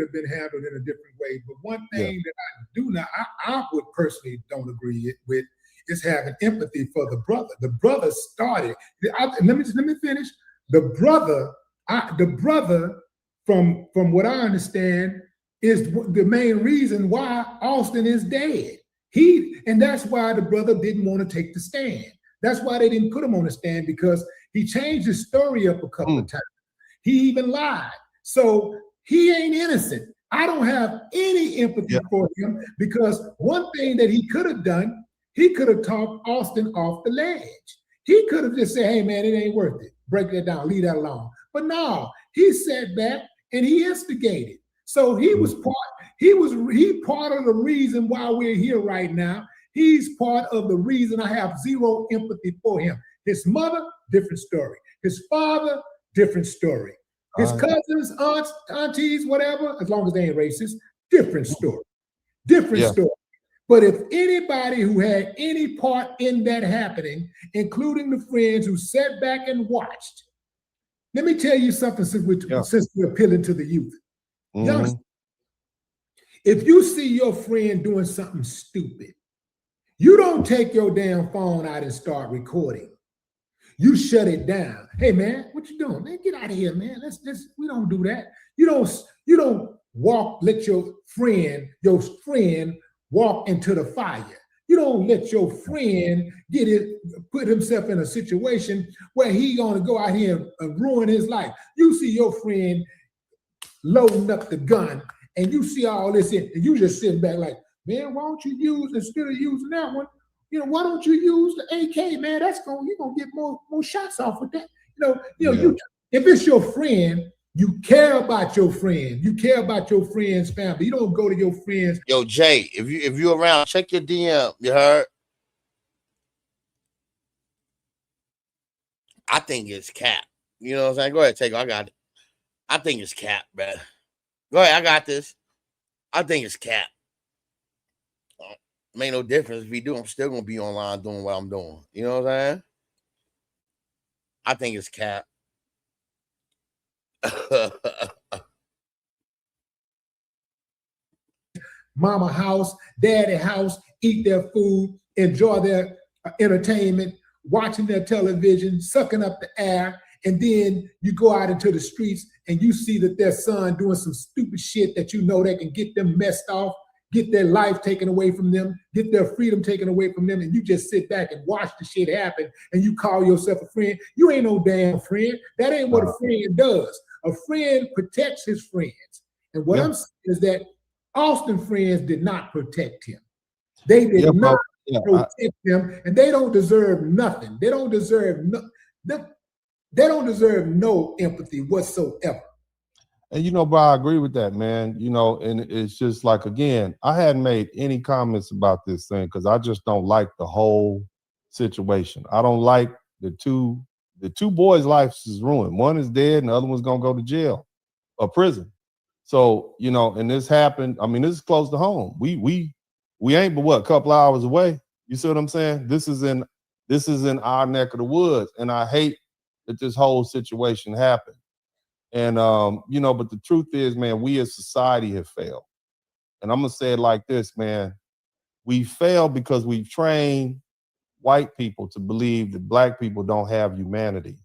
E: have been handled in a different way. But one thing that I do not, I would personally don't agree with is having empathy for the brother. The brother started. Let me finish. The brother, from what I understand, is the main reason why Austin is dead. And that's why the brother didn't want to take the stand. That's why they didn't put him on the stand, because he changed his story up a couple of times. He even lied. So he ain't innocent. I don't have any empathy for him, because one thing that he could have done, he could have talked Austin off the ledge. He could have just said, hey man, it ain't worth it. Break that down, leave that alone. But no, he sat back and he instigated. So he was part of the reason why we're here right now. He's part of the reason I have zero empathy for him. His mother, different story. His father, different story. His cousins, aunts, aunties, whatever, as long as they ain't racist, different story. Different story. But if anybody who had any part in that happening, including the friends who sat back and watched, let me tell you something, since we're appealing to the youth. Youngsters, if you see your friend doing something stupid, you don't take your damn phone out and start recording. You shut it down. Hey man, what you doing? Man, get out of here, man. We don't do that. You don't let your friend walk into the fire. You don't let your friend put himself in a situation where he gonna go out here and ruin his life. You see your friend loading up the gun, and you see all this and you just sitting back like, man, why don't you use, instead of using that one, why don't you use the AK, man? You're gonna get more shots off with that. If it's your friend, you care about your friend. You care about your friend's family. You don't go to your friends.
D: Yo, Jay, if you're around, check your DM. You heard? I think it's cap. You know what I'm saying? Go ahead, take it. I got it. I think it's cap, bro. Go ahead, I got this. I think it's cap. Made no difference if we do. I'm still gonna be online doing what I'm doing. You know what I'm saying? I think it's cap.
E: Mama house, daddy house, eat their food, enjoy their entertainment, watching their television, sucking up the air, and then you go out into the streets and you see that their son doing some stupid shit that that can get them messed off, get their life taken away from them, get their freedom taken away from them, and you just sit back and watch the shit happen, and you call yourself a friend. You ain't no damn friend. That ain't what a friend does. A friend protects his friends. And what I'm saying is that Austin friends did not protect him. They did not protect him, and they don't deserve nothing. They don't deserve no empathy whatsoever.
F: And bro, I agree with that, man. And it's just like, again, I hadn't made any comments about this thing because I just don't like the whole situation. I don't like the two boys' lives is ruined. One is dead and the other one's gonna go to jail or prison. So, and this happened. I mean, this is close to home. We ain't but what, a couple hours away. You see what I'm saying? This is in our neck of the woods. And I hate that this whole situation happened. And but the truth is, man, we as society have failed. And I'm gonna say it like this, man. We failed because we've trained white people to believe that black people don't have humanity,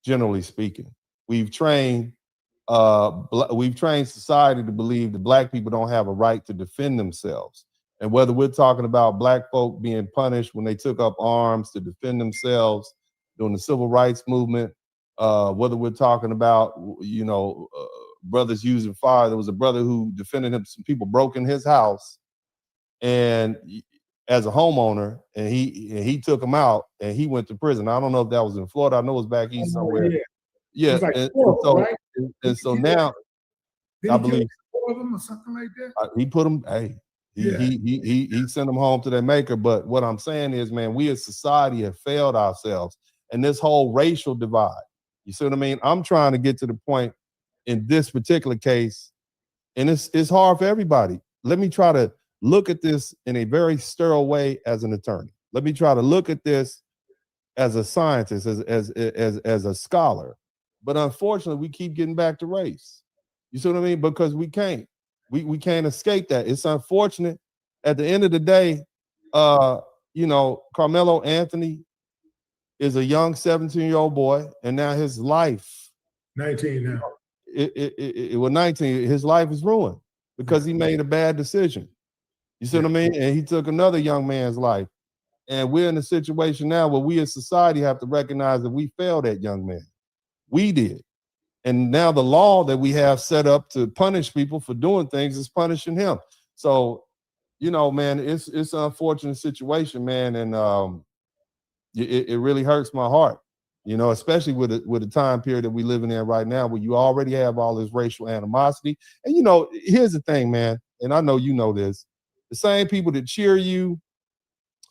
F: generally speaking. We've trained society to believe that black people don't have a right to defend themselves. And whether we're talking about black folk being punished when they took up arms to defend themselves during the civil rights movement, whether we're talking about, brothers using fire. There was a brother who defended him. Some people broke in his house, and as a homeowner, and he took him out, and he went to prison. I don't know if that was in Florida. I know it was back east somewhere. Yeah,
E: Like
F: so now I believe
E: 4 of them or something like that.
F: he put them. Hey, he sent them home to their maker. But what I'm saying is, man, we as society have failed ourselves, and this whole racial divide. You see what I mean? I'm trying to get to the point in this particular case, and it's hard for everybody. Let me try to look at this in a very sterile way as an attorney. Let me try to look at this as a scientist, as a scholar. But unfortunately, we keep getting back to race. You see what I mean? Because we can't. We can't escape that. It's unfortunate. At the end of the day, Karmelo Anthony is a young 17-year-old boy, and now his life,
E: 19 now.
F: It was 19. His life is ruined because he made a bad decision. You see what I mean? And he took another young man's life. And we're in a situation now where we as society have to recognize that we failed that young man. We did. And now the law that we have set up to punish people for doing things is punishing him. So, man, it's an unfortunate situation, man. And it really hurts my heart, especially with the time period that we're living in right now, where you already have all this racial animosity. And, here's the thing, man, and I know you know this, the same people that cheer you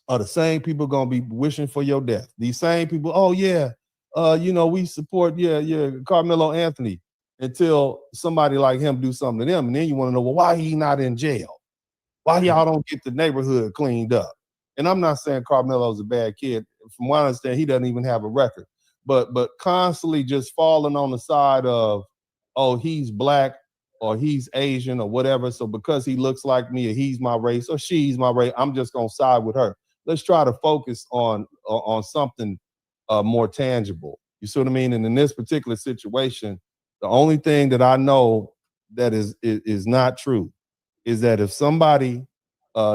F: are the same people going to be wishing for your death. These same people, oh, yeah, we support, Karmelo Anthony, until somebody like him do something to them. And then you want to know, well, why he not in jail? Why y'all don't get the neighborhood cleaned up? And I'm not saying Karmelo's a bad kid. From what I understand, he doesn't even have a record. But constantly just falling on the side of, oh, he's black or he's Asian or whatever. So because he looks like me or he's my race or she's my race, I'm just going to side with her. Let's try to focus on something more tangible. You see what I mean? And in this particular situation, the only thing that I know that is not true is that if somebody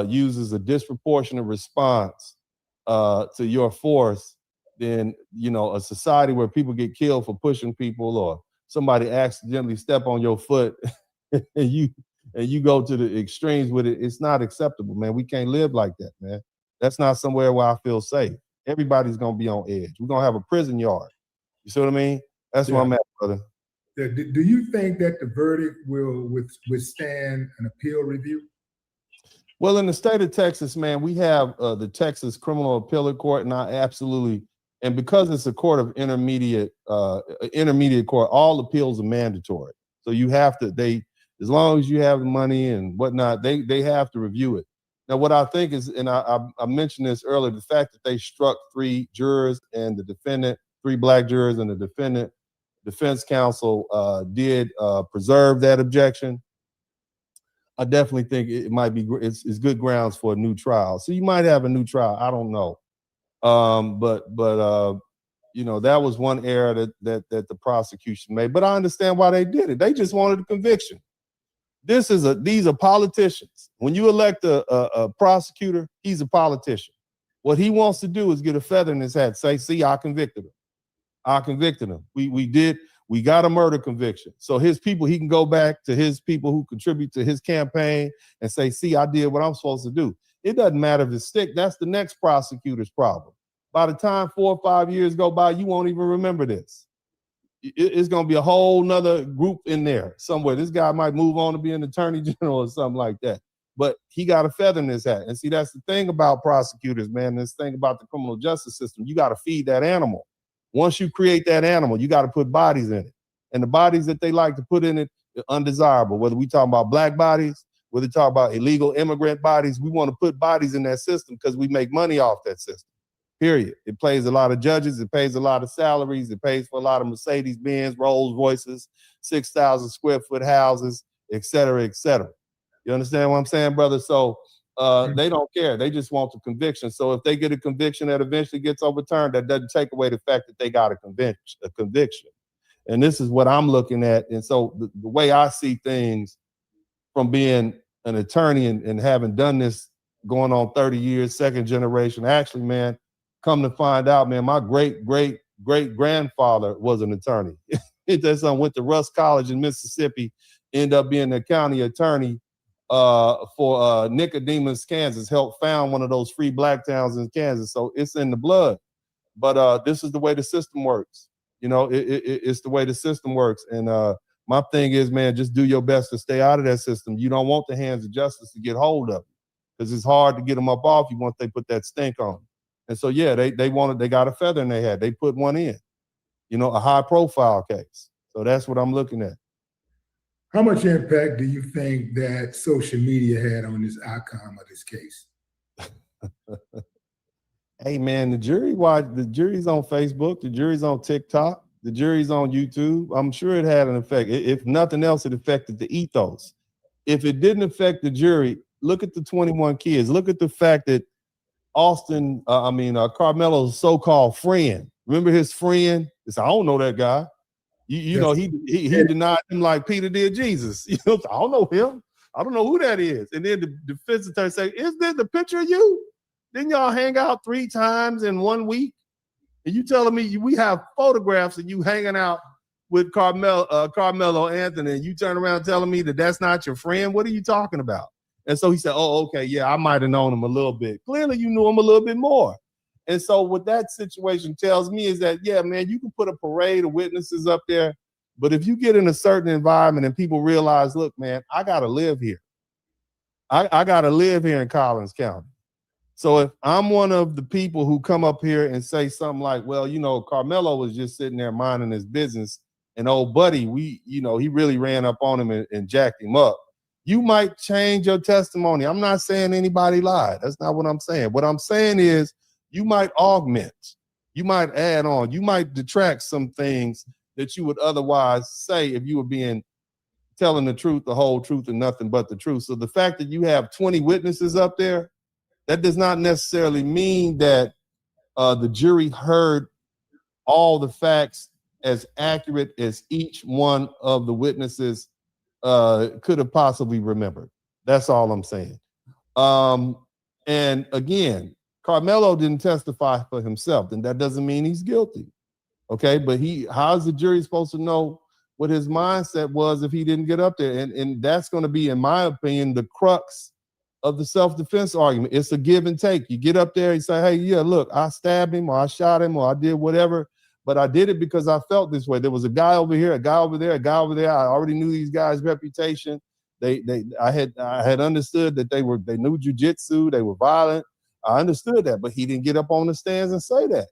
F: uses a disproportionate response to your force, then a society where people get killed for pushing people, or somebody accidentally step on your foot and you go to the extremes with it, it's not acceptable, man. We can't live like that, man. That's not somewhere where I feel safe. Everybody's gonna be on edge. We're gonna have a prison yard. You see what I mean? That's where I'm at, brother.
E: Do you think that the verdict will withstand an appeal review?
F: Well, in the state of Texas, man, we have the Texas Criminal Appellate Court, and I absolutely, and because it's a court of intermediate court, all appeals are mandatory. So you have to, as long as you have the money and whatnot, they have to review it. Now, what I think is, and I mentioned this earlier, the fact that they struck 3 jurors and the defendant, 3 black jurors and the defendant, defense counsel did preserve that objection. I definitely think it might be, it's good grounds for a new trial. So you might have a new trial. I don't know. But that was one error that the prosecution made. But I understand why they did it. They just wanted a conviction. These are politicians. When you elect a prosecutor, he's a politician. What he wants to do is get a feather in his hat, say, see, I convicted him. I convicted him. We got a murder conviction. So his people, he can go back to his people who contribute to his campaign and say, see, I did what I'm supposed to do. It doesn't matter if it's stick. That's the next prosecutor's problem. By the time 4 or 5 years go by, you won't even remember this. it's going to be a whole nother group in there somewhere. This guy might move on to be an attorney general or something like that. But he got a feather in his hat. And see, that's the thing about prosecutors, man. This thing about the criminal justice system. You got to feed that animal. Once you create that animal, you got to put bodies in it. And the bodies that they like to put in it are undesirable. Whether we talk about black bodies, whether we talk about illegal immigrant bodies, we want to put bodies in that system because we make money off that system. Period. It pays a lot of judges. It pays a lot of salaries. It pays for a lot of Mercedes-Benz, Rolls Royces, 6,000 square foot houses, et cetera, et cetera. You understand what I'm saying, brother? So they don't care. They just want the conviction. So if they get a conviction that eventually gets overturned, that doesn't take away the fact that they got a conviction. And this is what I'm looking at. And so the way I see things from being an attorney and having done this going on 30 years, second generation, actually, man, come to find out, man, my great-great-great-grandfather was an attorney. That son went to Russ College in Mississippi, ended up being the county attorney for Nicodemus, Kansas, helped found one of those free black towns in Kansas. So it's in the blood. But this is the way the system works. You know, it's the way the system works. And my thing is, man, just do your best to stay out of that system. You don't want the hands of justice to get hold of you because it's hard to get them up off you once they put that stink on. And so, yeah, they got a feather in their hat. They put one in, you know, a high profile case. So that's what I'm looking at.
E: How much impact do you think that social media had on this outcome of this case?
F: Hey, man, the jury's on Facebook, the jury's on TikTok, the jury's on YouTube. I'm sure it had an effect. If nothing else, it affected the ethos. If it didn't affect the jury, look at the 21 kids. Look at the fact that Karmelo's so-called friend. Remember his friend? I don't know that guy. You know, he denied him like Peter did Jesus. You know, I don't know him. I don't know who that is. And then the defense attorney say, "Is this the picture of you? Didn't y'all hang out 3 times in 1 week? And you telling me we have photographs of you hanging out with Karmelo Anthony, and you turn around telling me that that's not your friend? What are you talking about?" And so he said, "Oh, okay, yeah, I might have known him a little bit." Clearly, you knew him a little bit more. And so what that situation tells me is that, yeah, man, you can put a parade of witnesses up there, but if you get in a certain environment and people realize, look, man, I got to live here. I got to live here in Collins County. So if I'm one of the people who come up here and say something like, well, you know, Karmelo was just sitting there minding his business, and old buddy, he really ran up on him and jacked him up. You might change your testimony. I'm not saying anybody lied. That's not what I'm saying. What I'm saying is you might augment, you might add on, you might detract some things that you would otherwise say if you were telling the truth, the whole truth, and nothing but the truth. So the fact that you have 20 witnesses up there, that does not necessarily mean that the jury heard all the facts as accurate as each one of the witnesses could have possibly remembered. That's all I'm saying. And again, Karmelo didn't testify for himself, and that doesn't mean he's guilty. Okay, but how's the jury supposed to know what his mindset was if he didn't get up there? And that's going to be, in my opinion, the crux of the self-defense argument. It's a give and take. You get up there, you say, hey, yeah, look, I stabbed him, or I shot him, or I did whatever, but I did it because I felt this way. There was a guy over here, a guy over there, a guy over there. I already knew these guys' reputation. I had understood that they knew jujitsu, they were violent. I understood that, but he didn't get up on the stands and say that.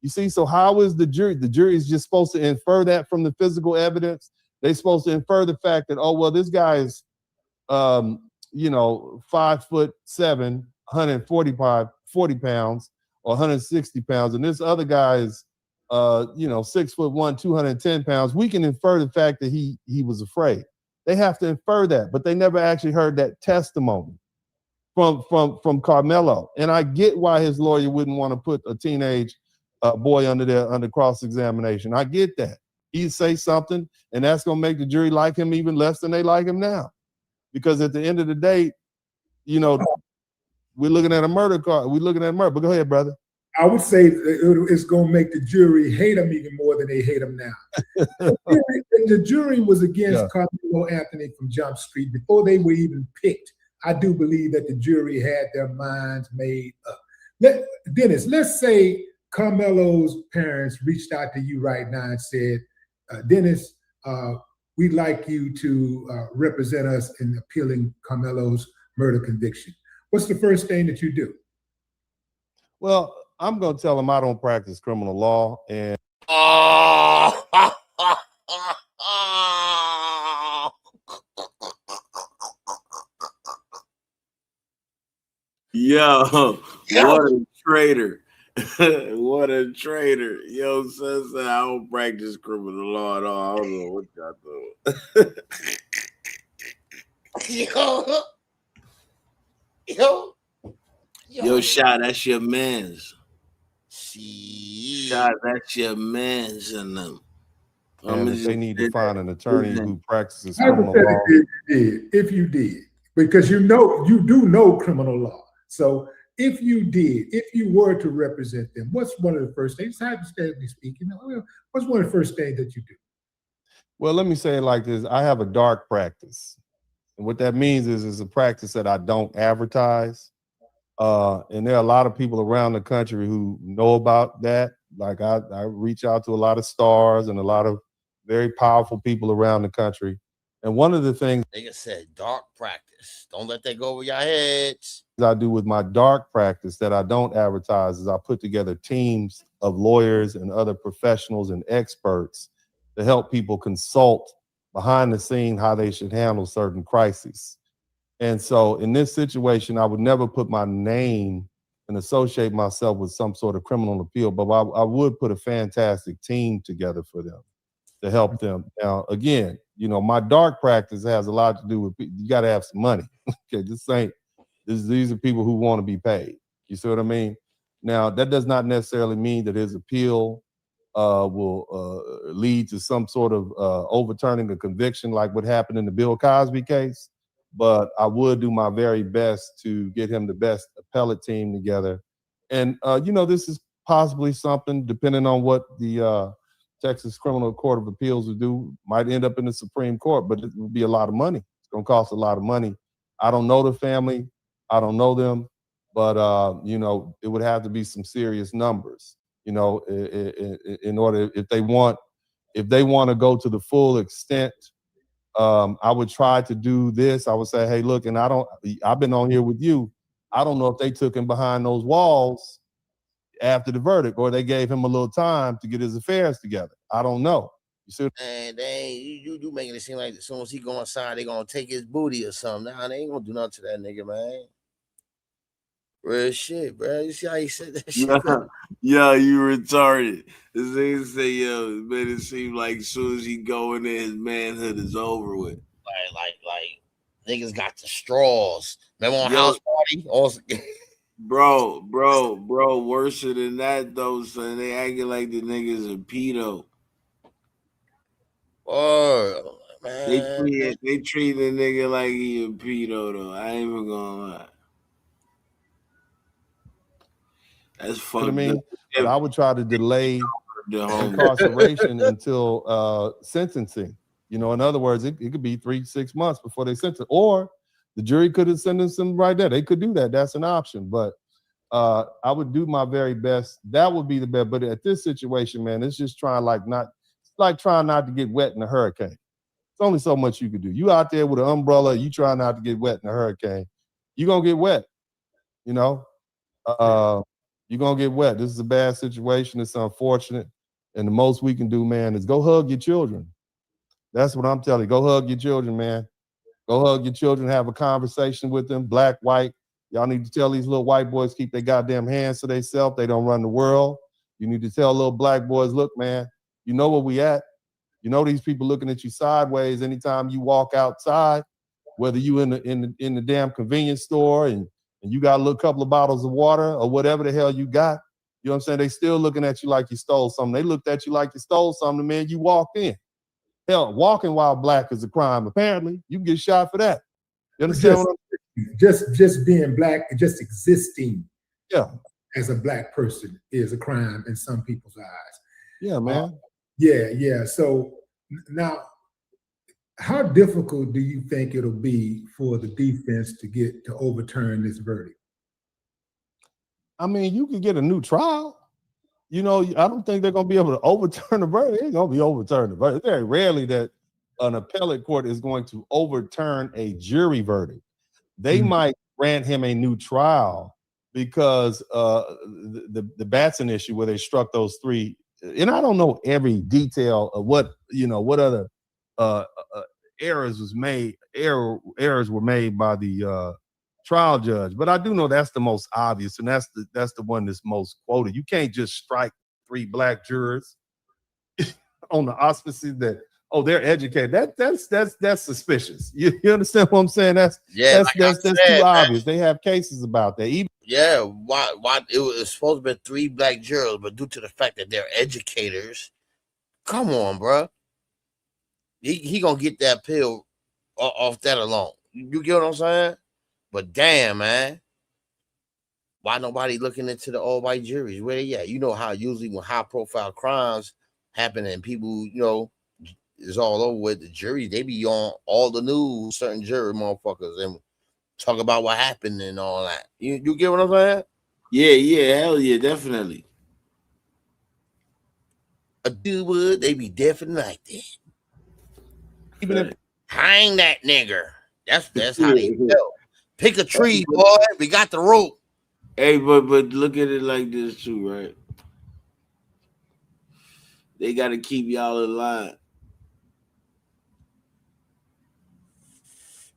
F: You see, so how is the jury? The jury is just supposed to infer that from the physical evidence. They're supposed to infer the fact that, oh, well, this guy is, 5'7", 140 pounds or 160 pounds, and this other guy is, 6'1", 210 pounds. We can infer the fact that he was afraid. They have to infer that, but they never actually heard that testimony from Karmelo. And I get why his lawyer wouldn't want to put a teenage boy under cross-examination. I get that. He'd say something, and that's going to make the jury like him even less than they like him now. Because at the end of the day, we're looking at a murder car. We're looking at murder. But go ahead, brother.
E: I would say it's going to make the jury hate him even more than they hate him now. The jury was against Karmelo Anthony from Jump Street before they were even picked. I do believe that the jury had their minds made up. Dennis, let's say Karmelo's parents reached out to you right now and said, Dennis, we'd like you to represent us in appealing Karmelo's murder conviction. What's the first thing that you do?
F: Well, I'm going to tell him I don't practice criminal law, and
G: Yo, what a traitor. What a traitor. Yo, son, I don't practice criminal law at all. I don't know what y'all doing. Yo, Shot, that's your man's. Shot, that's your man's in them.
F: and if they need to find an attorney who practices criminal law.
E: If you did, because you do know criminal law. So if you were to represent them, what's one of the first things, hypothetically speaking, what's one of the first things that you do?
F: Well, let me say it like this. I have a dark practice. And what that means is it's a practice that I don't advertise. And there are a lot of people around the country who know about that. Like I reach out to a lot of stars and a lot of very powerful people around the country. And one of the things
D: Nigga said dark practice. Don't let that go over your heads.
F: I do with my dark practice that I don't advertise is I put together teams of lawyers and other professionals and experts to help people consult behind the scene how they should handle certain crises. And so in this situation, I would never put my name and associate myself with some sort of criminal appeal, but I would put a fantastic team together for them to help them. Now, again, my dark practice has a lot to do with, you got to have some money. Okay, these are people who want to be paid. You see what I mean? Now, that does not necessarily mean that his appeal will lead to some sort of overturning the conviction like what happened in the Bill Cosby case. But I would do my very best to get him the best appellate team together. And, this is possibly something, depending on what the Texas Criminal Court of Appeals would do, might end up in the Supreme Court, but it would be a lot of money. It's going to cost a lot of money. I don't know the family. I don't know them. But, it would have to be some serious numbers, in order, if they want to go to the full extent. I would try to do this. I would say, hey, look, and I've been on here with you. I don't know if they took him behind those walls after the verdict, or they gave him a little time to get his affairs together. I don't know. You see?
D: And you making it seem like as soon as he go inside, they gonna take his booty or something. Nah, they ain't gonna do nothing to that nigga, man. Real shit, bro. You see how he said that shit?
G: Yo, you retarded. This nigga say, yo, it made it seem like as soon as he go in there, his manhood is over with.
D: Like niggas got the straws. Remember on House Party? Also,
G: bro, worse than that though, son. They acting like the niggas a pedo.
D: oh man,
G: They treat the nigga like he a pedo though. I ain't even gonna lie. That's fucked up.
F: But I would try to delay incarceration until sentencing. In other words, it could be 3-6 months before they sentence, or the jury could have sentenced them right there. They could do that. That's an option. But I would do my very best. That would be the best. But at this situation, man, it's just trying not to get wet in a hurricane. It's only so much you could do. You out there with an umbrella, you try not to get wet in a hurricane. You're gonna get wet. You're going to get wet. This is a bad situation. It's unfortunate. And the most we can do, man, is go hug your children. That's what I'm telling you. Go hug your children, man. Go hug your children, have a conversation with them, black, white. Y'all need to tell these little white boys keep their goddamn hands to themselves. They don't run the world. You need to tell little black boys, look, man, you know where we at. You know these people looking at you sideways anytime you walk outside, whether you in the damn convenience store and you got a little couple of bottles of water or whatever the hell you got, you know what I'm saying? They still looking at you like you stole something. They looked at you like you stole something the minute you walked in. Hell, walking while black is a crime. Apparently, you can get shot for that. You understand what I'm saying?
E: Just being black, just existing as a black person is a crime in some people's eyes.
F: Yeah, man.
E: Yeah. So now, how difficult do you think it'll be for the defense to overturn this verdict?
F: I mean, you could get a new trial. you know, I don't think they're going to be able to overturn the verdict. It ain't going to be overturned. But it's very rarely that an appellate court is going to overturn a jury verdict. They might grant him a new trial because the Batson issue where they struck those three. And I don't know every detail of what other errors were made by the trial judge, but I do know that's the most obvious, and that's the one that's most quoted. You can't just strike 3 black jurors on the auspices that they're educated. That's suspicious. You understand what I'm saying? That's too obvious. They have cases about that.
D: Why it was supposed to be 3 black jurors, but due to the fact that they're educators, come on, bro. He gonna get that pill off that alone. You get what I'm saying? But damn, man, why nobody looking into the all-white juries? Where they at? You know how usually when high-profile crimes happen and people, is all over with, the jury, they be on all the news, certain jury motherfuckers, and talk about what happened and all that. You get what I'm saying?
G: Yeah, hell yeah, definitely.
D: A dude would, they be definitely like that.
F: Even if
D: hang that nigger. That's how they feel. Pick a tree, boy. We got the rope.
G: Hey, but look at it like this too, right? They got to keep y'all in line.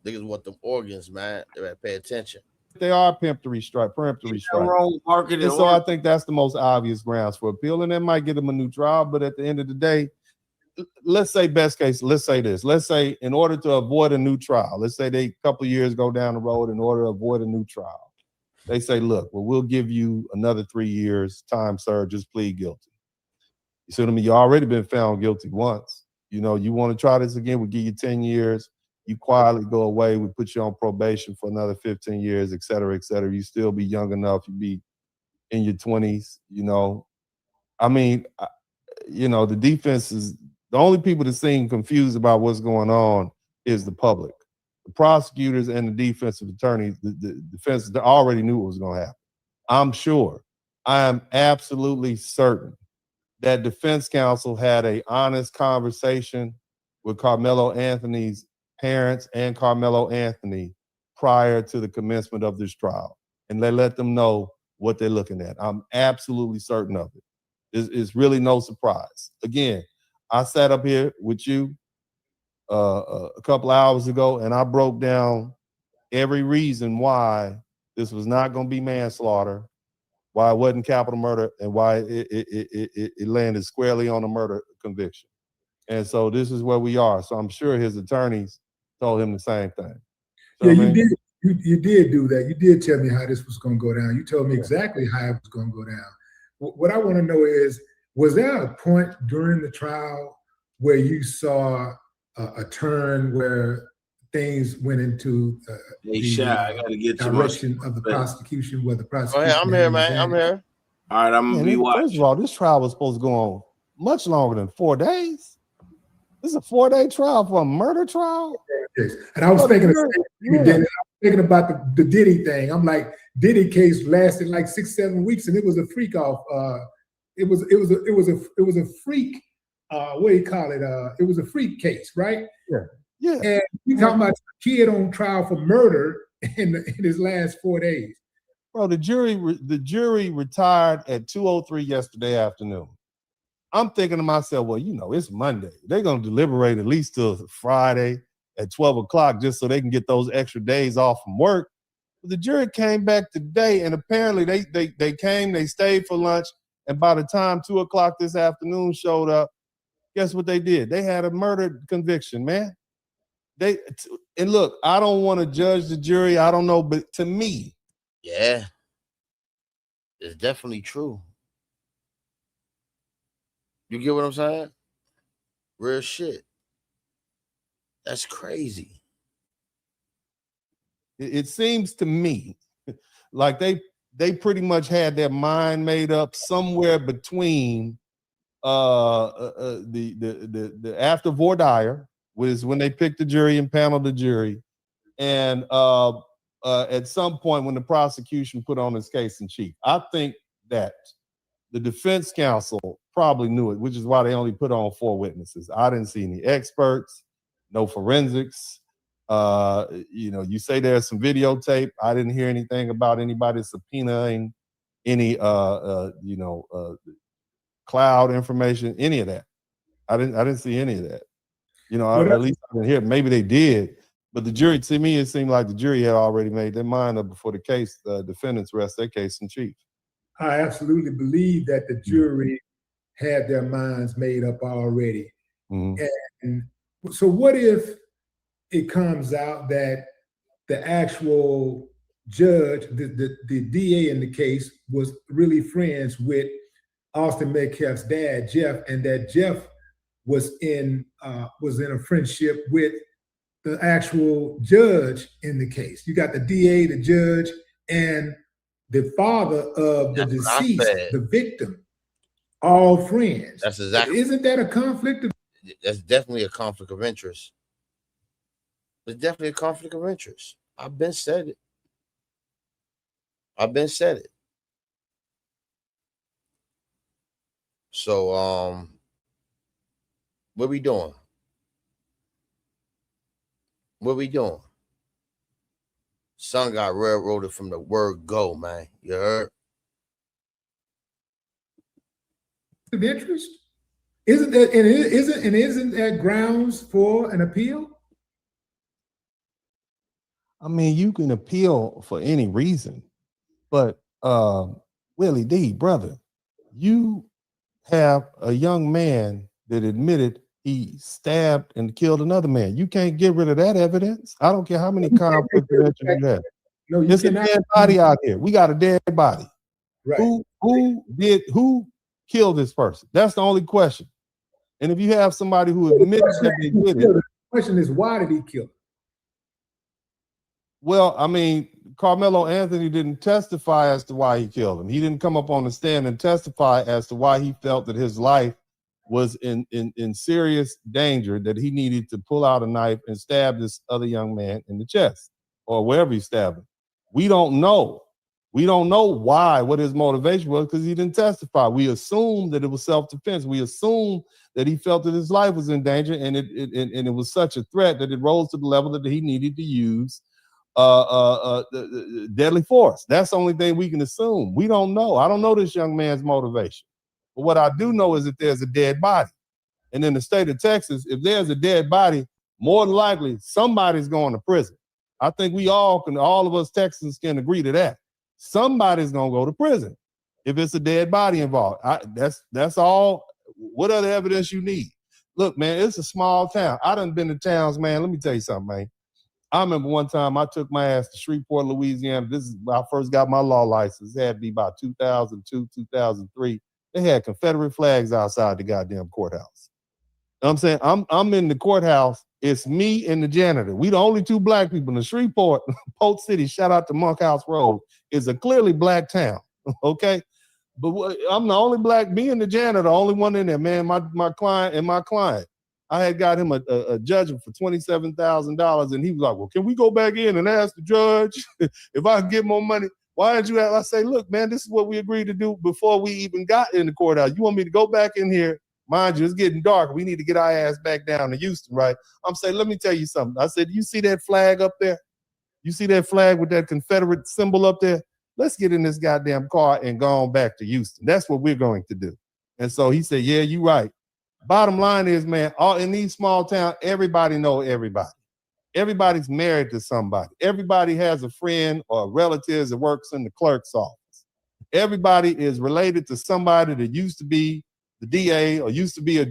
D: Niggas want them organs, man. They better pay attention.
F: They are peremptory strike. And so I think that's the most obvious grounds for appeal, and that might get them a new trial. But at the end of the day, let's say best case, let's say this. Let's say in order to avoid a new trial, let's say they a couple of years go down the road in order to avoid a new trial. They say, look, well, we'll give you another 3 years, time served, just plead guilty. You see what I mean? You already been found guilty once. You want to try this again, we'll give you 10 years. You quietly go away, we put you on probation for another 15 years, et cetera, et cetera. You still be young enough, you be in your 20s, I mean, the defense is, the only people that seem confused about what's going on is the public. The prosecutors and the defensive attorneys, the defense, they already knew what was going to happen. I'm sure, I am absolutely certain that defense counsel had an honest conversation with Karmelo Anthony's parents and Karmelo Anthony prior to the commencement of this trial. And they let them know what they're looking at. I'm absolutely certain of it. It's really no surprise. Again, I sat up here with you a couple hours ago, and I broke down every reason why this was not going to be manslaughter, why it wasn't capital murder, and why it landed squarely on a murder conviction. And so this is where we are. So I'm sure his attorneys told him the same thing. So,
E: yeah, you did do that. You did tell me how this was going to go down. You told me exactly how it was going to go down. What I want to know is, was there a point during the trial where you saw a turn where things went into the direction of the prosecution, where the prosecution?
D: Oh, yeah, I'm here, man. I'm here.
G: All right, I'm going to be watching.
F: First of all, this trial was supposed to go on much longer than 4 days. This is a 4-day trial for a murder trial?
E: Yes. And I was thinking about the Diddy thing. I'm like, Diddy case lasted like 6-7 weeks, and it was a freak off. It was a freak. What do you call it? It was a freak case, right?
F: Yeah.
E: And we talking about a kid on trial for murder in his last 4 days.
F: Bro, the jury retired at 2:03 yesterday afternoon. I'm thinking to myself, well, it's Monday. They're going to deliberate at least till Friday at 12 o'clock just so they can get those extra days off from work. But the jury came back today, and apparently they stayed for lunch, and by the time 2 o'clock this afternoon showed up, guess what they did? They had a murder conviction, man. And look, I don't want to judge the jury. I don't know, but to me,
D: yeah, it's definitely true. You get what I'm saying? Real shit. That's crazy.
F: It seems to me like they pretty much had their mind made up somewhere between the after voir dire, was when they picked the jury and paneled the jury, and at some point when the prosecution put on its case in chief. I think that the defense counsel probably knew it, which is why they only put on 4 witnesses. I didn't see any experts, no forensics. You say there's some videotape. I didn't hear anything about anybody subpoenaing any cloud information, any of that. I didn't see any of that. At least I didn't hear. Maybe they did, but the jury, to me, it seemed like the jury had already made their mind up before the case. Defendants rest their case in chief.
E: I absolutely believe that the jury had their minds made up already. Mm-hmm. And so what if it comes out that the actual judge, the DA in the case, was really friends with Austin Metcalf's dad, Jeff, and that Jeff was in a friendship with the actual judge in the case? You got the DA, the judge, and the father of the deceased, the victim, all friends.
D: That's exactly.
E: Isn't that a conflict?
D: That's definitely a conflict of interest. It's definitely a conflict of interest. I've been said it. So, what we doing? Son got railroaded from the word go, man. You heard?
E: Of interest? Isn't that grounds for an appeal?
F: I mean, you can appeal for any reason, but Willie D, brother, you have a young man that admitted he stabbed and killed another man. You can't get rid of that evidence. I don't care how many conflicts of interest you have.
E: No,
F: there's a dead body out here. We got a dead body.
E: Right.
F: Who killed this person? That's the only question. And if you have somebody who admits that they did it,
E: the question is, why did he kill him?
F: Well, I mean, Karmelo Anthony didn't testify as to why he killed him. He didn't come up on the stand and testify as to why he felt that his life was in serious danger, that he needed to pull out a knife and stab this other young man in the chest or wherever he stabbed him. We don't know. We don't know why, what his motivation was, because he didn't testify. We assume that it was self-defense. We assume that he felt that his life was in danger, and it was such a threat that it rose to the level that he needed to use deadly force. That's the only thing we can assume. We don't know. I don't know this young man's motivation. But what I do know is that there's a dead body. And in the state of Texas, if there's a dead body, more than likely somebody's going to prison. I think all of us Texans can agree to that. Somebody's going to go to prison if it's a dead body involved. That's all. What other evidence you need? Look, man, it's a small town. I done been to towns, man. Let me tell you something, man. I remember one time I took my ass to Shreveport, Louisiana. This is when I first got my law license. It had to be about 2002, 2003. They had Confederate flags outside the goddamn courthouse. You know what I'm saying? I'm in the courthouse. It's me and the janitor. We the only 2 black people in the Shreveport, Polk City, shout out to Monkhouse Road, is a clearly black town, okay? But I'm the only black, me and the janitor, the only one in there, man, my client. I had got him a judgment for $27,000, and he was like, well, can we go back in and ask the judge if I can get more money? Why didn't you ask? I say, look, man, this is what we agreed to do before we even got in the courthouse. You want me to go back in here? Mind you, it's getting dark. We need to get our ass back down to Houston, right? I'm saying, let me tell you something. I said, you see that flag up there? You see that flag with that Confederate symbol up there? Let's get in this goddamn car and go on back to Houston. That's what we're going to do. And so he said, yeah, you're right. Bottom line is, man, all in these small towns, everybody know everybody. Everybody's married to somebody. Everybody has a friend or a relative that works in the clerk's office. Everybody is related to somebody that used to be the DA or used to be a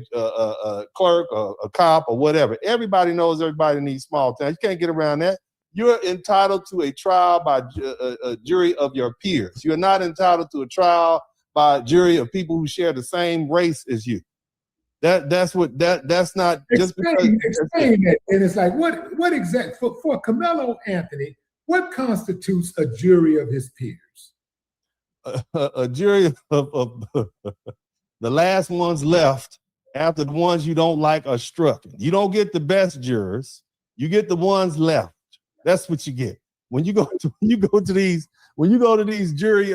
F: clerk or a cop or whatever. Everybody knows everybody in these small towns. You can't get around that. You're entitled to a trial by a jury of your peers. You're not entitled to a trial by a jury of people who share the same race as you. That's not just because.
E: Explain that. And it's like, what exact for Karmelo Anthony, what constitutes a jury of his peers?
F: A jury of the last ones left after the ones you don't like are struck. You don't get the best jurors. You get the ones left. That's what you get. When you go to these jury,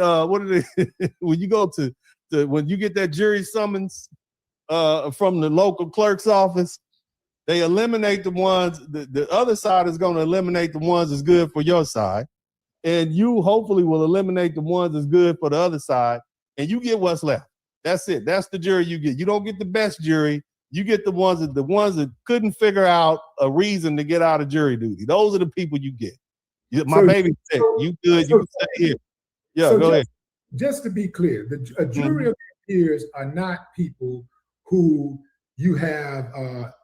F: when you go to when you get that jury summons from the local clerk's office, they eliminate the ones, the other side is going to eliminate the ones that's good for your side. And you hopefully will eliminate the ones that's good for the other side. And you get what's left. That's it. That's the jury you get. You don't get the best jury. You get the ones that couldn't figure out a reason to get out of jury duty. Those are the people you get. My baby's sick. You good. You can stay here. Yeah, go ahead.
E: Just to be clear, a jury of peers are not people who you have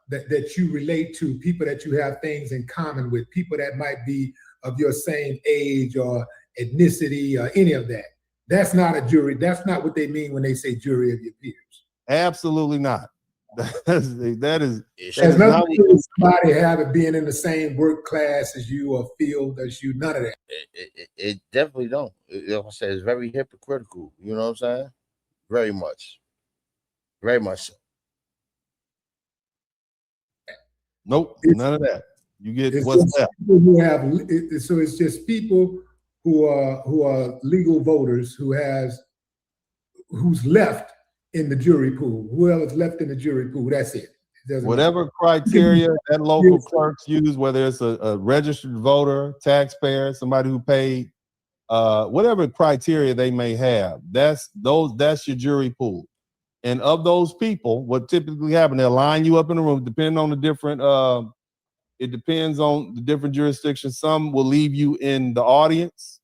E: that you relate to, people that you have things in common with, people that might be of your same age or ethnicity or any of that. That's not a jury. That's not what they mean when they say jury of your peers.
F: Absolutely not. That is
E: has nothing to do with somebody being in the same work class as you or field as you. None of that.
D: It definitely don't. Like I said, it's very hypocritical. You know what I'm saying? Very much. Very much so.
F: Nope, none of that. You get what's left.
E: So it's just people who are legal voters who's left in the jury pool. Whoever's left in the jury pool, that's it.
F: Whatever criteria that local clerks use, whether it's a registered voter, taxpayer, somebody who paid, whatever criteria they may have, that's your jury pool. And of those people, what typically happens, they'll line you up in a room, depending on the different, it depends on the different jurisdictions. Some will leave you in the audience,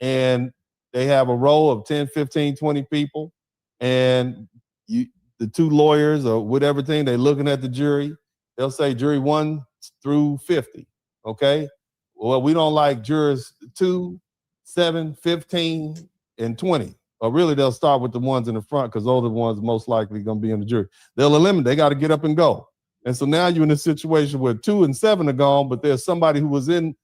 F: and they have a row of 10, 15, 20 people. And the two lawyers or whatever thing, they're looking at the jury. They'll say jury 1 through 50, okay? Well, we don't like jurors 2, 7, 15, and 20. Or really, they'll start with the ones in the front because those are the ones most likely going to be in the jury. They'll eliminate. They got to get up and go. And so now you're in a situation where 2 and 7 are gone, but there's somebody who was in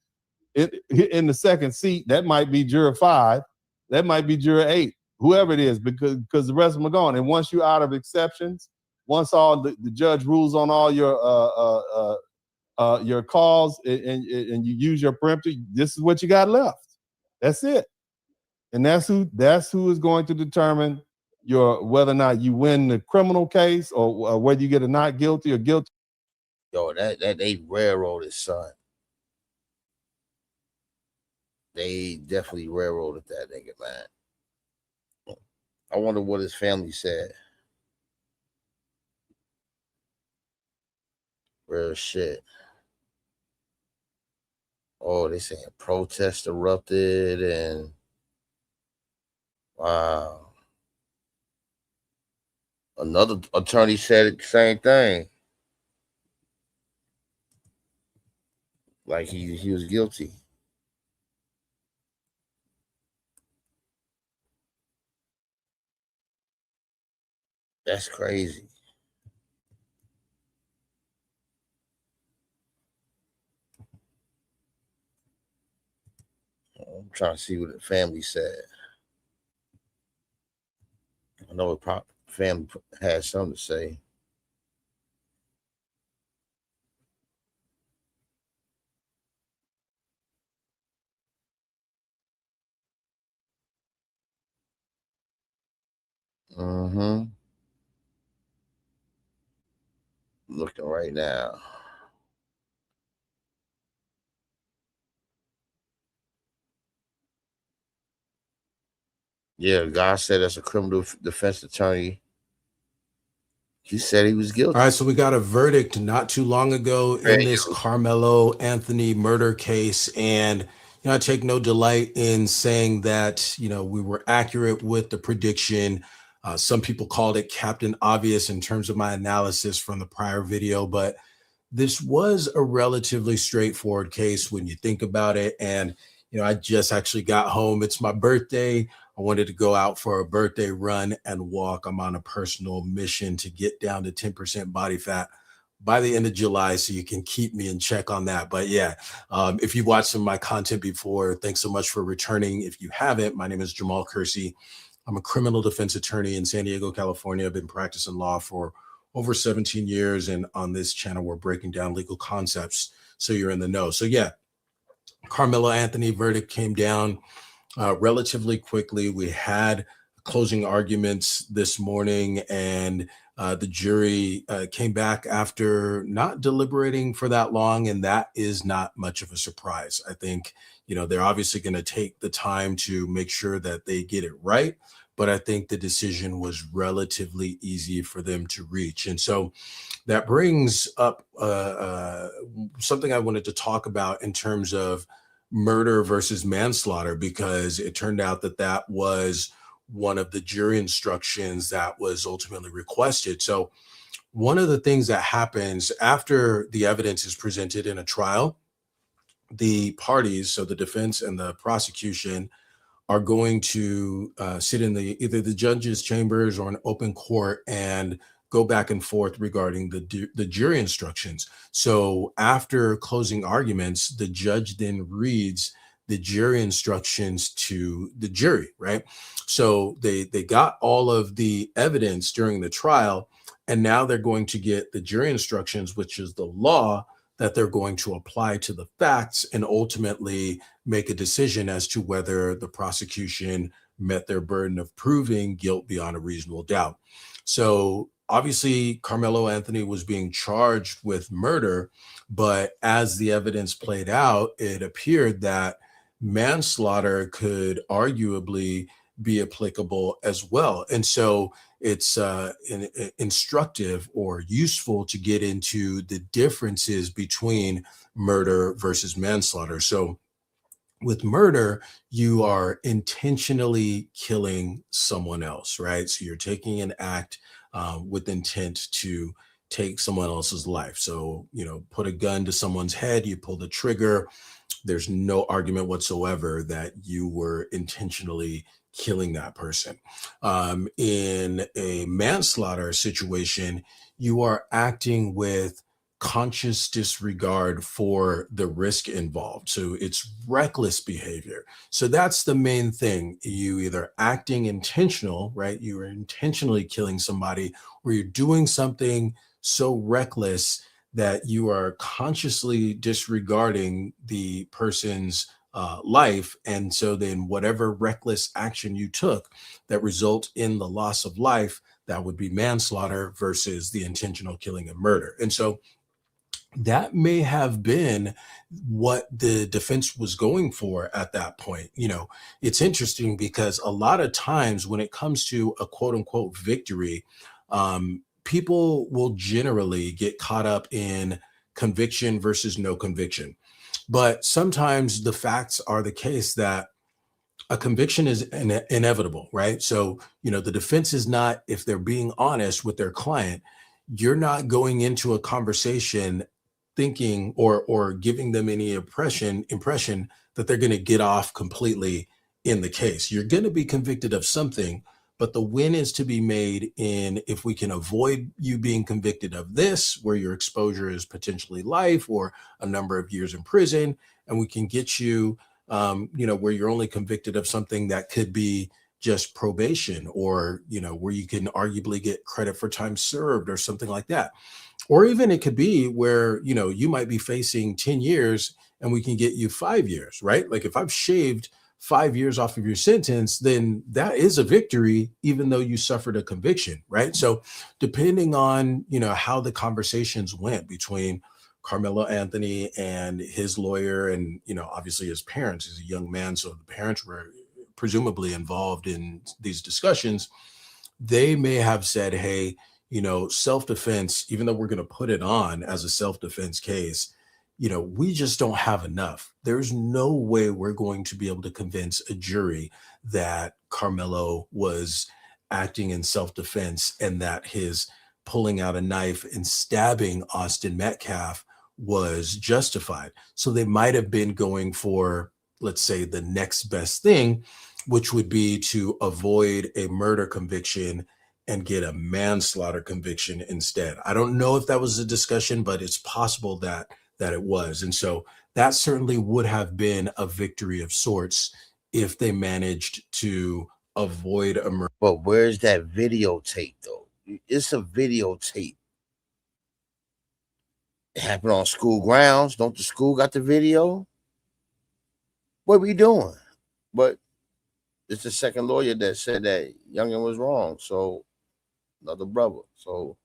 F: the second seat. That might be juror 5. That might be juror 8. Whoever it is, because the rest of them are gone. And once you're out of exceptions, once all the judge rules on all your calls and you use your preemptor, this is what you got left. That's it. And that's who is going to determine whether or not you win the criminal case or whether you get a not guilty or guilty.
D: Yo, that they railroaded, son. They definitely railroaded that nigga, man. I wonder what his family said. Real shit. Oh, they saying protests erupted and wow. Another attorney said the same thing. Like he was guilty. That's crazy. I'm trying to see what the family said. I know the family had something to say. Looking right now. Yeah, guy said as a criminal defense attorney, he said he was guilty.
H: All right, so we got a verdict not too long ago in this Karmelo Anthony murder case, and I take no delight in saying that we were accurate with the prediction. Some people called it Captain Obvious in terms of my analysis from the prior video, but this was a relatively straightforward case when you think about it. And I just actually got home. It's my birthday. I wanted to go out for a birthday run and walk. I'm on a personal mission to get down to 10% body fat by the end of July, so you can keep me in check on that. But yeah, if you've watched some of my content before, thanks so much for returning. If you haven't, my name is Jamal Kersey. I'm a criminal defense attorney in San Diego, California. I've been practicing law for over 17 years. And on this channel, we're breaking down legal concepts so you're in the know. So yeah, Karmelo Anthony verdict came down relatively quickly. We had a closing arguments this morning, and the jury came back after not deliberating for that long, and that is not much of a surprise. I think, they're obviously going to take the time to make sure that they get it right, but I think the decision was relatively easy for them to reach. And so that brings up something I wanted to talk about in terms of murder versus manslaughter, because it turned out that that was one of the jury instructions that was ultimately requested. So one of the things that happens after the evidence is presented in a trial, the parties, so the defense and the prosecution, are going to sit in either the judge's chambers or an open court and go back and forth regarding the jury instructions. So after closing arguments, the judge then reads the jury instructions to the jury, right? So they got all of the evidence during the trial, and now they're going to get the jury instructions, which is the law that they're going to apply to the facts and ultimately make a decision as to whether the prosecution met their burden of proving guilt beyond a reasonable doubt. So obviously, Karmelo Anthony was being charged with murder, but as the evidence played out, it appeared that manslaughter could arguably be applicable as well. And so it's instructive or useful to get into the differences between murder versus manslaughter. So with murder, you are intentionally killing someone else, right? So you're taking an act with intent to take someone else's life. So, put a gun to someone's head, you pull the trigger. There's no argument whatsoever that you were intentionally killing that person. In a manslaughter situation, you are acting with conscious disregard for the risk involved. So it's reckless behavior. So that's the main thing. You either acting intentional, right? You are intentionally killing somebody, or you're doing something so reckless that you are consciously disregarding the person's life. And so then whatever reckless action you took that result in the loss of life, that would be manslaughter versus the intentional killing and murder. And so that may have been what the defense was going for at that point. It's interesting because a lot of times when it comes to a quote unquote victory, people will generally get caught up in conviction versus no conviction. But sometimes the facts are the case that a conviction is inevitable, right? So, the defense is not, if they're being honest with their client, you're not going into a conversation thinking or giving them any impression that they're going to get off completely in the case. You're going to be convicted of something, but the win is to be made in, if we can avoid you being convicted of this, where your exposure is potentially life or a number of years in prison, and we can get you, where you're only convicted of something that could be just probation, or, where you can arguably get credit for time served or something like that. Or even it could be where, you might be facing 10 years and we can get you 5 years, right? Like if I've shaved 5 years off of your sentence, then that is a victory, even though you suffered a conviction, right? So depending on, how the conversations went between Karmelo Anthony and his lawyer and, obviously his parents, he's a young man, so the parents were presumably involved in these discussions, they may have said, hey, self-defense, even though we're going to put it on as a self-defense case, we just don't have enough. There's no way we're going to be able to convince a jury that Karmelo was acting in self-defense and that his pulling out a knife and stabbing Austin Metcalf was justified. So they might have been going for, let's say, the next best thing, which would be to avoid a murder conviction and get a manslaughter conviction instead. I don't know if that was a discussion, but it's possible that it was. And so that certainly would have been a victory of sorts if they managed to avoid a murder.
D: But where's that videotape though? It's a videotape. It happened on school grounds. Don't the school got the video? What we doing? But It's the second lawyer that said that Youngin was wrong. So another brother. So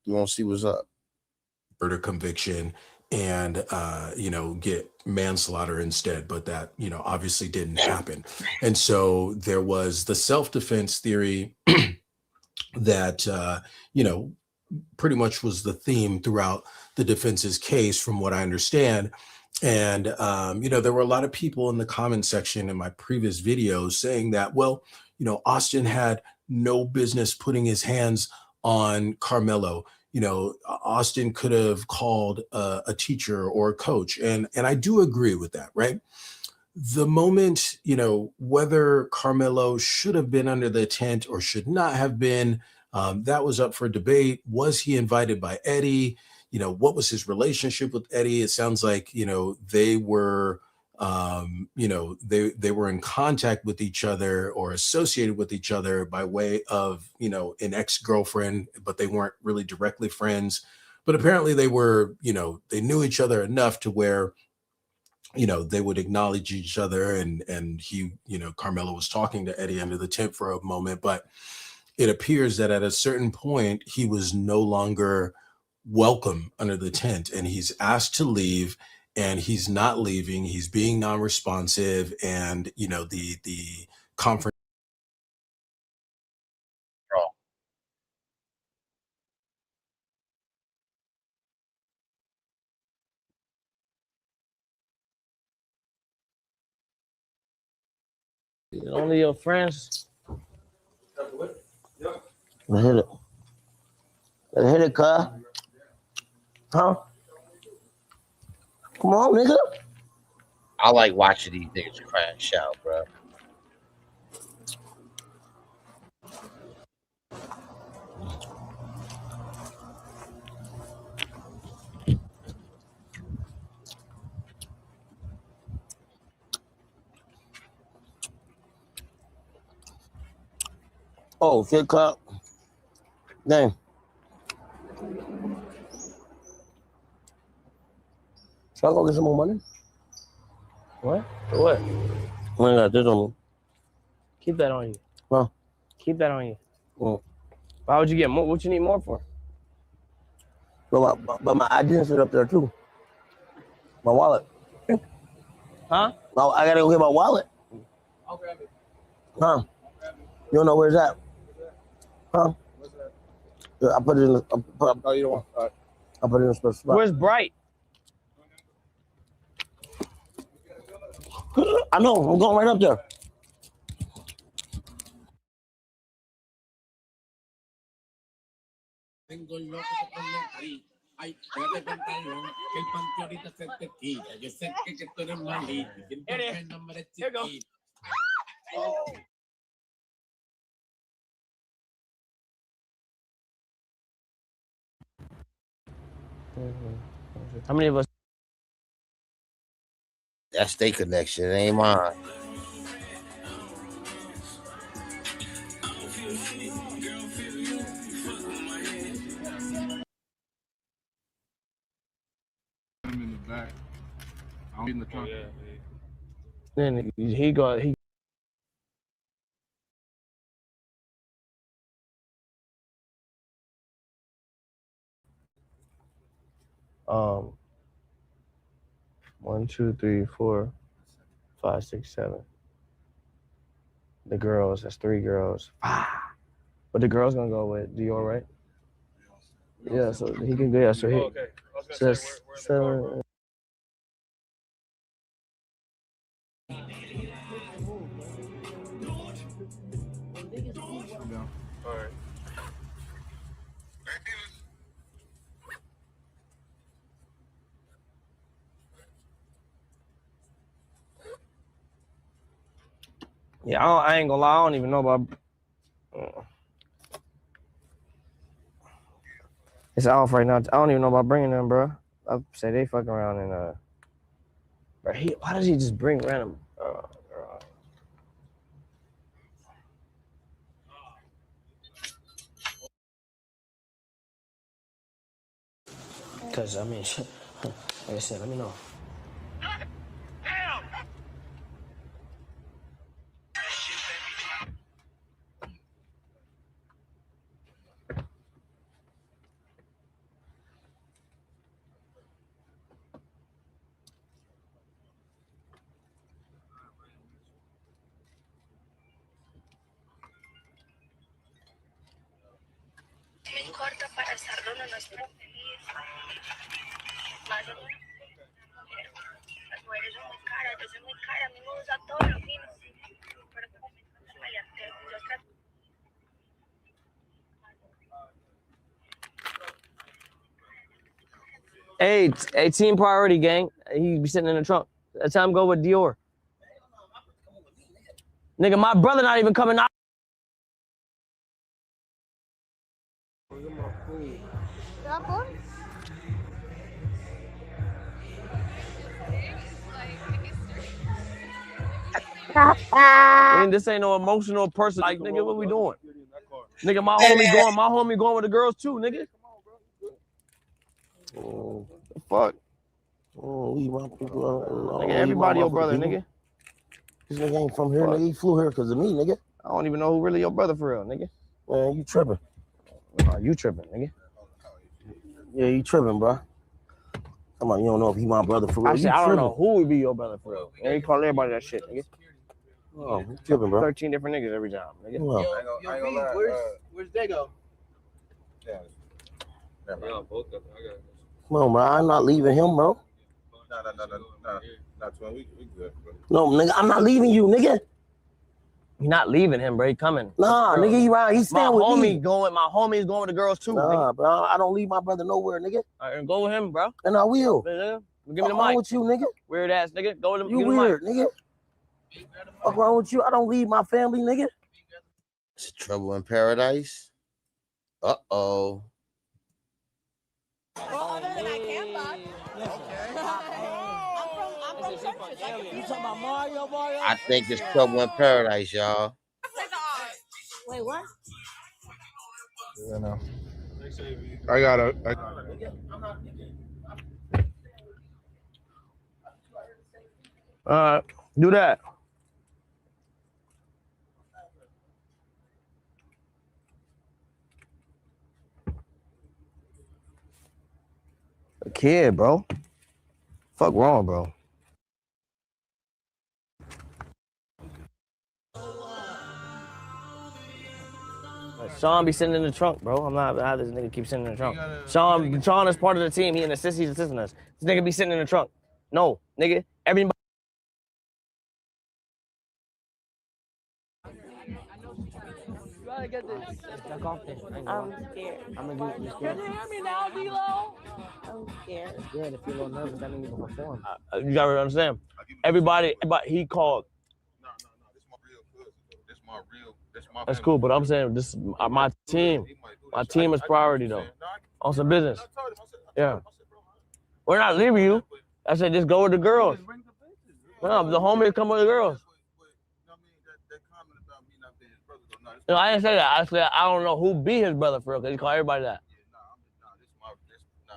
D: you won't see what's up.
H: Murder conviction and get manslaughter instead, but that obviously didn't happen. And so there was the self-defense theory that pretty much was the theme throughout the defense's case, from what I understand. And there were a lot of people in the comment section in my previous videos saying that, well, Austin had no business putting his hands on Karmelo. Austin could have called a teacher or a coach. And I do agree with that, right? The moment, whether Karmelo should have been under the tent or should not have been, that was up for debate. Was he invited by Eddie? What was his relationship with Eddie? It sounds like, they were, they were in contact with each other or associated with each other by way of, an ex-girlfriend, but they weren't really directly friends. But apparently they were, they knew each other enough to where, they would acknowledge each other. And he, Karmelo was talking to Eddie under the tent for a moment, but it appears that at a certain point, he was no longer welcome under the tent, and he's asked to leave, and he's not leaving. He's being non-responsive, and the conference.
I: Only your friends. Let's hit it. Let's hit it, cuz. Huh? Come on, nigga.
D: I like watching these niggas crash out, bro.
I: Oh, shit, cuz. Dang. Should I go get some more money? What? For what? I got this on me. Keep that on you. Huh? Keep that on you. Why would you get more? What you need more for? But my ID is up there too. My wallet. Huh? No, I gotta go get my wallet. I'll grab it. Huh? You don't know where's that? Huh? Where's that? Yeah, I put it in the. Oh, you don't want? All right. I put it in a special spot. Where's Bright? I know. I'm going right up there.
J: Tengo el loco con el ay, quédate pantalón, que el panty ahorita se te quita. Yo sé que tú eres malito, siempre que el nombre es chiquito.
I: How many of us?
D: That's their connection. It ain't mine.
K: I'm in the back. I'm in the trunk. Oh, yeah.
I: Then he got he. One, 2, 3, 4, 5, 6, 7. The girls, that's 3 girls. But the girl's gonna go with Dior, right? Yeah, so he can go. Yeah, so he. Oh, okay. I was gonna say, where 7. All right. Yeah, I ain't gonna lie. I don't even know about. It's off right now. I don't even know about bringing them, bro. I say they fucking around and Bro, why does he just bring random? Cause I mean, like I said, let me know. Hey, 18 priority gang. He be sitting in the trunk. That time go with Dior. Nigga, my brother not even coming out. This ain't no emotional person. Like, nigga, what we doing? Nigga, my homie going with the girls too, nigga. Oh, the fuck?
L: Oh,
I: Nigga, everybody your brother, nigga.
L: This nigga ain't from here, nigga. He flew here because of me, nigga.
I: I don't even know who really your brother for real, nigga.
L: Man, you tripping.
I: Nah, you tripping, nigga.
L: Yeah, you tripping, bro. Come on, you don't know if he my brother for real.
I: Actually, I don't know who would be your brother for real. And he call everybody that shit, nigga.
L: Oh, you tripping, bro.
I: 13 different niggas every time, nigga.
J: Where's Dago?
L: Come on, bro. I'm not leaving him, bro.
K: Not 12 weeks. We good, bro.
L: No, nigga, I'm not leaving you, nigga.
I: You're not leaving him, bro. He coming.
L: Nah, nigga, he right. He's staying with me.
I: My homie's going with the girls too.
L: Nah,
I: nigga.
L: bro. I don't leave my brother nowhere, nigga.
I: All right, go with him, bro.
L: And I will.
I: Give me the
L: What's wrong
I: mic.
L: with you, nigga?
I: Weird ass nigga. Go with him.
L: You weird, nigga. What's wrong with you? I don't leave my family, nigga.
D: It's trouble in paradise. Uh-oh.
M: Well, other than I can box. I'm from Churches.
L: You talking about Mario?
D: I think it's trouble in paradise, y'all.
M: Wait, what?
K: Yeah, no. I got it.
I: Do that. A kid, bro. Fuck wrong, bro. Sean be sitting in the trunk, bro. I'm not how this nigga keep sitting in the trunk. Sean is part of the team. He's assisting us. This nigga be sitting in the trunk. No, nigga. Everybody. You gotta get this.
M: I'm scared.
I: I'm gonna get you
M: Can you hear me now, D-Lo? I'm scared.
I: It's good. If you're a little nervous, that means you can perform. You gotta understand. Everybody, he called.
K: No. This my real. This my.
I: That's cool, but I'm saying this is my team. My team is priority though. On some business. Yeah. We're not leaving you. I said just go with the girls. No, the homie come with the girls. No, I didn't say that. I said I don't know who be his brother for real, because he call everybody that.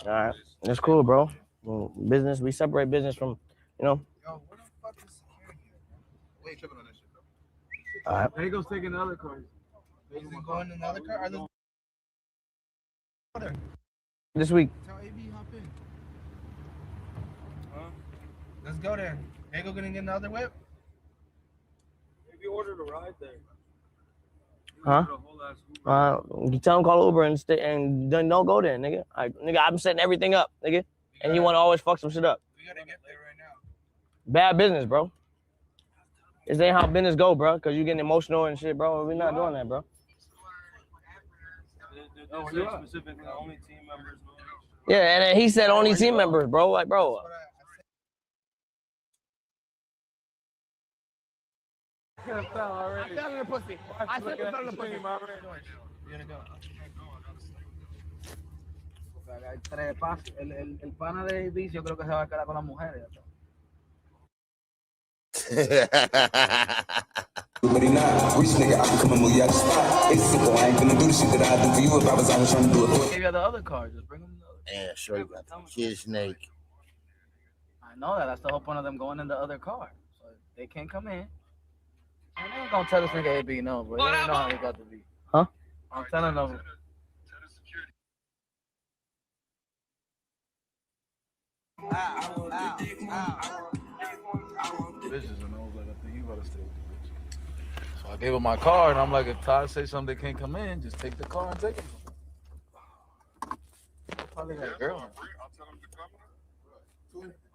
I: All right. That's cool, bro. Well, business, we separate business from, you know.
J: Yo, what the fuck is security? We ain't tripping on that shit, though.
I: All right.
J: There goes taking another car. Is it going in another car?
I: This week.
J: Tell AB hop in. Huh? Let's go there. Dago gonna get another whip? Maybe ordered a ride there.
I: Huh? You tell him call Uber and then don't go there, nigga. Nigga, I'm setting everything up, nigga. And you want to always fuck some shit up.
J: We gotta get there right now.
I: Bad business, bro. This ain't how business go, bro. Cause you getting emotional and shit, bro. We're not doing that, bro.
J: Specifically, only team members.
I: Yeah, and then he said only team members, bro. Like, bro.
J: I fell in the pussy. I fell in the pussy. You're gonna go. Hay tres pasos. El pana de AB, yo creo que se va a quedar con las mujeres.
C: Rich nigga, I become a movie out the spot. It's simple, I ain't gonna do the shit that I do for you if I was always trying to do it for you.
J: You got the other car, just bring them the other.
D: Yeah, sure you got the kid snake.
J: I know that. That's the whole point of them going in the other car. So they can't come in. And they ain't gonna tell this nigga AB no, bro. They don't know how he got to be.
I: Huh?
J: I'm telling them. Bitches and I was like, I think you better stay with the bitch. So I gave him my car and I'm like, if Todd say something they can't come in, just take the car and take him.
K: probably got a girl.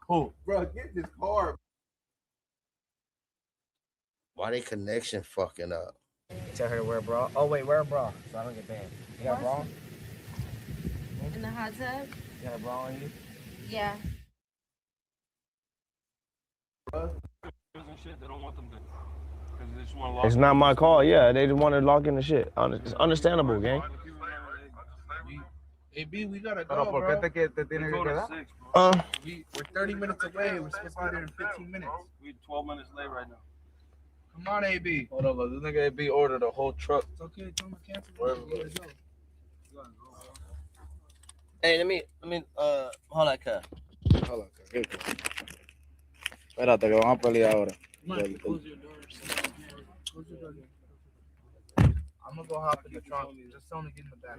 F: Who? Bro, get this car.
D: Why they connection fucking up?
L: Tell her to wear a bra. Oh wait, wear a bra so I don't get banned. You got a bra?
N: In the hot tub?
L: You got a bra on you?
N: Yeah.
L: It's not my call. Yeah, they just want to lock in the shit. It's understandable, gang.
K: Hey, B, we gotta go, bro. We're 30 minutes away. We're supposed to be there in 15 minutes.
O: We're 12 minutes late right now.
K: Come on, AB.
O: Hold on, look. This nigga AB ordered a whole truck.
K: It's okay. Tell him to cancel.
O: Wherever.
L: Hey, let me hold that cut.
O: Hold on, espérate que vamos a pelear ahora.
K: Close your door. Close your door. I'm gonna go hop in the trunk. Just tell him to get in the back.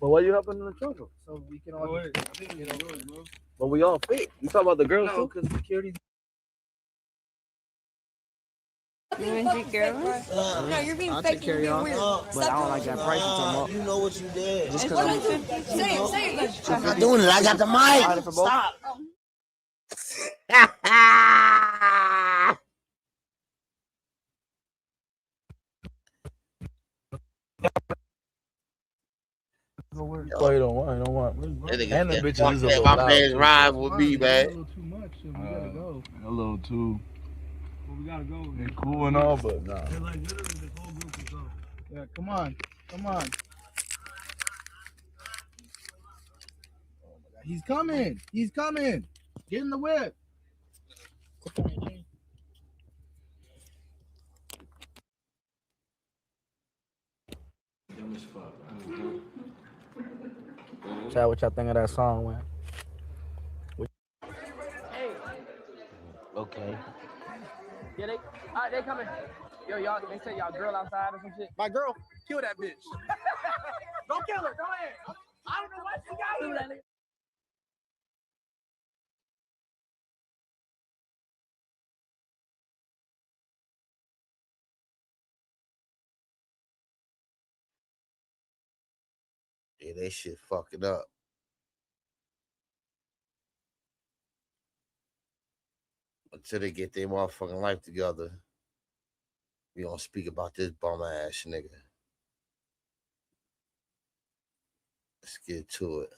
L: But why you hopping in the trunk?
K: So we can all.
L: But we all fit. You talk about the girls
K: No,
L: too?
K: because security.
N: You want your girls? No, you're being
L: I'll
N: fake.
L: take care of
N: You're
L: y'all.
N: being weird.
L: But I don't like that price you talking about.
I: You know what you did.
L: Just
N: Say
L: because
N: it.
I: I'm not doing it. I got the mic. Stop.
O: Oh, you don't want.
D: And
O: the bitches is a little
D: my
O: loud,
D: man's
O: too.
D: ride with me,
K: A
D: man.
K: little too much. So we gotta go.
O: A little too.
K: Well, we gotta go.
O: They cool and all, but nah.
K: They're like literally the whole group is up. Yeah, come on. Come on. Oh my God. He's coming. He's coming. Get in the whip.
L: Chat, what y'all think of that song, man? Okay. Yeah, they coming. Yo, y'all, they say y'all girl outside or some shit.
B: My girl, kill that bitch. Don't kill her. Go ahead. I don't know what she got here.
D: Yeah, they shit fucking up. Until they get their motherfucking life together, we gonna speak about this bum ass nigga. Let's get to it.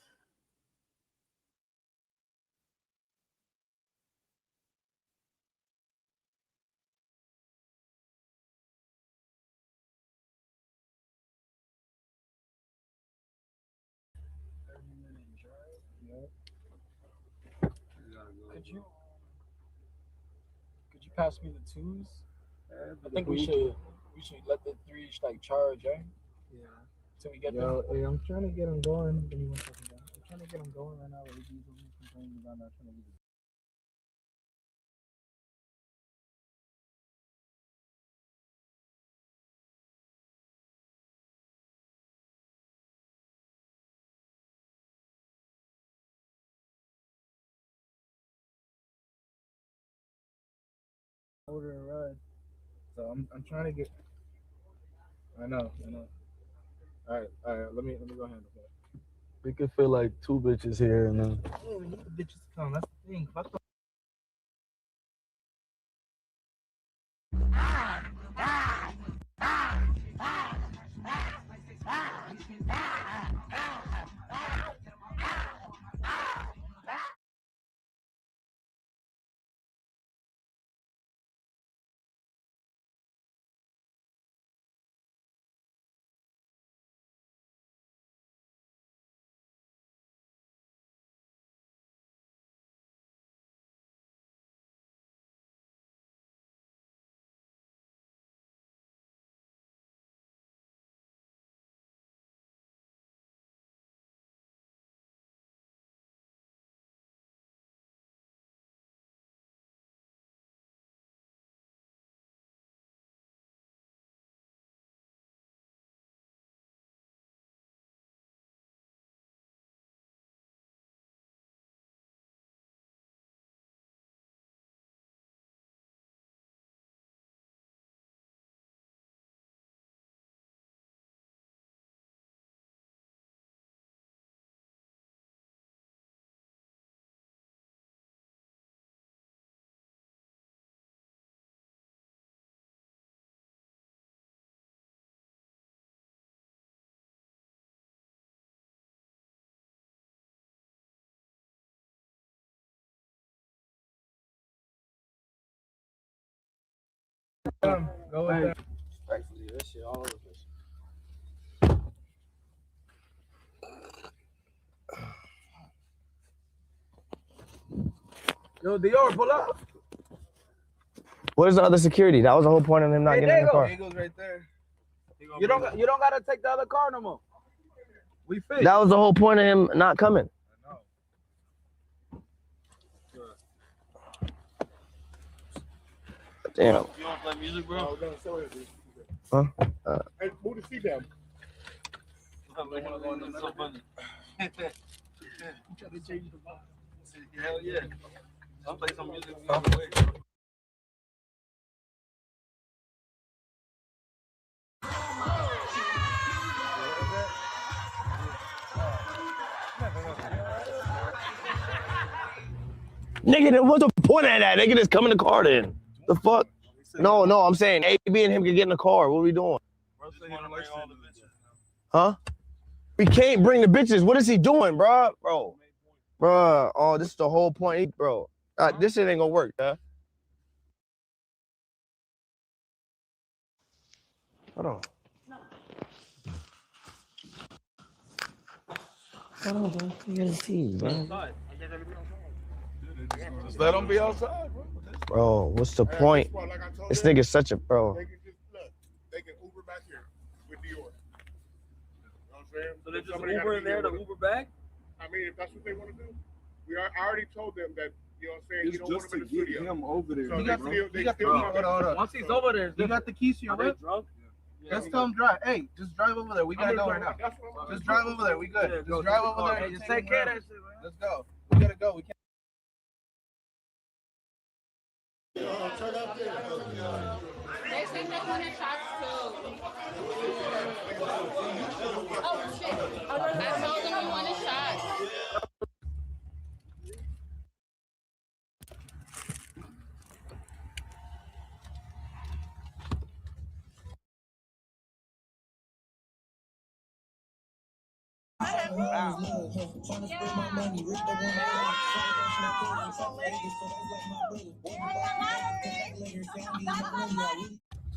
K: Could you pass me the twos? I think we should let the threes like charge, right? Yeah. Till we get them. Hey, I'm trying to get them going. Give me 1 second, guys. I'm trying to get them going right now. But these are complaining about not trying to get order and ride. So I'm trying to get. I know. All right. Let me go handle that.
O: We could feel like 2 bitches here and then.
K: Oh, we need the bitches to come. That's the thing. Fuck the Go with that.
O: Respectfully, that shit all over this. Yo, Dior, pull up.
I: Where's the other security? That was the whole point of him not getting in the car.
O: He goes right there. You don't gotta take the other car no more. We fixed.
I: That was the whole point of him not coming. Damn.
O: You don't play music, bro?
I: Huh?
E: Hey, move the seat down.
O: Hell yeah. I'll play some music.
I: Nigga, then what's the point of that? Nigga, just come in the car then. The fuck? No, I'm saying AB and him can get in the car. What are we doing? Huh? We can't bring the bitches. What is he doing, bro? Bro, oh, this is the whole point, bro. This shit ain't gonna work, huh? Hold on. Hold on, bro. You gotta see, bro.
O: Just let them be outside, bro.
I: Bro, what's the point? This nigga's such a bro.
E: They can just look. They can Uber back here with Dior. You know what I'm saying?
O: So they just Uber in there to Uber back?
E: I mean, if that's what they want to do. I already told them that, you know what I'm saying,
O: It's
E: you don't want
O: just
E: them in
O: to
E: the
O: get
E: studio.
O: him over there.
E: So
O: He
E: they
O: got
E: still,
O: the- he got the- hold on. Once he's over there, you got the keys to your whip? Let's tell him drive. Hey, just drive over there. We gotta go right now. Just drive over there. We good. Just drive over there. Just take care of that shit, man. Let's go. We gotta go. We can't.
M: They think they want to shots too. Oh shit. I told them we wanted shots.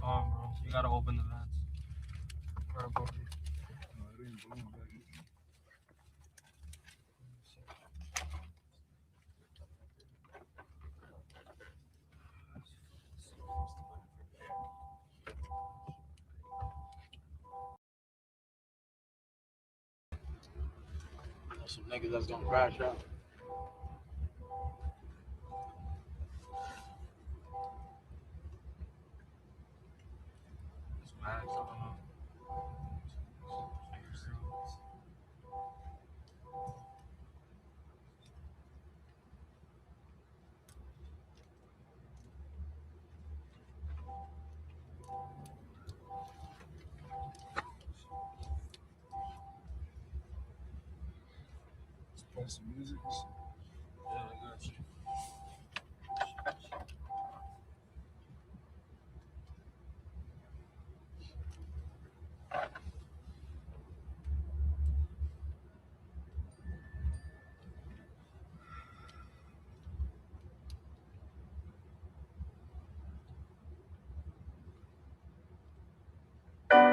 K: Bro. You gotta open the vents.
O: Some niggas that's gonna crash out.
E: Play some music.
O: Yeah, I got you.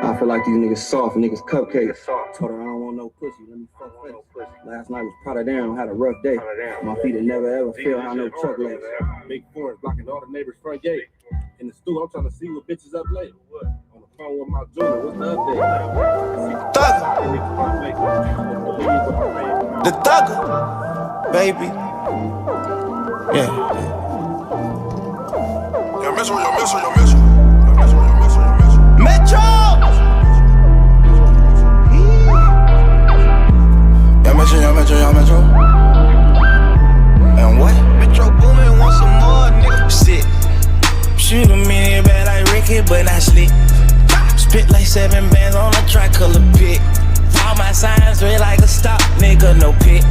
P: I feel like these niggas soft, niggas cupcakes. Told her I don't want no pussy, let me fuck face. Last night was Prada down, had a rough day. My feet had never ever felt how no truck legs. Big forest blocking all the neighbors' front gate. In the stool, I'm trying to see what bitches up late. On the phone with my jeweler, what's the update?
A: The thugger, baby. Yeah. Metro! Y'all Metro. And what? Metro booming, want some more, nigga. Sit.
B: Shoot a minute bad like Ricky, but not slick. Spit like 7 bands on a tricolor pit. All my signs red like a stop, nigga, no pit.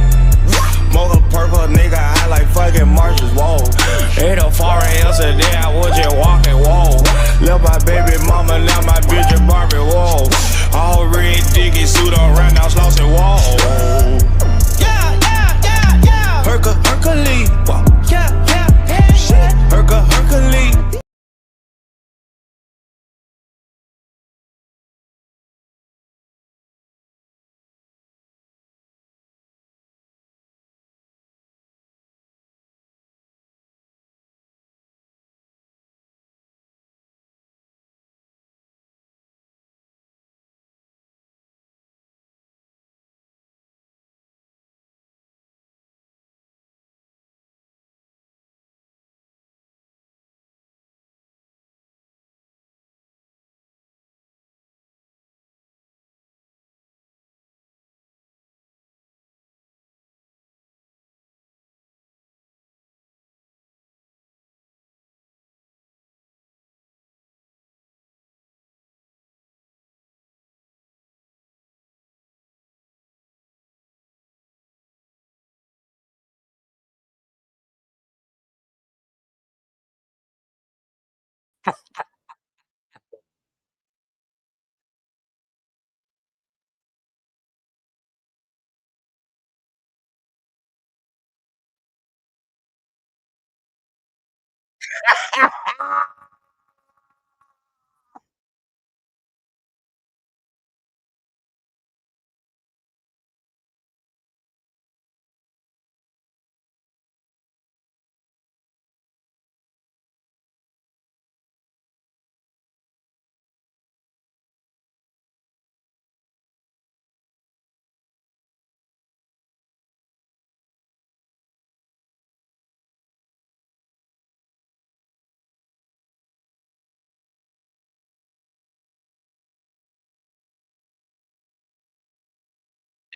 B: Mocha purple, nigga, I like fucking marshes, whoa. Ain't no foreign yesterday, I was just walking, whoa. Left my baby mama, now my bitch is Barbie, whoa. All red diggy suit on, round now Slauson, whoa. Hercules, yeah, Hercules.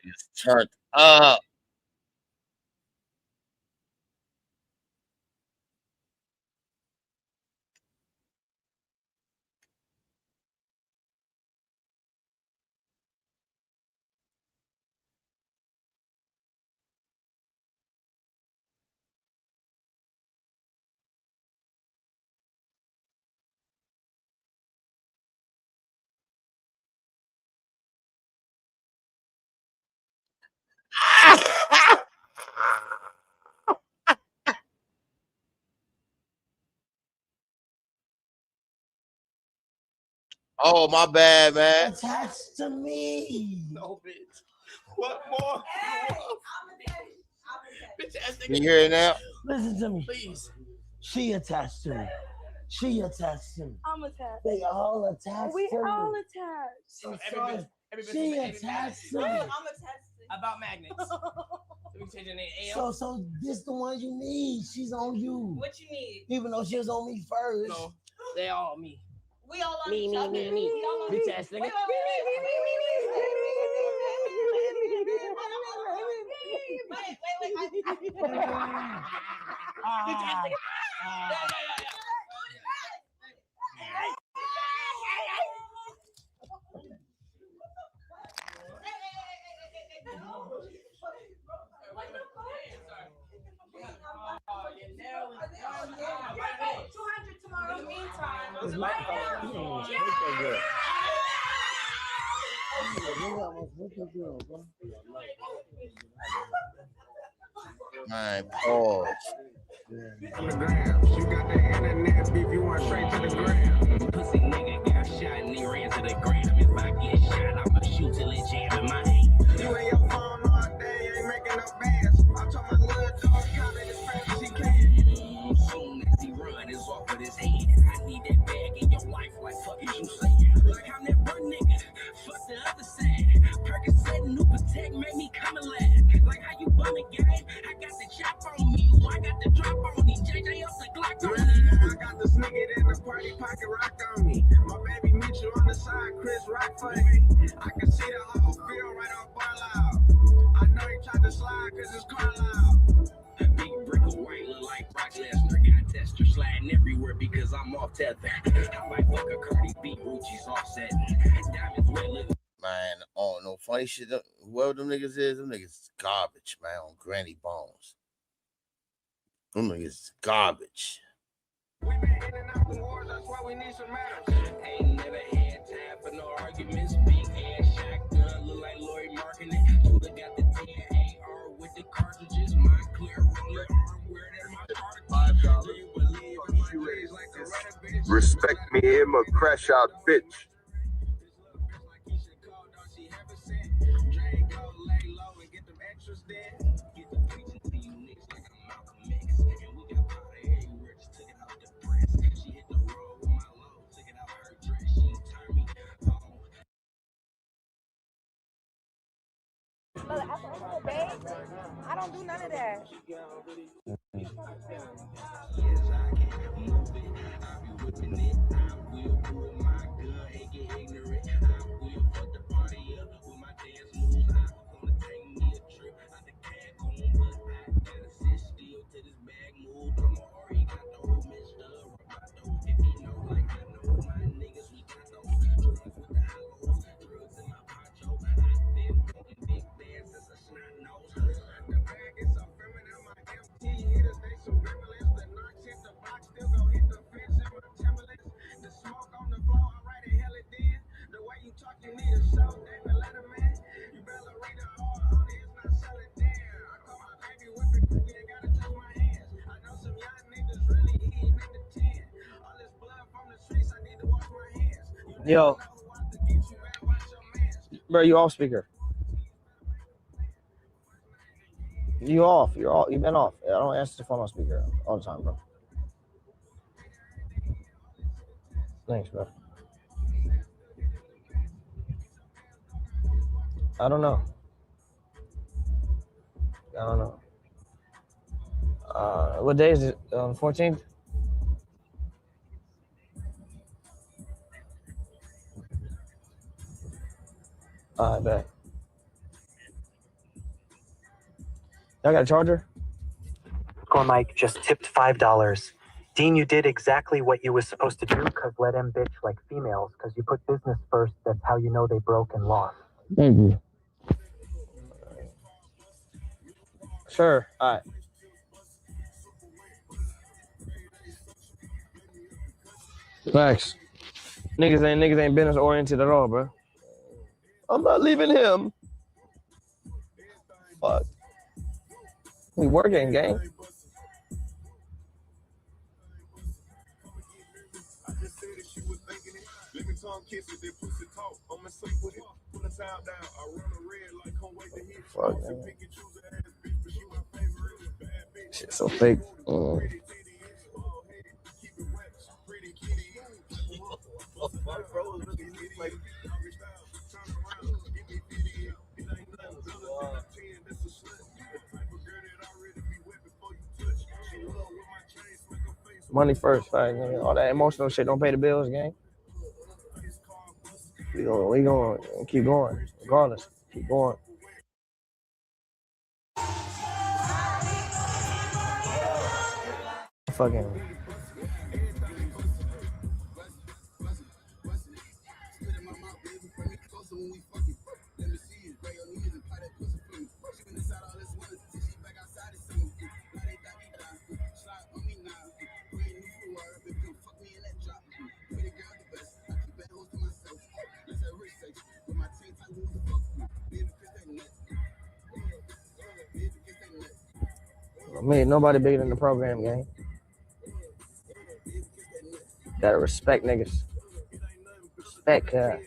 D: It's turned up. Oh, my bad, man.
I: Attached to me.
G: No, bitch. What more? Bitch ass nigga.
D: You hear it now?
I: Listen to me.
G: Please.
I: She attached to me. She attached to me.
N: I'm attached.
I: They all attached
N: We
I: to me.
N: all attached.
I: So
L: Every
I: she attached to me.
N: I'm attached.
L: About magnets. So we change your name AL.
I: So this the one you need. She's on you.
N: What you need?
I: Even though she was on me first.
L: No, they all on me.
N: We all on
L: Me,
N: each
L: me,
N: other.
L: me, me.
N: We all on
L: Bitch ass nigga.
N: Tomorrow.
D: Man, pause.
J: You got the internet beef, you want straight to the gram. Pussy nigga got shot and he ran to the gram. If I get shot, I'ma shoot till it jam in my hand. You ain't your phone all day, ain't making no bands. I told my little dog, count it as fast as he can. Soon as he run, it's off with his head. I need that bag in your life, like fuck is you saying? Like I'm that one nigga, fuck the other side. Percocet, new protect, make me come and laugh. Like how you bum a game, I got the chop on me, I got the drop on me, JJ up the Glock on me. I got the snicket in the party pocket rock on me. My baby meet you on the side, Chris Rock for me. I can see the whole field right off Barlow. I know he tried to slide cause it's Carlisle. Big brick of white look like Brock Lesnar. Got tester sliding everywhere because I'm off tether. I might fuck a Cardi B, Gucci's offsetting. Diamonds wet look.
D: Man, oh no funny shit. Whoever them niggas is, them niggas is garbage, man, on Granny Bones. Them niggas is garbage.
J: We been in and out the wars, that's why we need some medals. Ain't never had time for no arguments. Big ass shotgun, look like Lori marking it. Tuda got the 10 AR with the cartridges. My clear roller arm, where that's my $5. Do you believe in my days like a red bitch?
Q: Respect me, I'm a crash out bitch.
N: I don't do none of that.
J: The smoke on the floor.
I: Yo. Bro, you off speaker. You off. You're off. You've been off. I don't answer the phone on speaker all the time, bro. Thanks, bro. I don't know. What day is it? 14th? I bet. Y'all got a charger?
R: Mike just tipped $5. Deen, you did exactly what you was supposed to do, because let them bitch like females, because you put business first. That's how you know they broke and lost.
I: Thank you. Sure. All right. Facts. Niggas ain't business oriented at all, bro. I'm not leaving him. Fuck. We working, gang. Fuck, man. Shit so fake. Money first, right? All that emotional shit don't pay the bills, gang. We gonna keep going, regardless. Keep going. Fucking. Man, nobody bigger than the program, gang. Gotta respect niggas. Respect, God.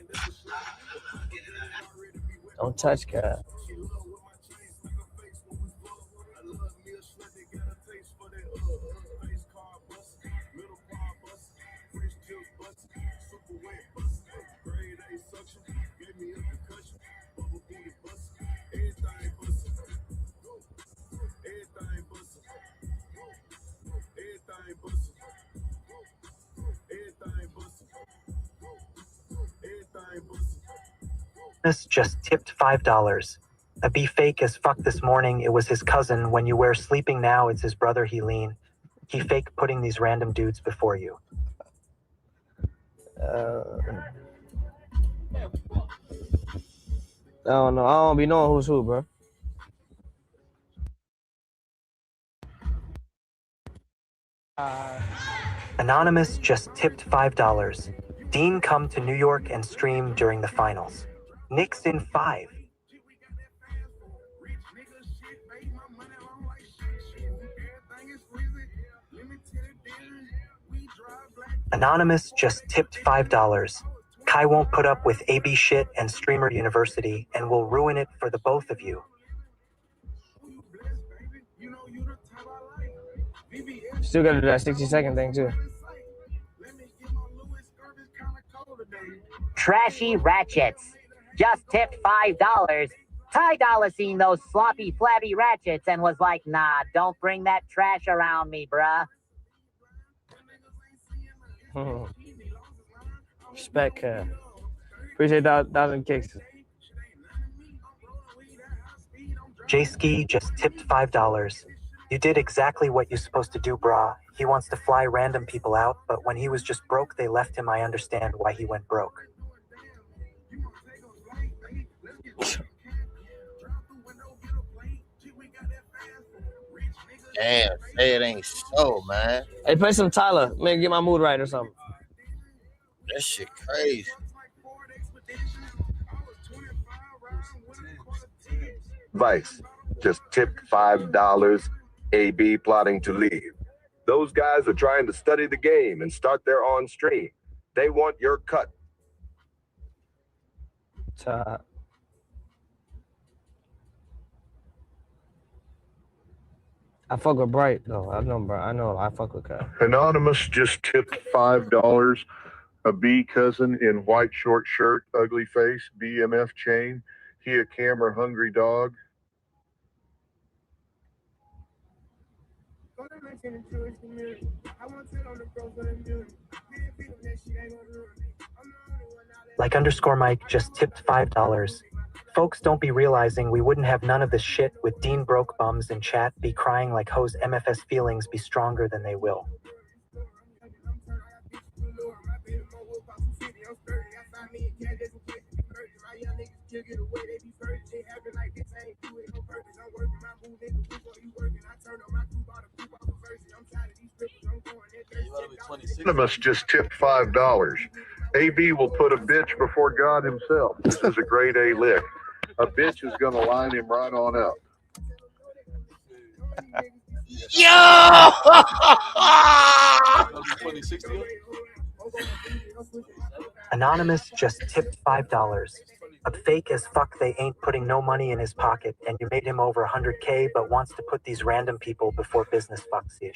I: Don't touch, God.
R: Just tipped $5. A be fake as fuck this morning. It was his cousin. When you wear sleeping now, it's his brother. He lean. He fake putting these random dudes before you.
I: I don't know. I don't be knowing who's who, bro.
R: Anonymous just tipped $5. Deen come to New York and stream during the finals. Knicks in 5. Anonymous just tipped $5. Kai won't put up with AB shit and Streamer University and will ruin it for the both of you.
I: Still gotta do that 60-second thing, too.
S: Trashy Ratchets just tipped $5. Ty Dolla seen those sloppy, flabby ratchets and was like, nah, don't bring that trash around me, bruh.
I: Respect, appreciate that 1,000 kicks.
R: J-Ski just tipped $5. You did exactly what you're supposed to do, brah. He wants to fly random people out, but when he was just broke, they left him. I understand why he went broke.
D: Damn, say it ain't so, man.
I: Hey, play some Tyler. Maybe get my mood right or something.
D: That shit crazy.
Q: Vice just tipped $5. AB plotting to leave. Those guys are trying to study the game and start their own stream. They want your cut.
I: I fuck with Bright though. I know I fuck with Cat.
Q: Anonymous just tipped $5. A B cousin in white short shirt, ugly face, BMF chain. He a camera hungry dog.
R: Like underscore Mike just tipped $5. Folks don't be realizing we wouldn't have none of this shit with Deen broke bums in chat be crying like hoes MFS feelings be stronger than they will.
Q: Anonymous just tipped $5. AB will put a bitch before God himself. This is a grade A lick. A bitch is gonna line him right on up.
D: Yo!
R: Anonymous just tipped $5. A fake as fuck they ain't putting no money in his pocket and you made him over 100K but wants to put these random people before business fucks you.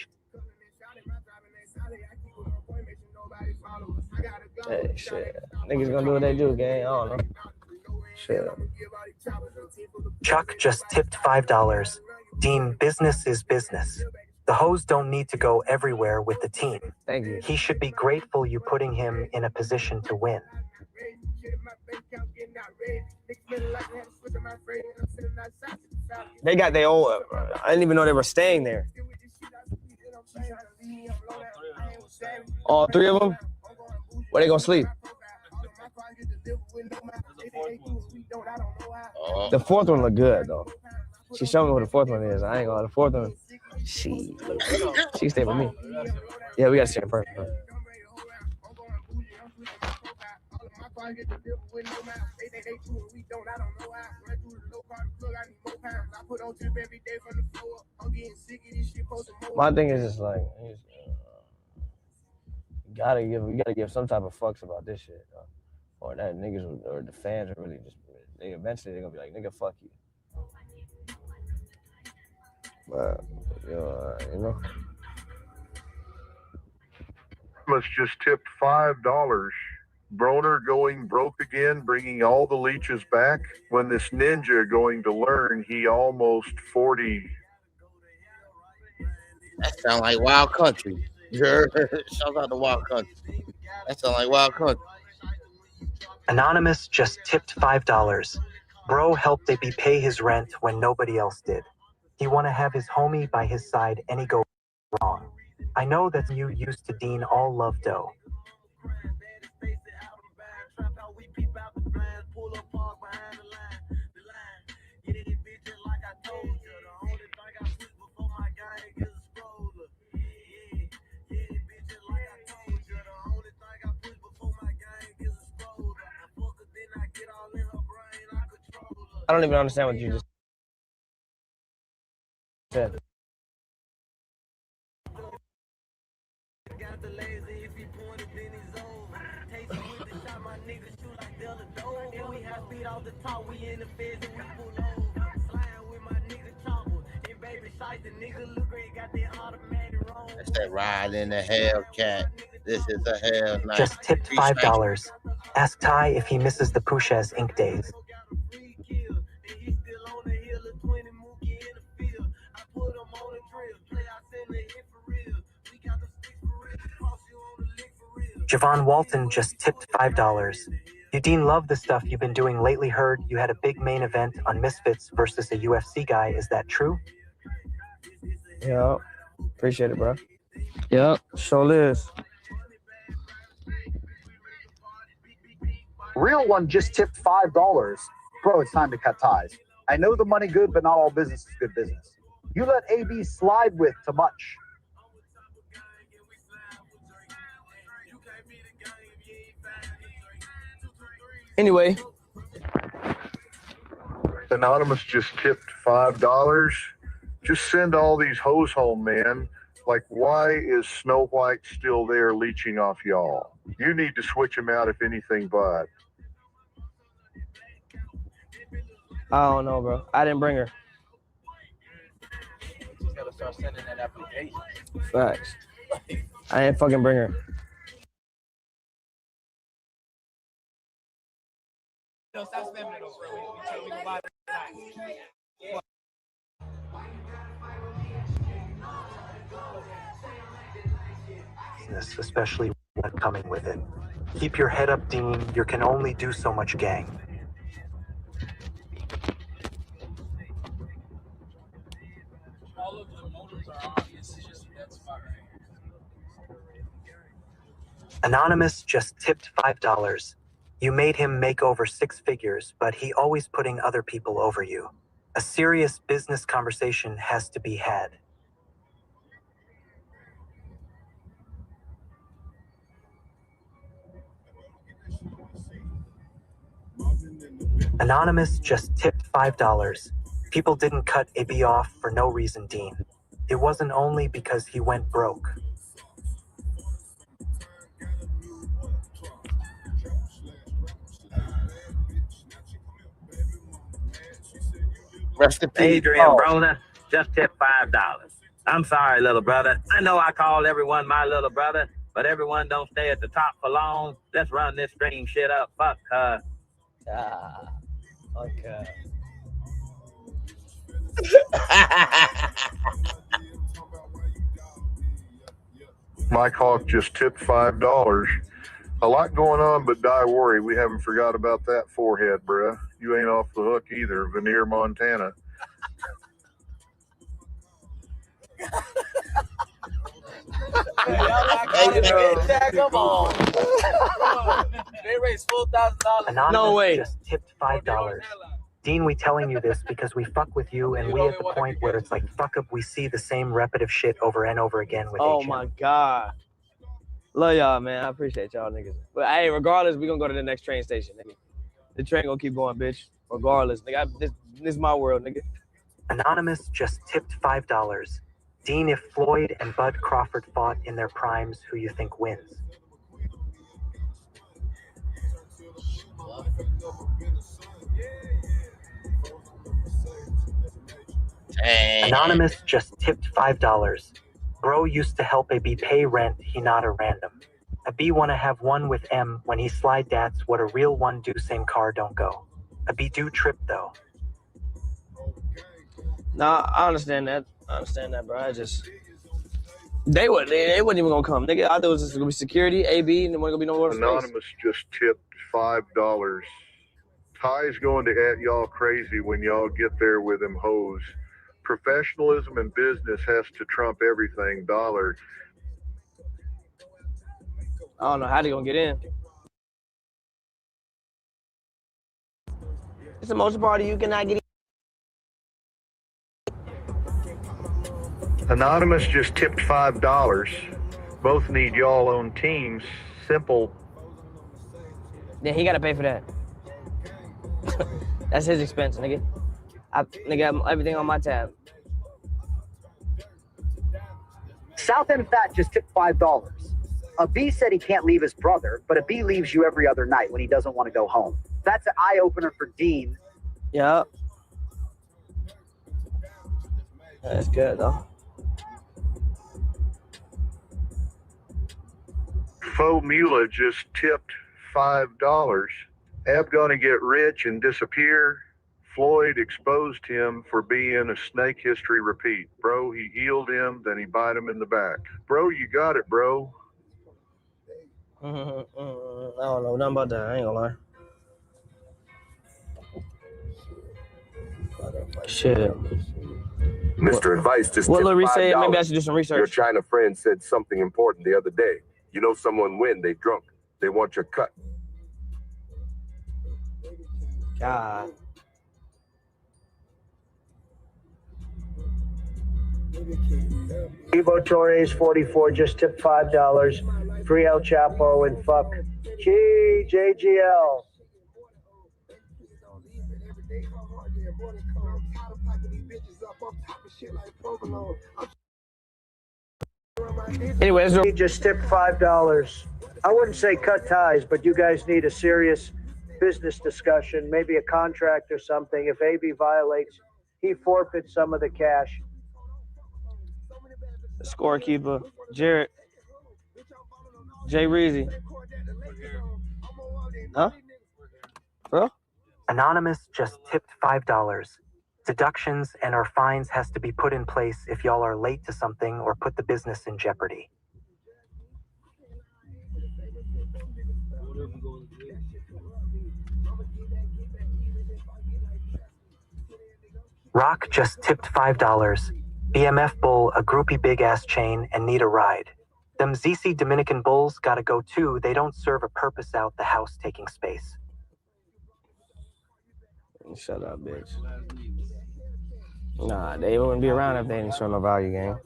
I: Hey, shit. Niggas gonna do what they do, gang. I don't know. Shit.
R: Chuck just tipped $5. Deen, business is business. The hoes don't need to go everywhere with the team.
I: Thank you.
R: He should be grateful you putting him in a position to win.
I: They got their own. I didn't even know they were staying there. All three of them? Where they gonna sleep? The fourth one look good though. She showed me what the fourth one is. I ain't gonna lie. The fourth one, she stayed with me. Yeah, we gotta see her in person. My thing is just like, you gotta give some type of fucks about this shit, or that niggas or the fans are really just eventually they're gonna be like, nigga, fuck you. But you know.
Q: Anonymous just tipped $5. Broner going broke again, bringing all the leeches back. When this ninja going to learn, he almost 40.
D: That sound like Wild Country. Shout out to Wild Country. That sound like Wild Country.
R: Anonymous just tipped $5. Bro helped AB pay his rent when nobody else did. He want to have his homie by his side and he go wrong. I know that you used to Deen all love dough.
I: I don't even understand what you just said.
D: That's that ride in the Hellcat. This is a hell night.
R: Just tipped $5. Ask Ty if he misses the Pushes Inc. days. Javon Walton just tipped $5. Udine loved the stuff you've been doing lately. Heard you had a big main event on Misfits versus a UFC guy. Is that true?
I: Yeah, appreciate it, bro. Yep, sure is.
T: Real one just tipped $5. Bro, it's time to cut ties. I know the money good, but not all business is good business. You let AB slide with too much.
I: Anyway.
Q: Anonymous just tipped $5. Just send all these hoes home, man. Like, why is Snow White still there leeching off y'all? You need to switch him out if anything but.
I: I don't know, bro. I didn't bring her.
O: Just gotta start sending that application.
I: Facts. I didn't fucking bring her.
O: No, stop spamming it over. We can buy it tonight.
R: Especially one coming with it. Keep your head up, Deen. You can only do so much, gang.
K: All of the motors are on. It's just that spot right.
R: Anonymous just tipped $5. You made him make over 6 figures, but he always putting other people over you. A serious business conversation has to be had. Anonymous just tipped $5. People didn't cut AB off for no reason, Deen. It wasn't only because he went broke.
D: Rest in peace.
U: Adrian, brother, just tip $5. I'm sorry, little brother. I know I call everyone my little brother, but everyone don't stay at the top for long. Let's run this stream shit up. Fuck her.
I: Okay.
Q: Mike Hawk just tipped $5. A lot going on, but die worry, we haven't forgot about that forehead, bruh. You ain't off the hook either, Veneer, Montana.
O: Come on. They raised $4,000.
I: No way.
R: Just tipped $5. Deen, we telling you this because we fuck with you, and we at the point where it's like, fuck up, we see the same repetitive shit over and over again with
I: Oh
R: HM.
I: my God. Love y'all, man. I appreciate y'all niggas. But hey, regardless, we gonna go to the next train station, nigga. The train gonna keep going, bitch. Regardless, nigga. This is my world, nigga.
R: Anonymous just tipped $5. Deen, if Floyd and Bud Crawford fought in their primes, who you think wins? Anonymous just tipped $5. Bro used to help AB pay rent, he not a random. A B wanna have one with M when he slide that's what a real one do, same car don't go. A B do trip though.
I: Nah, I understand that. Bro. I just they wouldn't even gonna come. Nigga, I thought it was just gonna be security, AB, and there wasn't gonna be no more space.
Q: Anonymous just tipped $5. Ty's going to at y'all crazy when y'all get there with them hoes. Professionalism in business has to trump everything. Dollar.
I: I don't know how they gonna get in. It's the most party you cannot get in.
Q: Anonymous just tipped $5. Both need y'all on teams. Simple.
I: Yeah, he gotta pay for that. That's his expense, nigga. Nigga, everything on my tab.
T: South End Fat just tipped $5. A B said he can't leave his brother, but a B leaves you every other night when he doesn't want to go home. That's an eye-opener for Deen.
I: Yep. That's good, though.
Q: Faux Mula just tipped $5. Ab gonna get rich and disappear. Floyd exposed him for being a snake history repeat. Bro, he healed him, then he bite him in the back. Bro, you got it, bro.
I: I don't know nothing about that. I ain't gonna lie. Shit.
V: Mr. Advice just
I: What
V: tipped
I: Larry said?
V: $5.
I: Maybe I should do some research.
V: Your China friend said something important the other day. You know someone when they drunk. They want your cut.
I: God.
W: Evo Torres 44 just tipped $5. Free El Chapo and fuck JGL.
I: Anyway,
W: he just tipped $5. I wouldn't say cut ties, but you guys need a serious business discussion, maybe a contract or something. If AB violates, he forfeits some of the cash.
L: The scorekeeper, Jared. Jay Reezy. Huh? Bro?
R: Anonymous just tipped $5. Deductions and or fines has to be put in place if y'all are late to something or put the business in jeopardy. Rock just tipped $5. BMF Bull, a groupie big ass chain, and need a ride. Them ZC Dominican Bulls gotta go too. They don't serve a purpose out the house taking space.
L: Shut up, bitch. Nah, they wouldn't be around if they didn't show no value, gang.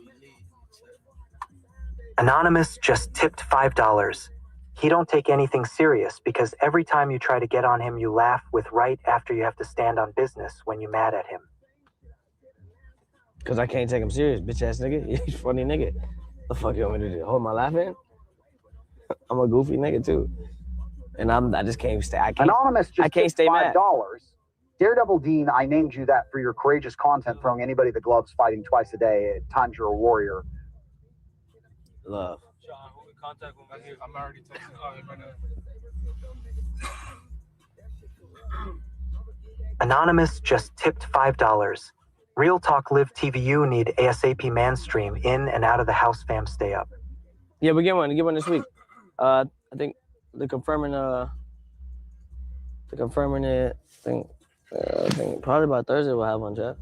R: Anonymous just tipped $5. He don't take anything serious because every time you try to get on him, you laugh with right after you have to stand on business when you mad at him.
L: Because I can't take him serious, bitch ass nigga. He's funny nigga. The fuck you want me to do? Hold my laugh in? I'm a goofy nigga too. And I just can't stay.
T: Anonymous just
L: I can't stay mad.
T: $5. Daredevil Deen, I named you that for your courageous content, throwing anybody the gloves, fighting twice a day. At times you're a warrior.
L: Love.
K: I'm already texting.
R: Anonymous just tipped $5. Real Talk Live TVU need ASAP man stream in and out of the house fam stay up.
L: Yeah, we get one this week. I think they're confirming it. I think probably by Thursday we'll have one, Jeff.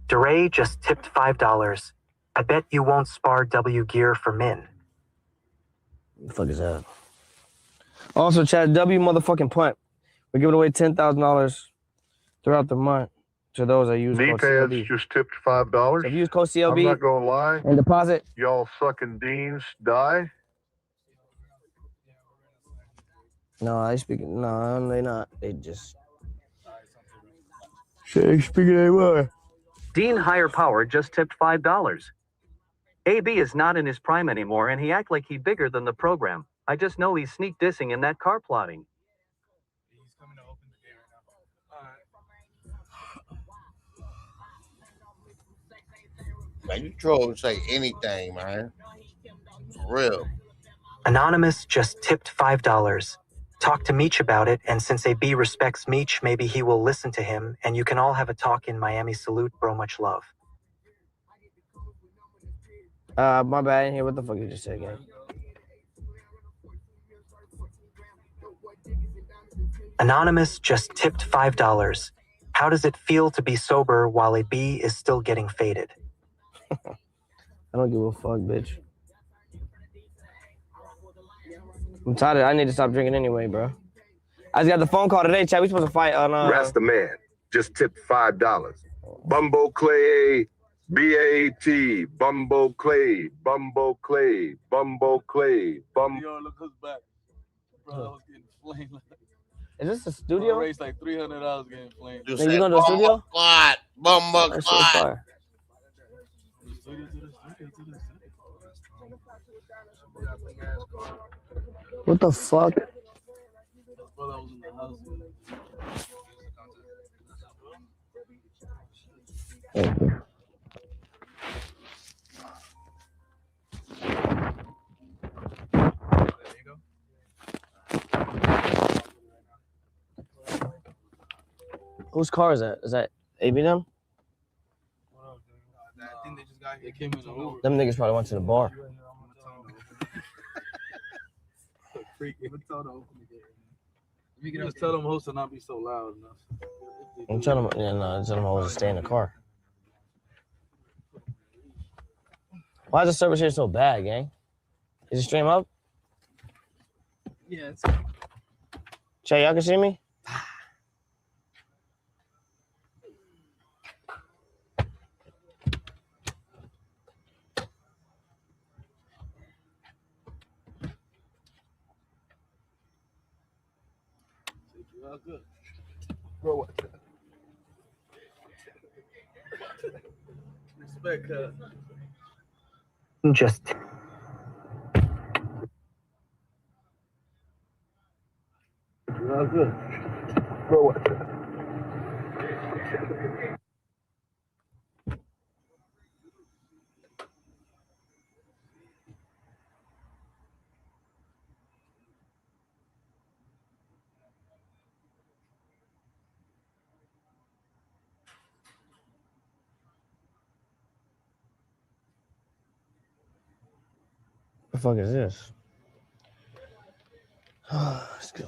R: DeRay just tipped $5. I bet you won't spar W gear for Min.
L: What the fuck is that? Also, Chad, W motherfucking punt. We're giving away $10,000 throughout the month to those that use code CLB.
Q: D-pads just tipped $5.
L: So if you use code CLB,
Q: I'm not gonna lie.
L: And deposit.
Q: Y'all sucking Deens die.
L: No, I speaking. No, they not. They just. Shit, speaking they were.
C: Deen Higher Power just tipped $5. AB is not in his prime anymore, and he act like he bigger than the program. I just know he's sneak dissing in that car plotting.
D: Man, you trolls say anything, man. For real.
R: Anonymous just tipped $5. Talk to Meech about it, and since AB respects Meech, maybe he will listen to him, and you can all have a talk in Miami. Salute, bro. Much love.
L: My bad. I didn't hear what the fuck you just said, gang.
R: Anonymous just tipped $5. How does it feel to be sober while AB is still getting faded?
L: I don't give a fuck, bitch. I'm tired. I need to stop drinking anyway, bro. I just got the phone call today, Chad. We supposed to fight on.
V: Rasta Man just tipped $5. Bumbo Clay, BAT, Bumbo Clay, Bumbo Clay, Bumbo Clay, Bumbo.
K: Yo, look who's back. Bro, I was getting flamed.
L: Is this the studio?
K: I raced like $300 getting flamed.
L: You gonna do a studio?
D: Bumbo Clot.
L: What the fuck? Thank you. Whose car is that? Is that AB them?
K: I think they just got here. They came in the Uber.
L: Them niggas probably went to the bar.
K: You can just tell them hosts to not be so loud enough.
L: I'm telling them, tell them I was to stay in the car. Why is the service here so bad, gang? Is it stream up?
K: Yeah, it's.
L: Chay, y'all can see me?
K: Good. Bro, what? Respect,
R: Just.
I: good. Bro, what?
L: The fuck is this? It's good.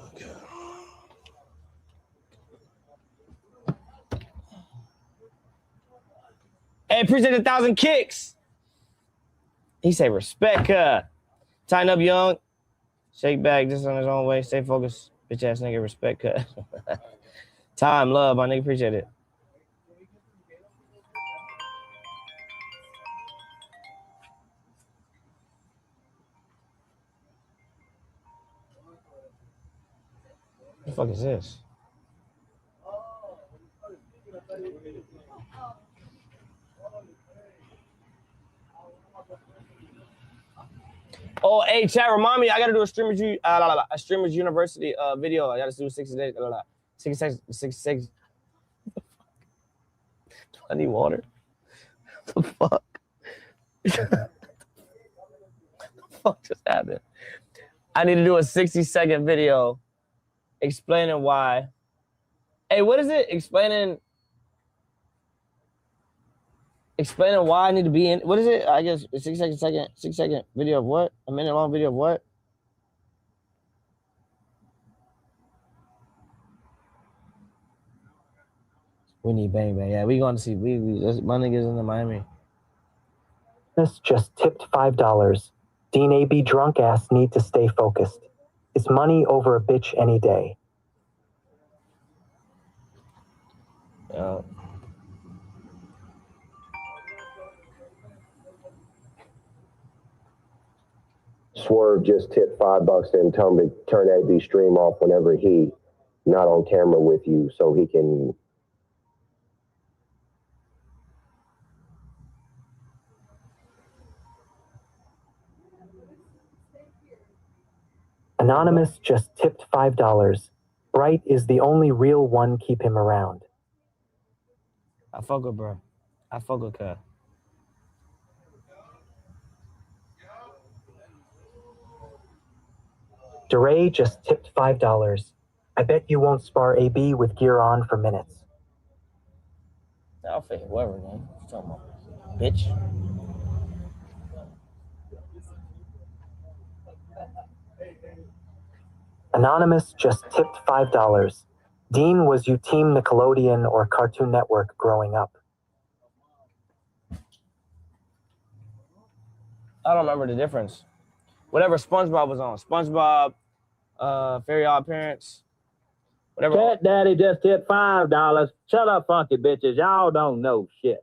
L: Hey, appreciate 1,000 kicks. He say respect. Tighten up, young. Shake back just on his own way. Stay focused. Bitch ass nigga, respect. Time, love, my nigga. Appreciate it. What the fuck is this? Oh, hey, chat, remind me, I gotta do a Streamers University video. I gotta do 60 days. 66. I need water. What the fuck? What the fuck just happened? I need to do a 60-second video explaining why. Hey, what is it? Explaining why I need to be in. What is it? I guess a 6-second video of what? A minute long video of what? We need bang bang. Yeah, we going to see. My niggas in the Miami.
R: This just tipped $5. Deen AB drunk ass need to stay focused. It's money over a bitch any day.
L: Yeah.
F: Swerve just tipped $5 and told him to turn AB stream off whenever he not on camera with you so he can.
R: Anonymous just tipped $5. Bright is the only real one, keep him around.
L: I fuck with bro. I fuck with her.
R: DeRay just tipped $5. I bet you won't spar AB with gear on for minutes.
L: I'll fit whoever, man. What you talking about? Bitch.
R: Anonymous just tipped $5. Deen, was you Team Nickelodeon or Cartoon Network growing up?
L: I don't remember the difference. Whatever SpongeBob was on. SpongeBob, Fairy Odd Parents. Whatever.
H: Cat Daddy just tipped $5. Shut up, funky bitches. Y'all don't know shit.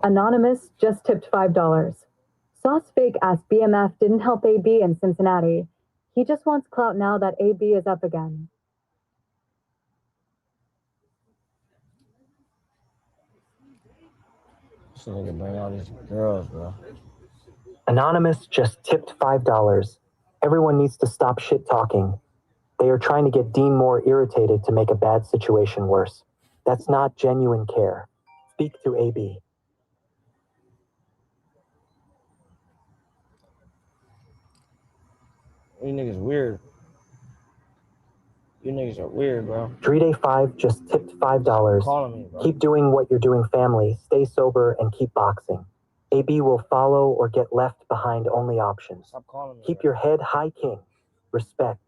M: Anonymous just tipped $5. Sauce Fake asked BMF didn't help AB in Cincinnati. He just wants clout now that AB is up again.
L: So they can bring all these girls, bro.
R: Anonymous just tipped $5. Everyone needs to stop shit talking. They are trying to get Deen more irritated to make a bad situation worse. That's not genuine care. Speak to AB.
L: You niggas weird. You niggas are weird, bro.
R: 3Day5 just tipped $5.
L: Calling me, bro.
R: Keep doing what you're doing, family. Stay sober and keep boxing. AB will follow or get left behind, only options.
L: Stop calling me.
R: Keep your head high, king. Respect.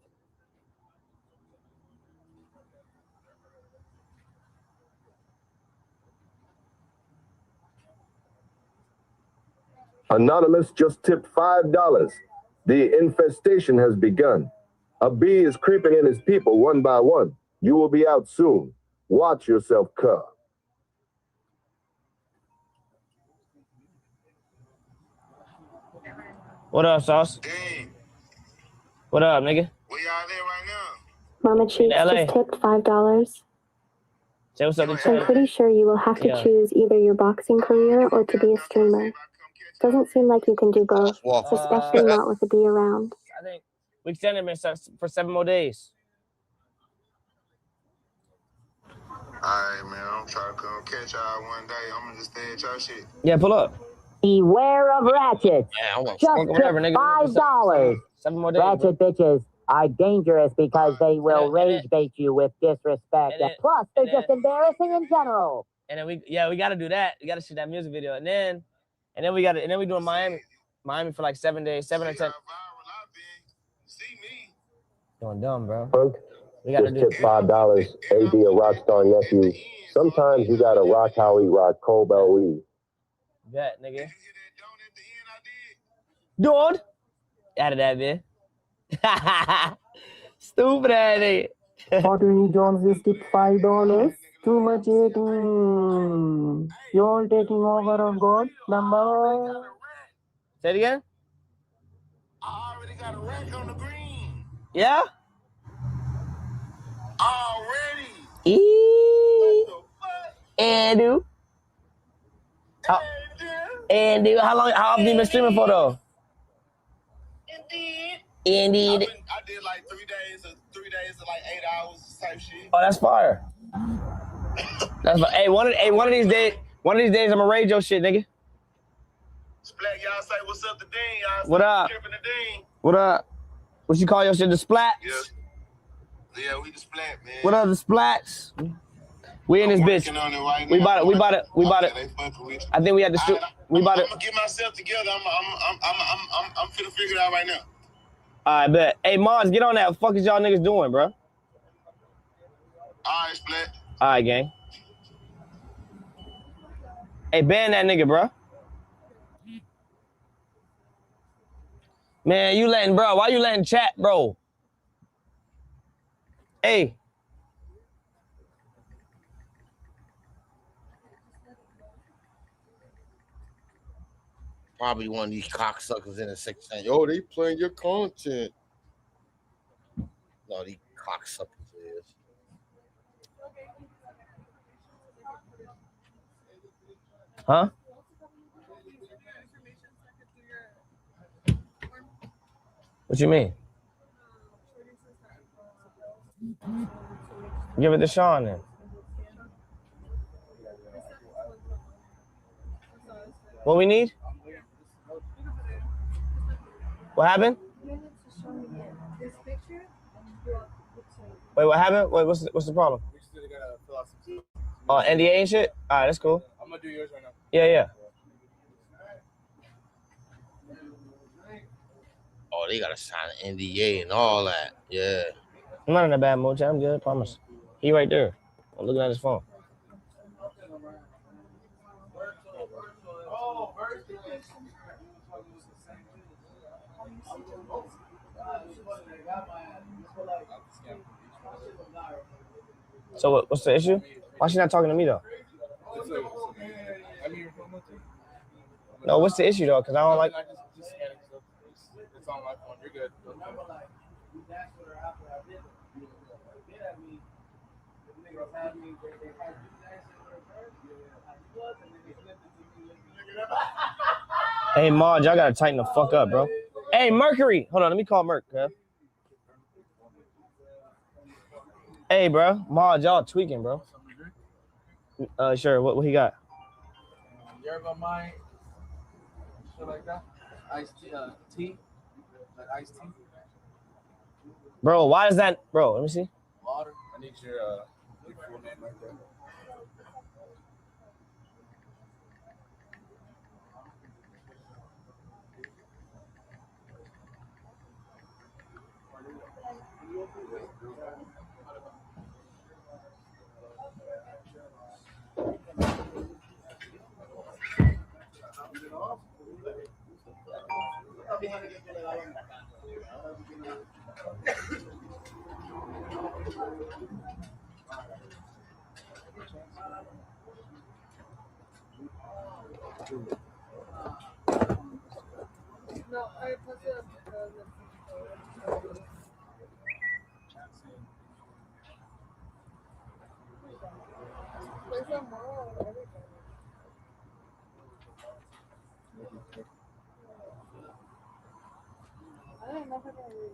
V: Anonymous just tipped $5. The infestation has begun. A bee is creeping in his people one by one. You will be out soon. Watch yourself, cub.
L: What up, Sauce?
X: Deen.
L: What up, nigga?
X: Where y'all at right now?
M: Mama Cheeks
L: LA.
M: just tipped $5.
L: Say what's up to
A: I'm
L: Chad.
A: pretty sure you will have to
L: Yeah.
A: choose either your boxing career or to be a streamer. Doesn't seem like you can do both, especially not with a bee around.
L: I think we extended him for 7 more days.
J: Alright, man. I'm trying to come catch y'all one day. I'm gonna just stay at y'all shit.
L: Yeah, pull up.
S: Beware of ratchets. Just tip $5.
L: 7 more days.
S: Ratchet bitches are dangerous because they will rage bait you with disrespect. Plus, they're just embarrassing in general.
L: And then we gotta do that. We gotta shoot that music video. And then we doing Miami for like 7 days, 7 or 10. Going dumb, bro.
F: Punk, just tip $5. AB a rock star nephew. Sometimes you gotta rock how he rock. Cobell Lee.
L: Bet, nigga. Dude. Out of that, man. Stupid ass nigga.
E: Anthony Jones is tipped $5. Too much eating. You all taking over on God? Number.
L: Say it again. Yeah?
J: Already.
L: Andu. Andu, how often you been streaming for though? Indeed.
J: I did like 3 days of like 8 hours type shit.
L: Oh, that's fire. That's fire. Hey, one of these days, I'm gonna raid your shit, nigga.
J: Splat, y'all say what's up to Deen. Y'all
L: What up? What up? What you call your shit, the Splats?
J: Yeah, we the Splat, man.
L: What up, the Splats? We in this bitch.
J: Right
L: we bought it. I think we had to shoot. We bought it.
J: I'm gonna get myself together. I'm finna figure it out right now.
L: I bet. Hey, Mars, get on that. What the fuck is y'all niggas doing, bro?
J: Alright, Splat.
L: Alright, gang. Hey, ban that nigga, bro. Man, why you letting chat, bro? Hey.
D: Probably one of these cocksuckers in the 6th saying, "Yo, they playing your content." No, these cocksuckers is.
L: Huh? What you mean? Give it to Sean then. What we need? What happened? Wait, what happened? Wait, what's the problem? Oh, NDA and shit? All right, that's cool.
K: I'm gonna do yours right now.
L: Yeah.
D: Oh, they gotta sign an NDA and all that. Yeah.
L: I'm not in a bad mood, chat. I'm good, I promise. He right there. I'm looking at his phone. So what's the issue? Why she not talking to me though? No, what's the issue though? Because I don't like.
K: It's on my phone. You're good.
L: Hey, Marge, y'all gotta tighten the fuck up, bro. Hey, Mercury. Hold on, let me call Merc, huh? Hey, bro. Marge, y'all tweaking, bro. Sure. What he got?
K: Yerba mate. Shit like that. Iced tea. Like iced tea.
L: Bro, why is that? Bro, let me see.
K: Water. I need your full name right there.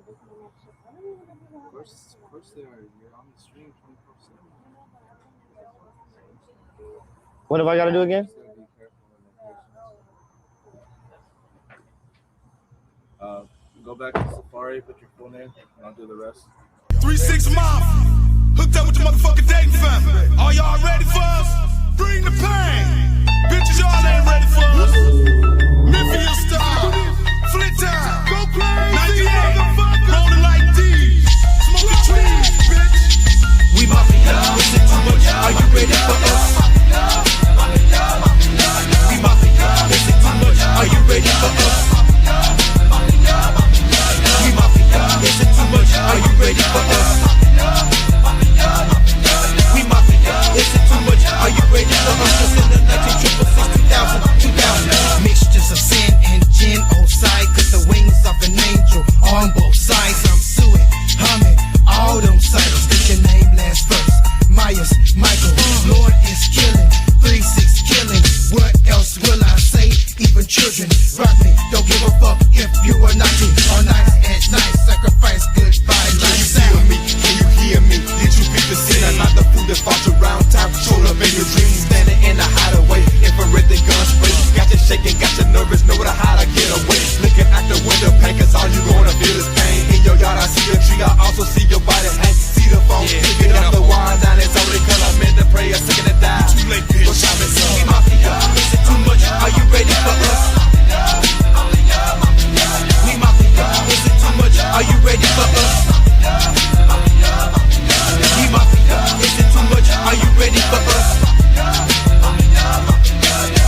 O: Of course they are. You're on the stream 24/7.
L: What have I got to do again?
O: Go back to Safari, put your full name, and I'll do the rest.
J: 3-6 Mob, hooked up with your motherfucking dating family. Are y'all ready for us? Bring the pain. Bitches, y'all ain't ready for us. Memphis style, Flint time, go crazy, 98, rolling like Deen, smoking trees, bitch. We mafia, is it too much? Are you ready for us? We mafia, is it too much? Are you ready for us? We mafia, is it too much? Are you ready for us? We mafia, is it too much? Are you ready for us? Cause in the 1966, 2000, mixtures of sin and gin on side. Cause the wings of an angel on both sides. I'm suing, humming, all them titles. Get your name last first. Myers, Michael, Lord is killing. 3-6 killing. What else will I say? Even children rock me. Don't give a fuck if you are naughty or nice at night. Sacrifice goodbye. Can you hear me? Can you hear me? Did you beat the sin? I'm not the fool that fought around time. Control up in your dreams. Standing in the hideaway. Infrared the gun spray. Got you shaking, got you nervous. Know how to get away. Looking at the window pane. Cause all you gonna feel is pain. In your yard I see a tree. I also see your body hang. See the phone. Get up the wine. Now it's only cause I'm in the prayer. Singing to die. Too late, bitch. We mafia. Is it too much? Are you ready for us? We mafia. Is it too much? Are you ready for us? We mafia. Is it too much? Are you ready for us?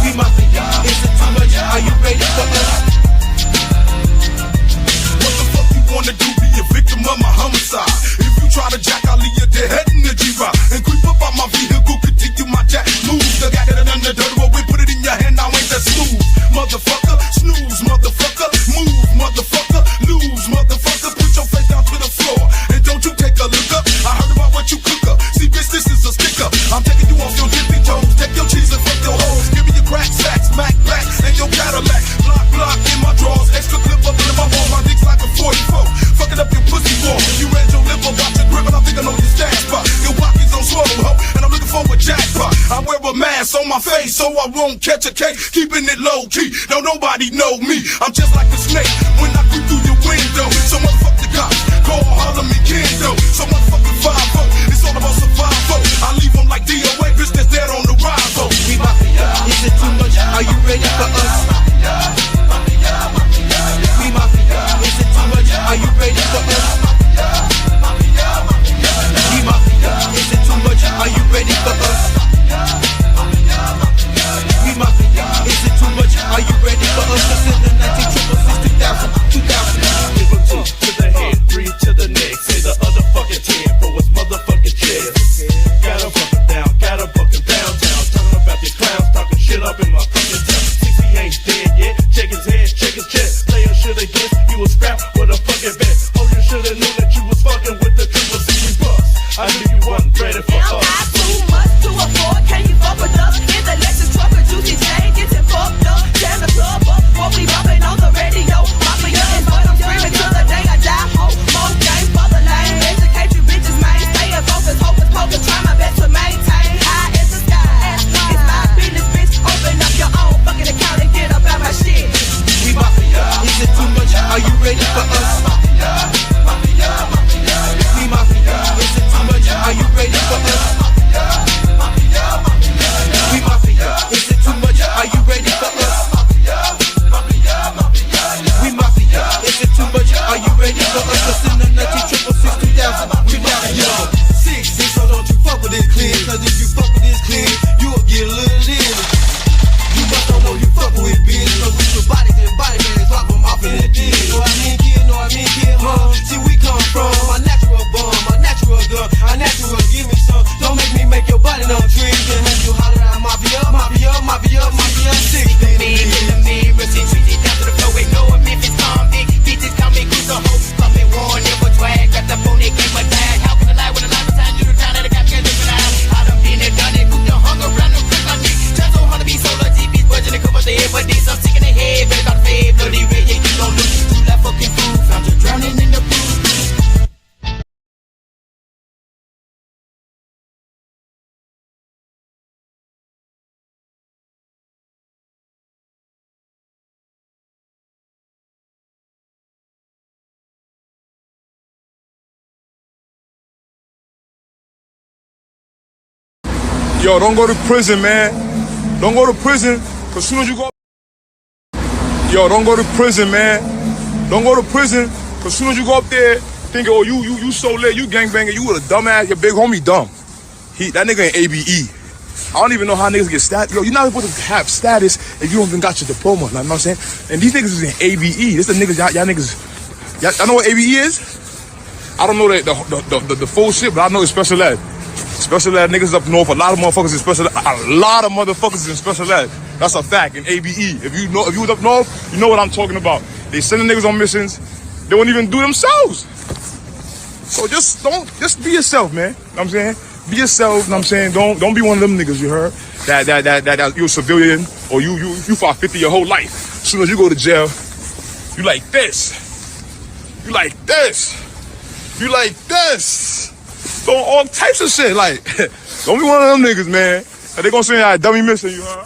J: We mafia. Is it too much? Are you ready for us? What the fuck you wanna do? Be a victim of my homicide. If you try to jack, I'll leave you dead head in the G-Rock. And creep up on my vehicle, continue my jack moves. I got it under the dirt, we put it in your hand, now ain't that smooth. Motherfucker, snooze, motherfucker, move, motherfucker, lose, motherfucker. Put your face down to the floor, and don't you take a look up. I heard about what you cook up. See, bitch, this is a sticker. I'm taking you off your dippy toes. Take your cheese and fuck your hoes. Give me your crack sacks, Mac back, and your Cadillac. Block in my drawers, extra clip up in my balls. My dick's like a 44. Fucking up your pussy wall. You read your lip about your grip, and I think I know your stash spot. Your pockets on swole, ho, and I'm looking for a jackpot. I wear a mask on my face so I won't catch a case. Keeping it low key, don't nobody know me. I'm just like a snake when I creep through your window. So motherfuck the cops, call Harlem and Kendo. So motherfucking 5-0, it's all about survival. I leave them like DOA, bitch that's dead on the rival. We mafia, is it too much? Are you ready for us? We mafia, is it too much? Are you ready for us? We mafia, is it too much? Are you ready for us? We mafia, is it too much? Are you ready for us? Cause in the 1966, 2000,
B: Give a 2 to the head, 3 to the neck. Say the other fucking 10 for his motherfucking chest. Gotta fuck him down, gotta fuck him downtown. Talking about your clowns, talking shit up in my fucking town. 60 ain't dead yet, check his head, check his chest. Player should've guessed you was scrap with a fucking bet. Oh, you should've knew that you was fucking with the 360 bucks. I knew you wasn't ready for us.
G: Got too much to afford, can you fuck with us? In the Lexus truck, a juicy chain, get it fucked up. Jam the club up, what we bumping on the radio. Mafia is what I'm screaming till the day I die. Ho, mo game,
N: Yo, don't go to prison, man. Don't go to prison, cause soon as you go. Yo, don't go to prison, man. Don't go to prison, cause soon as you go up there, thinking, oh, you so lit, you gangbanging, you a dumbass, your big homie dumb. That nigga ain't ABE. I don't even know how niggas get status. Yo, you're not supposed to have status if you don't even got your diploma. You know what I'm saying? And these niggas is in ABE. This the niggas, y'all niggas. Y'all know what ABE is? I don't know the full shit, but I know it's special ed. Special ed niggas up north. A lot of motherfuckers in special ed. A lot of motherfuckers in special ed. That's a fact in ABE. If you was up north, you know what I'm talking about. They sending niggas on missions. They won't even do themselves. So just be yourself, man. You know what I'm saying? Be yourself, you know what I'm saying? Don't be one of them niggas, you heard? That you're a civilian or you fought 50 your whole life. As soon as you go to jail, you like this. You like this. You like this. So all types of shit, like, don't be one of them niggas, man. They gonna say, dummy missing you, huh?